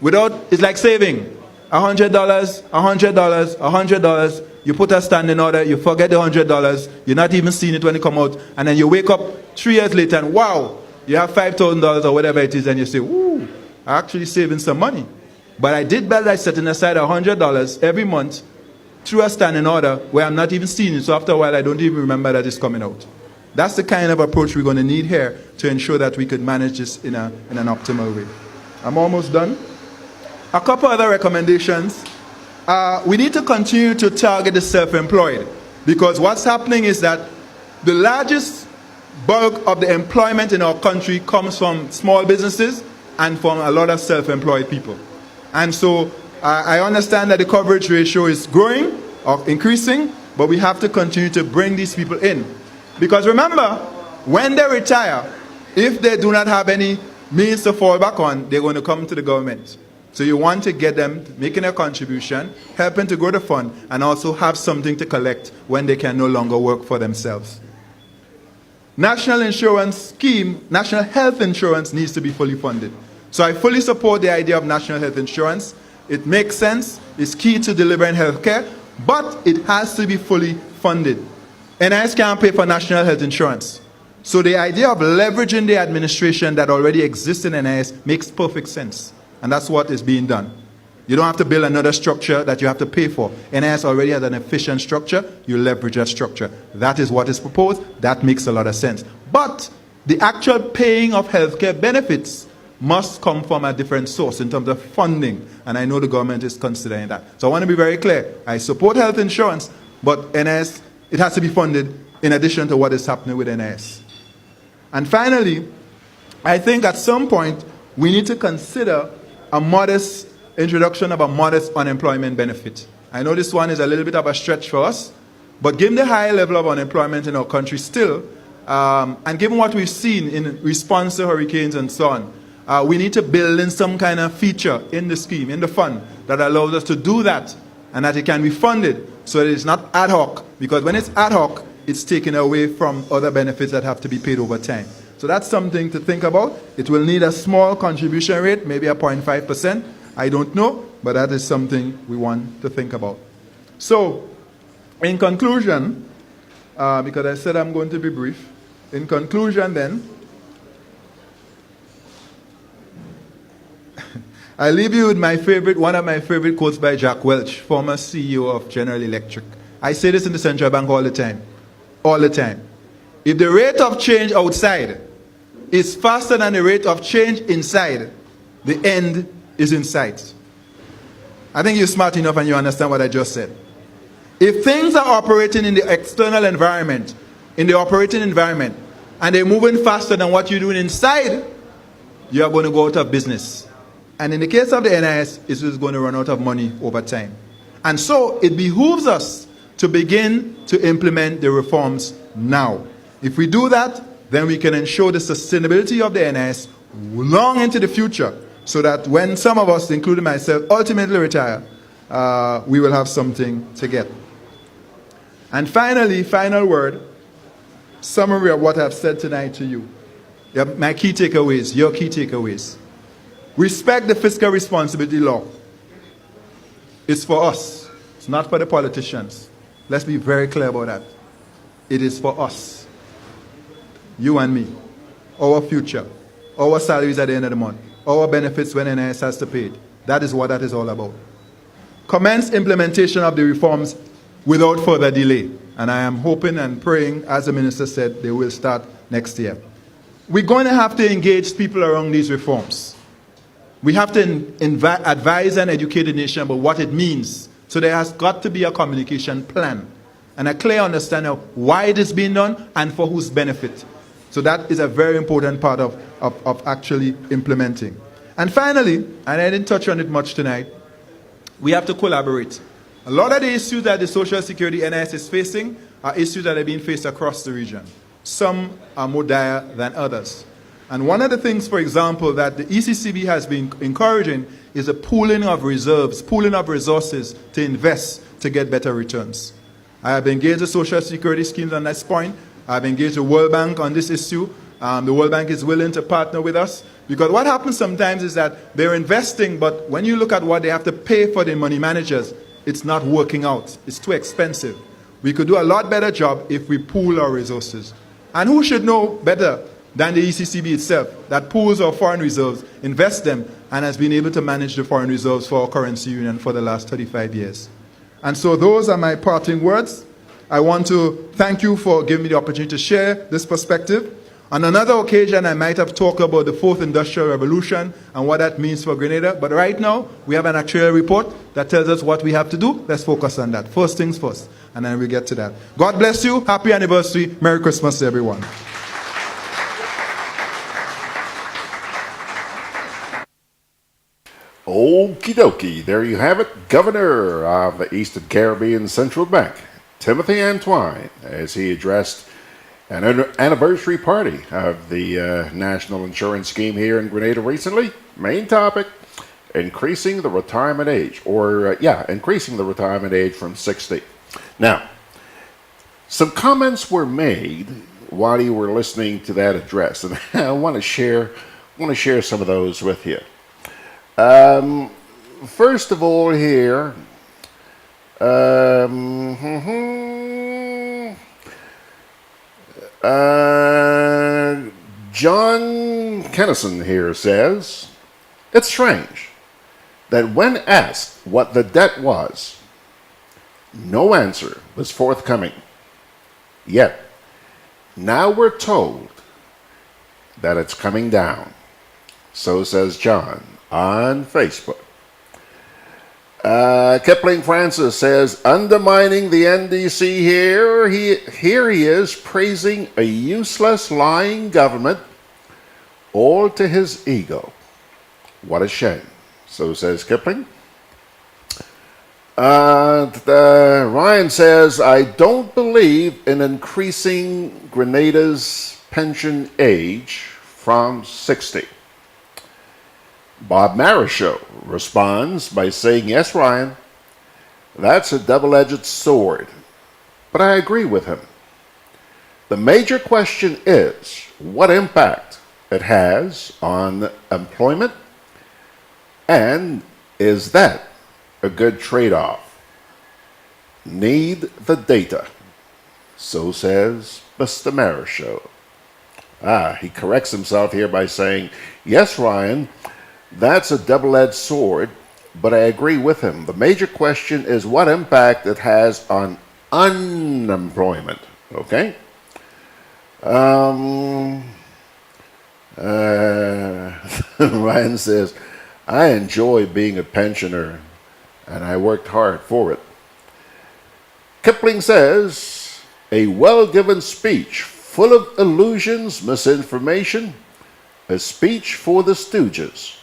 it's like saving. $100, $100, $100, you put a standing order, you forget the $100, you're not even seeing it when it come out, and then you wake up 3 years later and wow, you have $5,000 or whatever it is, and you say, ooh, I'm actually saving some money. But I did better by setting aside $100 every month through a standing order where I'm not even seeing it. So after a while, I don't even remember that it's coming out. That's the kind of approach we're going to need here to ensure that we could manage this in an optimal way. I'm almost done. A couple other recommendations. We need to continue to target the self-employed because what's happening is that the largest bulk of the employment in our country comes from small businesses and from a lot of self-employed people. And so I understand that the coverage ratio is growing or increasing, but we have to continue to bring these people in. Because remember, when they retire, if they do not have any means to fall back on, they're going to come to the government. So you want to get them making a contribution, helping to grow the fund, and also have something to collect when they can no longer work for themselves. National insurance scheme, national health insurance needs to be fully funded. So I fully support the idea of national health insurance. It makes sense. It's key to delivering health care, but it has to be fully funded. NIS can't pay for national health insurance. So the idea of leveraging the administration that already exists in NIS makes perfect sense. And that's what is being done. You don't have to build another structure that you have to pay for. NIS already has an efficient structure. You leverage that structure. That is what is proposed. That makes a lot of sense. But the actual paying of healthcare benefits must come from a different source in terms of funding. And I know the government is considering that. So I want to be very clear. I support health insurance, but NIS, it has to be funded in addition to what is happening with NIS. And finally, I think at some point we need to consider a modest introduction of a modest unemployment benefit. I know this one is a little bit of a stretch for us, but given the high level of unemployment in our country still, and given what we've seen in response to hurricanes and so on, we need to build in some kind of feature in the scheme, in the fund, that allows us to do that and that it can be funded so that it's not ad hoc. Because when it's ad hoc, it's taken away from other benefits that have to be paid over time. So that's something to think about. It will need a small contribution rate, maybe a 0.5%. I don't know, but that is something we want to think about. So, in conclusion, because I said I'm going to be brief, in conclusion then, I leave you with one of my favorite quotes by Jack Welch, former CEO of General Electric. I say this in the central bank all the time. All the time. If the rate of change outside is faster than the rate of change inside, the end is in sight. I think you're smart enough and you understand what I just said. If things are operating in the external environment, in the operating environment, and they're moving faster than what you're doing inside, you are going to go out of business. And in the case of the NIS, it is going to run out of money over time. And so it behooves us to begin to implement the reforms now. If we do that, then we can ensure the sustainability of the NIS long into the future, so that when some of us, including myself, ultimately retire, we will have something to get. And finally, final word, summary of what I've said tonight to you. My key takeaways, your key takeaways. Respect the fiscal responsibility law. It's for us. It's not for the politicians. Let's be very clear about that. It is for us. You and me. Our future. Our salaries at the end of the month. Our benefits when NIS has to pay it. That is what that is all about. Commence implementation of the reforms without further delay. And I am hoping and praying, as the minister said, they will start next year. We're going to have to engage people around these reforms. We have to advise and educate the nation about what it means. So there has got to be a communication plan and a clear understanding of why it is being done and for whose benefit. So that is a very important part of actually implementing. And finally, and I didn't touch on it much tonight, we have to collaborate. A lot of the issues that the Social Security NIS is facing are issues that are being faced across the region. Some are more dire than others. And one of the things, for example, that the ECCB has been encouraging is a pooling of reserves, pooling of resources to invest to get better returns. I have engaged the Social Security schemes on this point. I have engaged the World Bank on this issue. The World Bank is willing to partner with us. Because what happens sometimes is that they're investing, but when you look at what they have to pay for the money managers, it's not working out. It's too expensive. We could do a lot better job if we pool our resources. And who should know better than the ECCB itself, that pools our foreign reserves, invests them, and has been able to manage the foreign reserves for our currency union for the last 35 years. And so those are my parting words. I want to thank you for giving me the opportunity to share this perspective. On another occasion, I might have talked about the fourth industrial revolution and what that means for Grenada. But right now, we have an actuarial report that tells us what we have to do. Let's focus on that. First things first, and then we'll get to that. God bless you. Happy anniversary. Merry Christmas to everyone. Okie dokie, there you have it. Governor of the Eastern Caribbean Central Bank, Timothy Antoine, as he addressed an anniversary party of the National Insurance Scheme here in Grenada recently. Main topic, increasing the retirement age, increasing the retirement age from 60. Now, some comments were made while you were listening to that address, and I want to share some of those with you. First of all here, John Kennison here says, it's strange that when asked what the debt was, no answer was forthcoming. Yet, now we're told that it's coming down. So says John on Facebook. Kipling Francis says, undermining the NDC here. Here he is praising a useless, lying government, all to his ego. What a shame. So says Kipling. Ryan says, I don't believe in increasing Grenada's pension age from 60. Bob Marishow responds by saying, yes, Ryan, that's a double-edged sword. But I agree with him. The major question is what impact it has on employment, and is that a good trade-off? Need the data. So says Mr. Marichaux. He corrects himself here by saying, yes, Ryan, that's a double-edged sword, but I agree with him. The major question is what impact it has on unemployment. Okay? Ryan says, I enjoy being a pensioner, and I worked hard for it. Kipling says, a well-given speech full of illusions, misinformation, a speech for the stooges.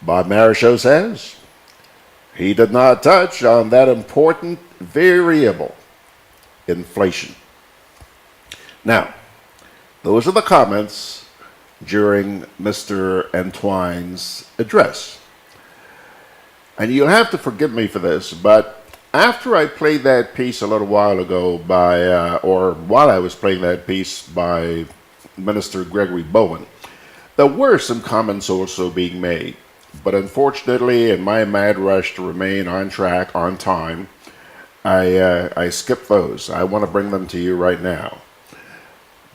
Bob Marichaux says, he did not touch on that important variable, inflation. Now, those are the comments during Mr. Antoine's address. And you'll have to forgive me for this, but after I played that piece a little while ago while I was playing that piece by Minister Gregory Bowen, there were some comments also being made. But unfortunately, in my mad rush to remain on track, on time, I skipped those. I want to bring them to you right now.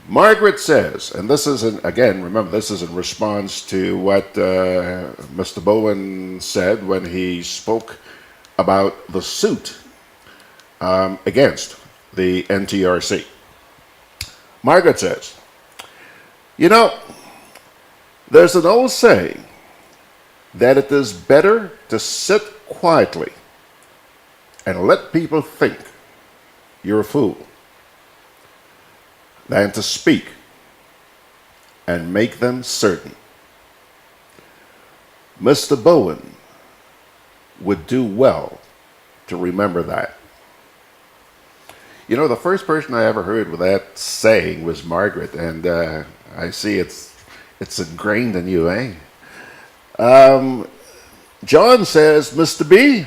Margaret says, and this isn't, again, remember, this is in response to what Mr. Bowen said when he spoke about the suit against the NTRC. Margaret says, you know, there's an old saying that it is better to sit quietly and let people think you're a fool than to speak and make them certain. Mr. Bowen would do well to remember that. You know, the first person I ever heard with that saying was Margaret, and I see it's ingrained in you, eh? John says, Mr. B,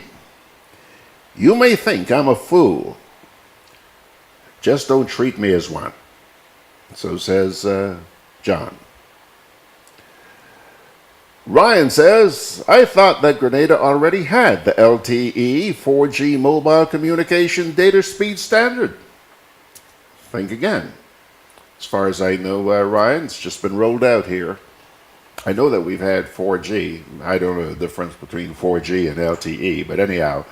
you may think I'm a fool. Just don't treat me as one. So says John. Ryan says, I thought that Grenada already had the LTE 4G mobile communication data speed standard. Think again. As far as I know, Ryan, it's just been rolled out here. I know that we've had 4G. I don't know the difference between 4G and LTE, but anyhow,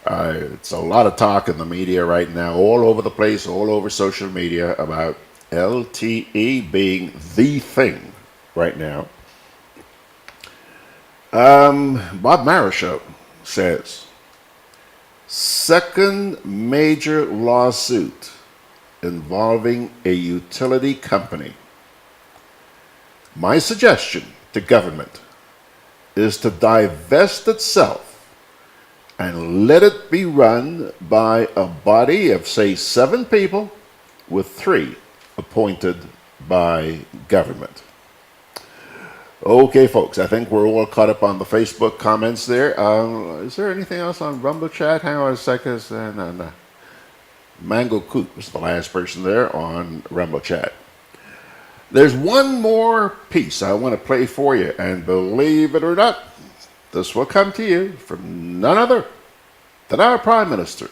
it's a lot of talk in the media right now, all over the place, all over social media, about LTE being the thing right now. Bob Marichaux says, second major lawsuit involving a utility company. My suggestion to government is to divest itself and let it be run by a body of, say, 7 people with 3 appointed by government. Okay, folks, I think we're all caught up on the Facebook comments there. Is there anything else on Rumble Chat? Hang on a second. No. Mango Coop was the last person there on Rumble Chat. There's one more piece I want to play for you, and believe it or not, this will come to you from none other than our Prime Minister,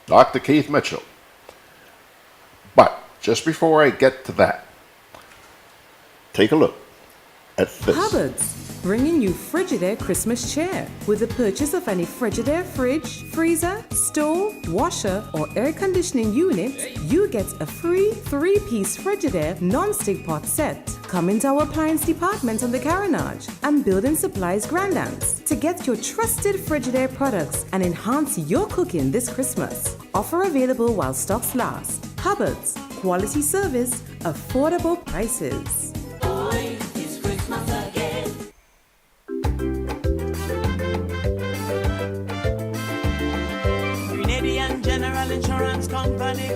Dr. Keith Mitchell. But just before I get to that, take a look at this. Hubbard's, bringing you Frigidaire Christmas cheer. With the purchase of any Frigidaire fridge, freezer, stove, washer, or air conditioning unit, you get a free 3-piece Frigidaire non-stick pot set. Come into our appliance department on the Carronage and Building Supplies Grandance to get your trusted Frigidaire products and enhance your cooking this Christmas. Offer available while stocks last. Hubbard's, quality service, affordable prices. General Insurance Company,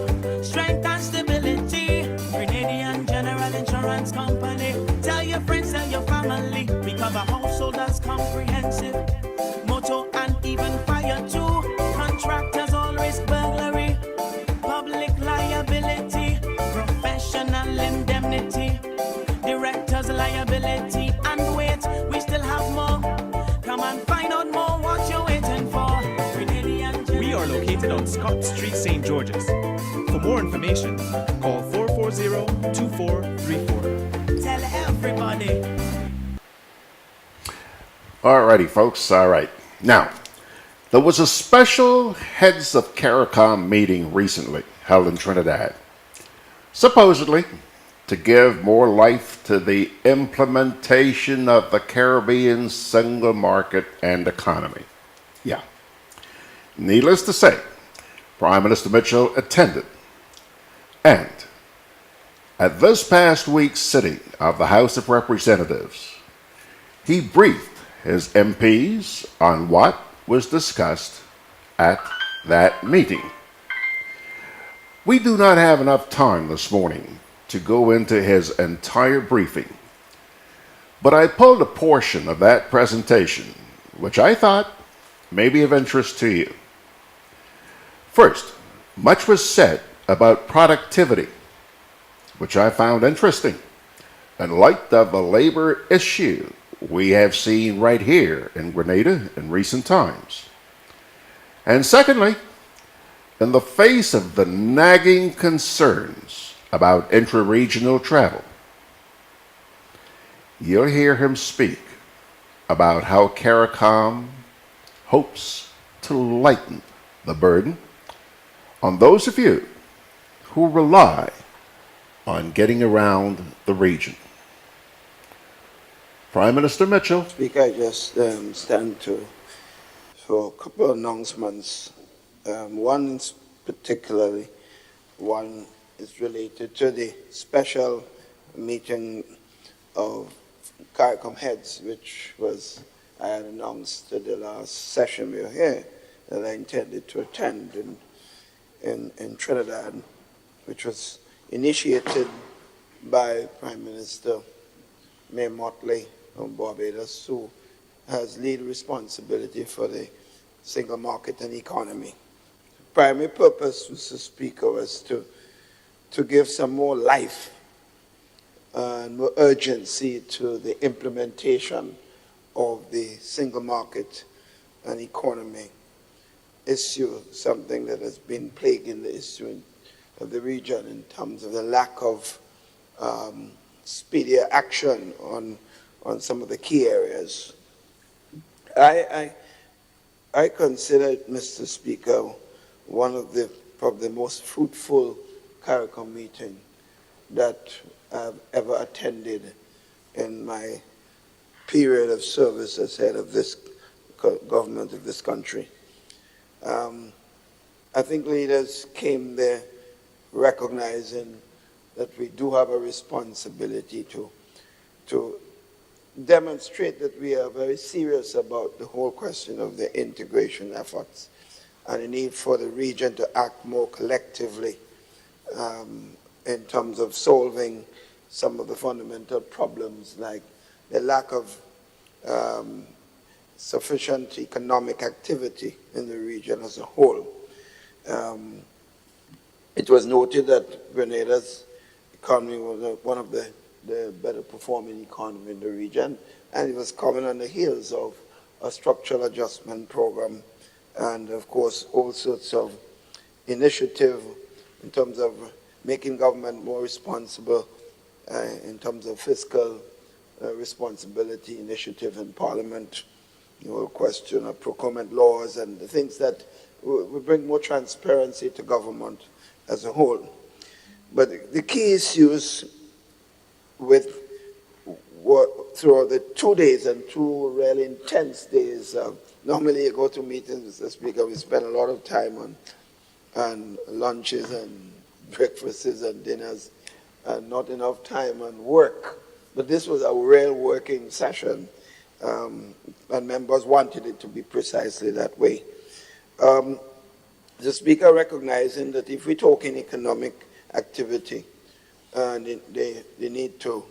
strength and stability. Grenadian General Insurance Company. Tell your friends, tell your family. We cover householders comprehensive, motor and even fire too. Contractors all risk burglary, public liability. Scott Street, St. George's. For more information, call 440-2434. Tell everybody. Alrighty, folks. All right. Now, there was a special Heads of CARICOM meeting recently held in Trinidad, supposedly to give more life to the implementation of the Caribbean single market and economy. Yeah. Needless to say, Prime Minister Mitchell attended, and at this past week's sitting of the House of Representatives, he briefed his MPs on what was discussed at that meeting. We do not have enough time this morning to go into his entire briefing, but I pulled a portion of that presentation which I thought may be of interest to you. First, much was said about productivity, which I found interesting in light of the labor issue we have seen right here in Grenada in recent times. And secondly, in the face of the nagging concerns about intra-regional travel, you'll hear him speak about how CARICOM hopes to lighten the burden on those of you who rely on getting around the region. Prime Minister Mitchell. Speaker, I just stand for a couple of announcements. One is particularly, one is related to the special meeting of CARICOM heads, which I had announced at the last session we were here, that I intended to attend in Trinidad, which was initiated by Prime Minister May Motley of Barbados, who has lead responsibility for the single market and economy. The primary purpose, Mr. Speaker, was to give some more life and more urgency to the implementation of the single market and economy issue, something that has been plaguing the issue of the region in terms of the lack of speedier action on some of the key areas. I consider it, Mr. Speaker, one of the probably most fruitful CARICOM meeting that I've ever attended in my period of service as head of this government of this country. I think leaders came there recognizing that we do have a responsibility to demonstrate that we are very serious about the whole question of the integration efforts and the need for the region to act more collectively in terms of solving some of the fundamental problems like the lack of sufficient economic activity in the region as a whole. It was noted that Grenada's economy was one of the better performing economy in the region, and it was coming on the heels of a structural adjustment program and, of course, all sorts of initiative in terms of making government more responsible in terms of fiscal responsibility initiative in Parliament, the whole question of procurement laws and the things that will bring more transparency to government as a whole. But the key issues throughout the 2 days and 2 really intense days, normally you go to meetings, Mr. Speaker, we spend a lot of time on lunches and breakfasts and dinners, and not enough time on work. But this was a real working session, and members wanted it to be precisely that way. The Speaker recognizing that if we talk in economic activity and the need to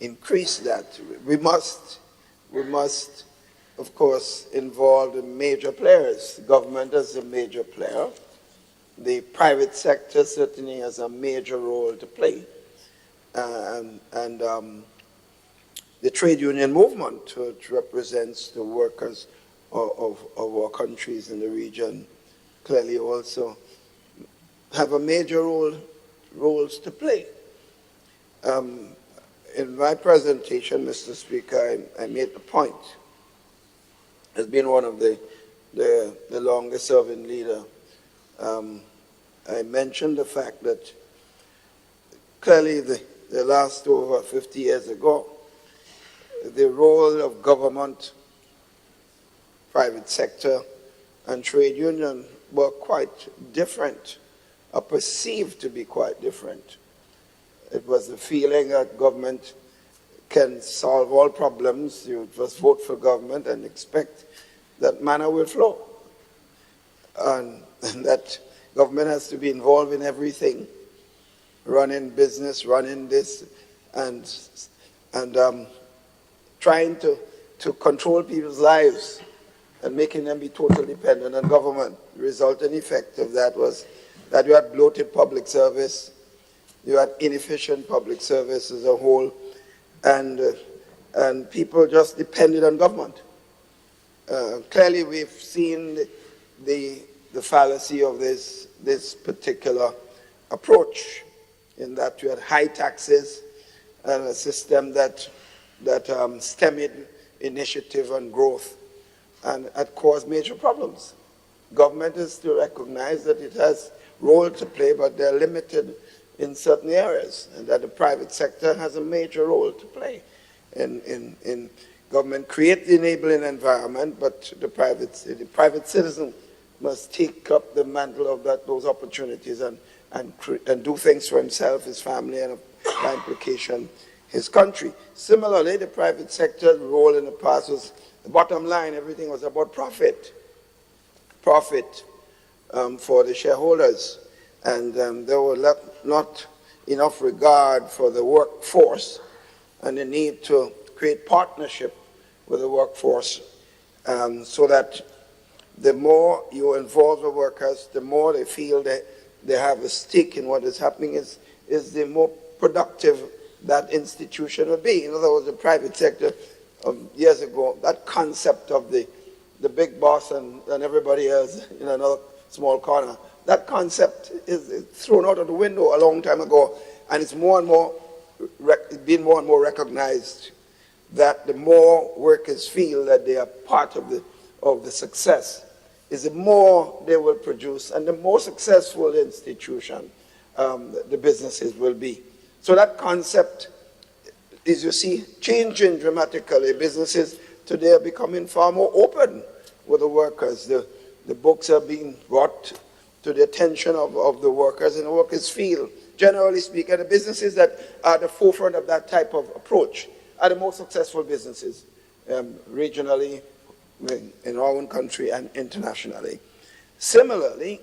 increase that, we must, of course, involve the major players. Government as a major player. The private sector certainly has a major role to play. And the trade union movement, which represents the workers of our countries in the region, clearly also have a major roles to play. In my presentation, Mr. Speaker, I made the point, as being one of the longest serving leader, I mentioned the fact that clearly the last over 50 years ago, the role of government, private sector, and trade union were quite different, or perceived to be quite different. It was the feeling that government can solve all problems. You just vote for government and expect that manna will flow. And that government has to be involved in everything, running business, running this, and trying to control people's lives and making them be totally dependent on government. The resulting effect of that was that you had bloated public service, you had inefficient public service as a whole, and people just depended on government. Clearly, we've seen the fallacy of this particular approach, in that you had high taxes and a system that stymied initiative and growth, and had caused major problems. Government is to recognize that it has role to play, but they're limited in certain areas, and that the private sector has a major role to play in government create the enabling environment, but the private citizen must take up the mantle of those opportunities and do things for himself, his family, and by implication, his country. Similarly, the private sector's role in the past was, the bottom line, everything was about profit for the shareholders. And there were not enough regard for the workforce and the need to create partnership with the workforce, so that the more you involve the workers, the more they feel that they have a stake in what is happening, is the more productive that institution will be. In other words, the private sector years ago, that concept of the big boss and everybody else in another small corner, that concept is thrown out of the window a long time ago, and it's more and more being more and more recognized that the more workers feel that they are part of the success, is the more they will produce, and the more successful the institution, the businesses will be. So that concept is, you see, changing dramatically. Businesses today are becoming far more open with the workers. The books are being brought to the attention of the workers, and the workers feel, generally speaking, the businesses that are at the forefront of that type of approach are the most successful businesses, regionally, in our own country, and internationally. Similarly,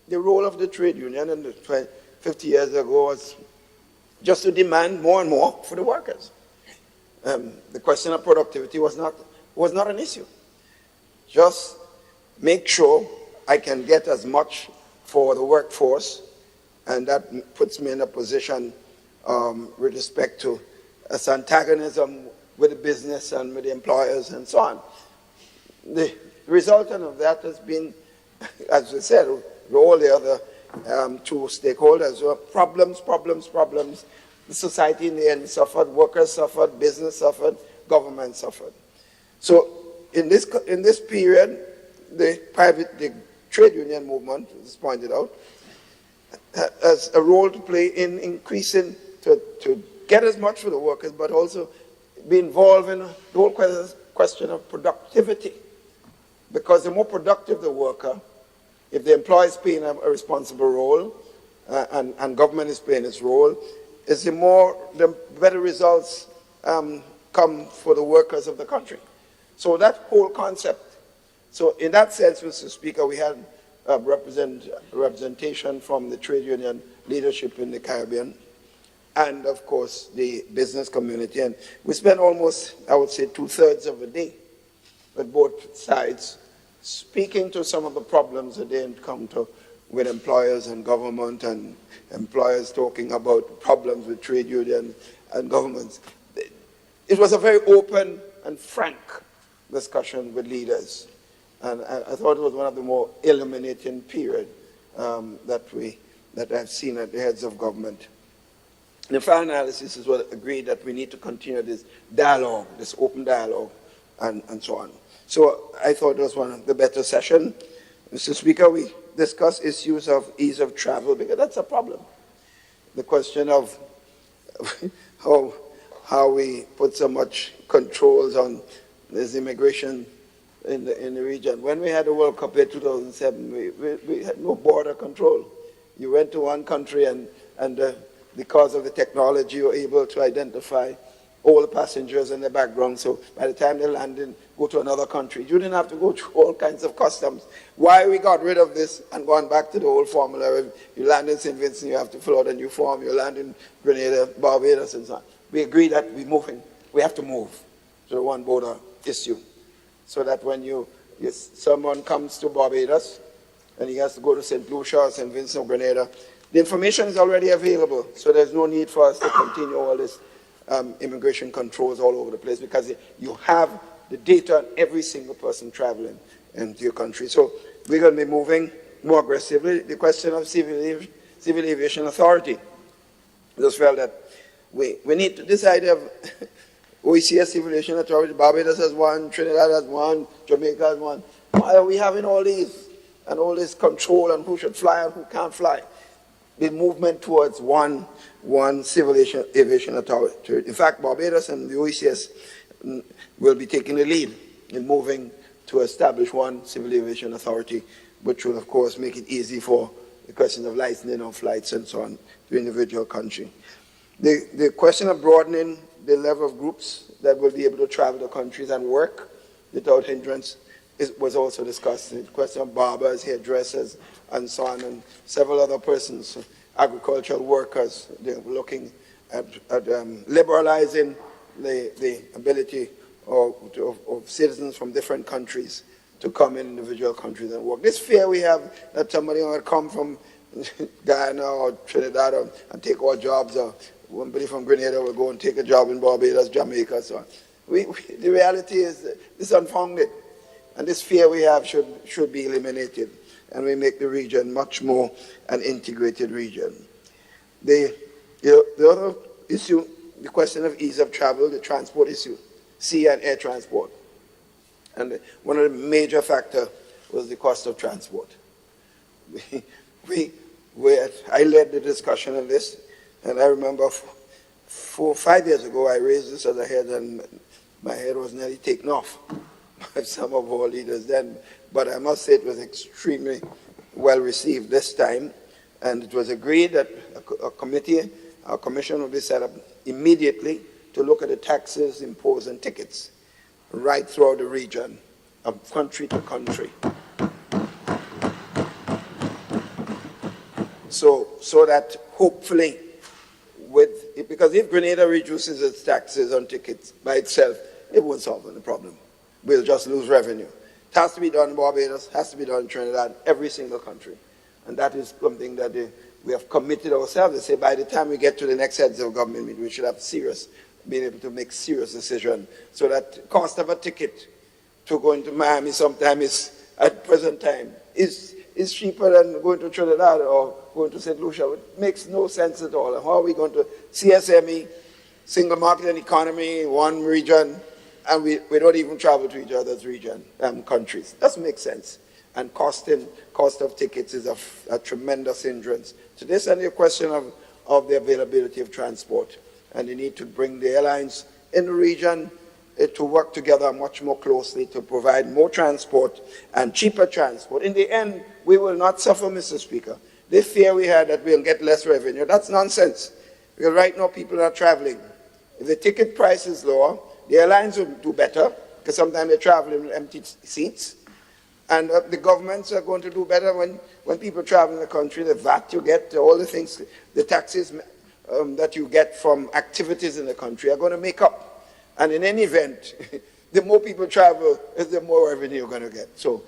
the role of the trade union 50 years ago was just to demand more and more for the workers. The question of productivity was not an issue. Just make sure I can get as much for the workforce, and that puts me in a position with respect to as antagonism with the business and with the employers and so on. The resultant of that has been, as we said, all the other two stakeholders were problems. The society in the end suffered, workers suffered, business suffered, government suffered. So in this period, the trade union movement, as pointed out, has a role to play in increasing to get as much for the workers, but also be involved in the whole question of productivity. Because the more productive the worker, if the employer is playing a responsible role, and government is playing its role, is the better results come for the workers of the country. So that whole concept. So in that sense, Mr. Speaker, we had representation from the trade union leadership in the Caribbean, and of course the business community. And we spent almost, I would say, 2/3 of the day with both sides speaking to some of the problems that they encounter with employers and government, and employers talking about problems with trade unions and governments. It was a very open and frank discussion with leaders. And I thought it was one of the more illuminating periods that that I've seen at the heads of government. The final analysis is what agreed that we need to continue this dialogue, this open dialogue, and so on. So I thought it was one of the better sessions. Mr. Speaker, we discussed issues of ease of travel because that's a problem. The question of how we put so much controls on this immigration in the region. When we had the World Cup in 2007, we had no border control. You went to one country and because of the technology, you were able to identify all the passengers in the background. So by the time they landed, go to another country. You didn't have to go through all kinds of customs. Why we got rid of this and gone back to the old formula? If you land in St. Vincent, you have to fill out a new form. You land in Grenada, Barbados, and so on. We agreed that we have to move to the one border issue. So that when someone comes to Barbados and he has to go to St. Lucia or St. Vincent or Grenada, the information is already available. So there's no need for us to continue all this immigration controls all over the place because you have the data on every single person traveling into your country. So we're going to be moving more aggressively. The question of civil aviation authority. I just felt that we need to decide of OECS Civil Aviation Authority. Barbados has one, Trinidad has one, Jamaica has one. Why are we having all these and all this control on who should fly and who can't fly? The movement towards one civil aviation authority. In fact, Barbados and the OECS will be taking the lead in moving to establish one civil aviation authority, which will, of course, make it easy for the question of licensing of flights and so on to individual country. The question of broadening the level of groups that will be able to travel to countries and work without hindrance was also discussed. The question of barbers, hairdressers, and so on, and several other persons, agricultural workers. They're looking at liberalizing the ability of citizens from different countries to come in individual countries and work. This fear we have that somebody will come from Guyana or Trinidad and take our jobs, or somebody from Grenada will go and take a job in Barbados, Jamaica, so on. The reality is this is unfounded, and this fear we have should be eliminated, and we make the region much more an integrated region. The other issue, the question of ease of travel, the transport issue, sea and air transport. And one of the major factors was the cost of transport. I led the discussion on this, and I remember 4 or 5 years ago, I raised this as a head, and my head was nearly taken off by some of our leaders then. But I must say it was extremely well received this time, and it was agreed that a commission will be set up immediately to look at the taxes imposed on tickets right throughout the region, of country to country. So that hopefully, because if Grenada reduces its taxes on tickets by itself, it won't solve the problem. We'll just lose revenue. It has to be done in Barbados, has to be done in Trinidad, every single country. And that is something that we have committed ourselves to say by the time we get to the next heads of government meeting, we should have being able to make serious decisions, so that cost of a ticket to going to Miami sometimes at present time is cheaper than going to Trinidad or going to St. Lucia. It makes no sense at all. How are we going to CSME, single market and economy, one region, and we don't even travel to each other's region, countries? Doesn't make sense. And cost of tickets is a tremendous hindrance to this, and the question of the availability of transport. And the need to bring the airlines in the region to work together much more closely to provide more transport and cheaper transport. In the end, we will not suffer, Mr. Speaker. The fear we had that we'll get less revenue, that's nonsense. Because right now people are traveling. If the ticket price is lower, the airlines will do better, because sometimes they travel in empty seats. And the governments are going to do better when people travel in the country. The VAT you get, all the things, the taxes that you get from activities in the country are going to make up. And in any event, the more people travel, the more revenue you're going to get. So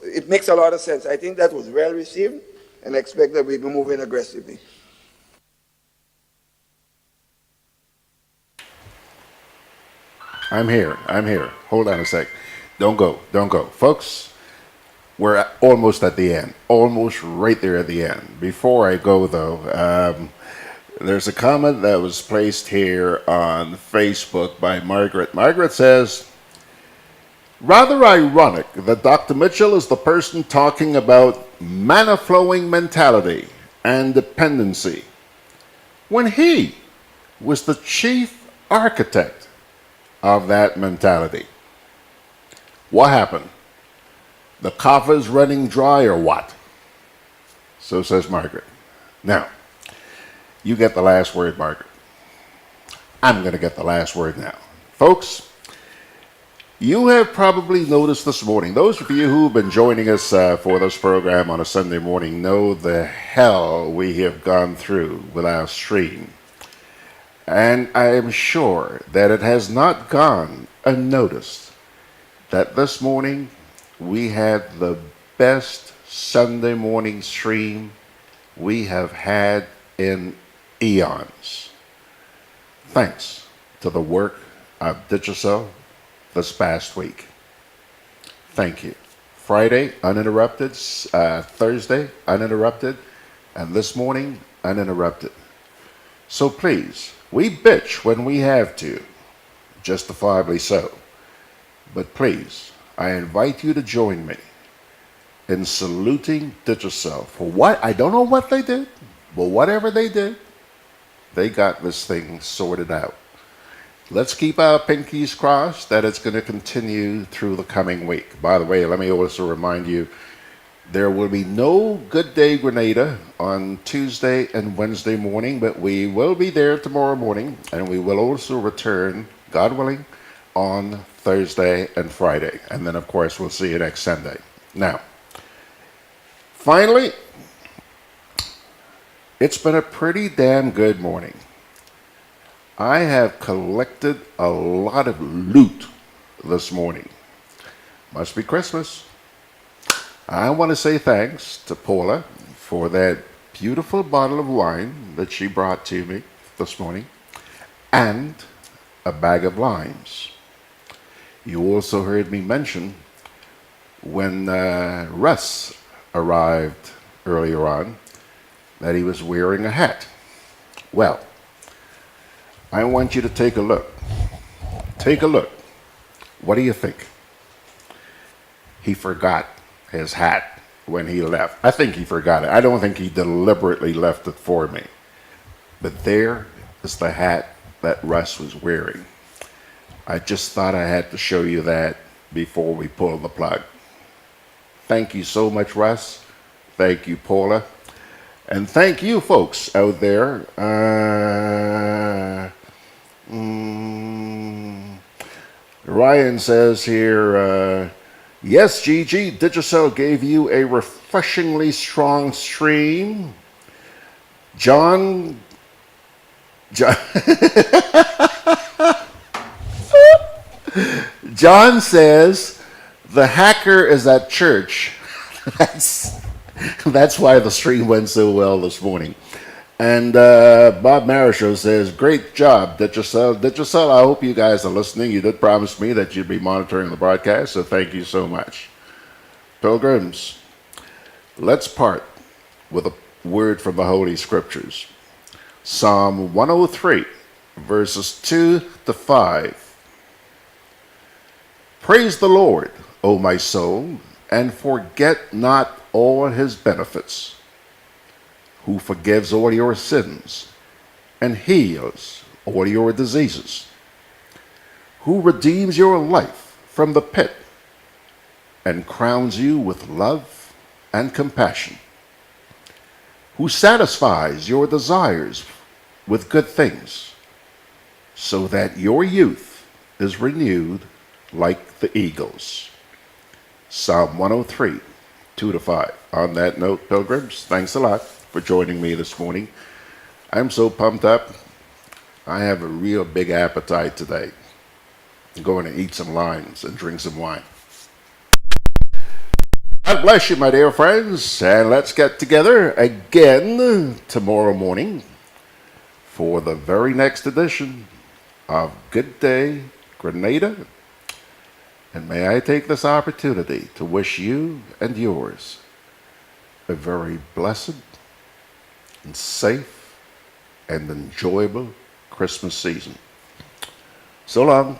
it makes a lot of sense. I think that was well received, and I expect that we'll be moving aggressively. I'm here. Hold on a sec. Don't go. Folks, we're almost at the end, almost right there at the end. Before I go, though, there's a comment that was placed here on Facebook by Margaret. Margaret says, rather ironic that Dr. Mitchell is the person talking about manna-flowing mentality and dependency when he was the chief architect of that mentality. What happened? The coffer's running dry or what? So says Margaret. Now, you get the last word, Margaret. I'm going to get the last word now. Folks, you have probably noticed this morning, those of you who have been joining us for this program on a Sunday morning know the hell we have gone through with our stream. And I am sure that it has not gone unnoticed that this morning we had the best Sunday morning stream we have had in eons. Thanks to the work of Digicel this past week. Thank you. Friday, uninterrupted. Thursday, uninterrupted. And this morning, uninterrupted. So please, we bitch when we have to, justifiably so. But please, I invite you to join me in saluting Digicel for what, I don't know what they did, but whatever they did, they got this thing sorted out. Let's keep our pinkies crossed that it's going to continue through the coming week. By the way, let me also remind you, there will be no Good Day Grenada on Tuesday and Wednesday morning, but we will be there tomorrow morning, and we will also return, God willing, on Thursday and Friday. And then, of course, we'll see you next Sunday. Now, finally, it's been a pretty damn good morning. I have collected a lot of loot this morning. Must be Christmas. I want to say thanks to Paula for that beautiful bottle of wine that she brought to me this morning and a bag of limes. You also heard me mention when Russ arrived earlier on that he was wearing a hat. Well, I want you to take a look. Take a look. What do you think? He forgot his hat when he left. I think he forgot it. I don't think he deliberately left it for me. But there is the hat that Russ was wearing. I just thought I had to show you that before we pull the plug. Thank you so much, Russ. Thank you, Paula. And thank you, folks out there. Ryan says here, yes, Gigi, Digicel gave you a refreshingly strong stream. John says the hacker is at church. That's why the stream went so well this morning. And Bob Marisho says, great job, Digicel. Digicel, I hope you guys are listening. You did promise me that you'd be monitoring the broadcast, so thank you so much. Pilgrims, let's part with a word from the Holy Scriptures. Psalm 103, verses 2 to 5. Praise the Lord, O my soul, and forget not all his benefits, who forgives all your sins and heals all your diseases, who redeems your life from the pit and crowns you with love and compassion, who satisfies your desires with good things, so that your youth is renewed like the eagles. Psalm 103, 2 to 5. On that note, pilgrims, thanks a lot for joining me this morning. I'm so pumped up. I have a real big appetite today. I'm going to eat some limes and drink some wine. God bless you, my dear friends, and let's get together again tomorrow morning for the very next edition of Good Day Grenada. And may I take this opportunity to wish you and yours a very blessed and safe and enjoyable Christmas season. So long.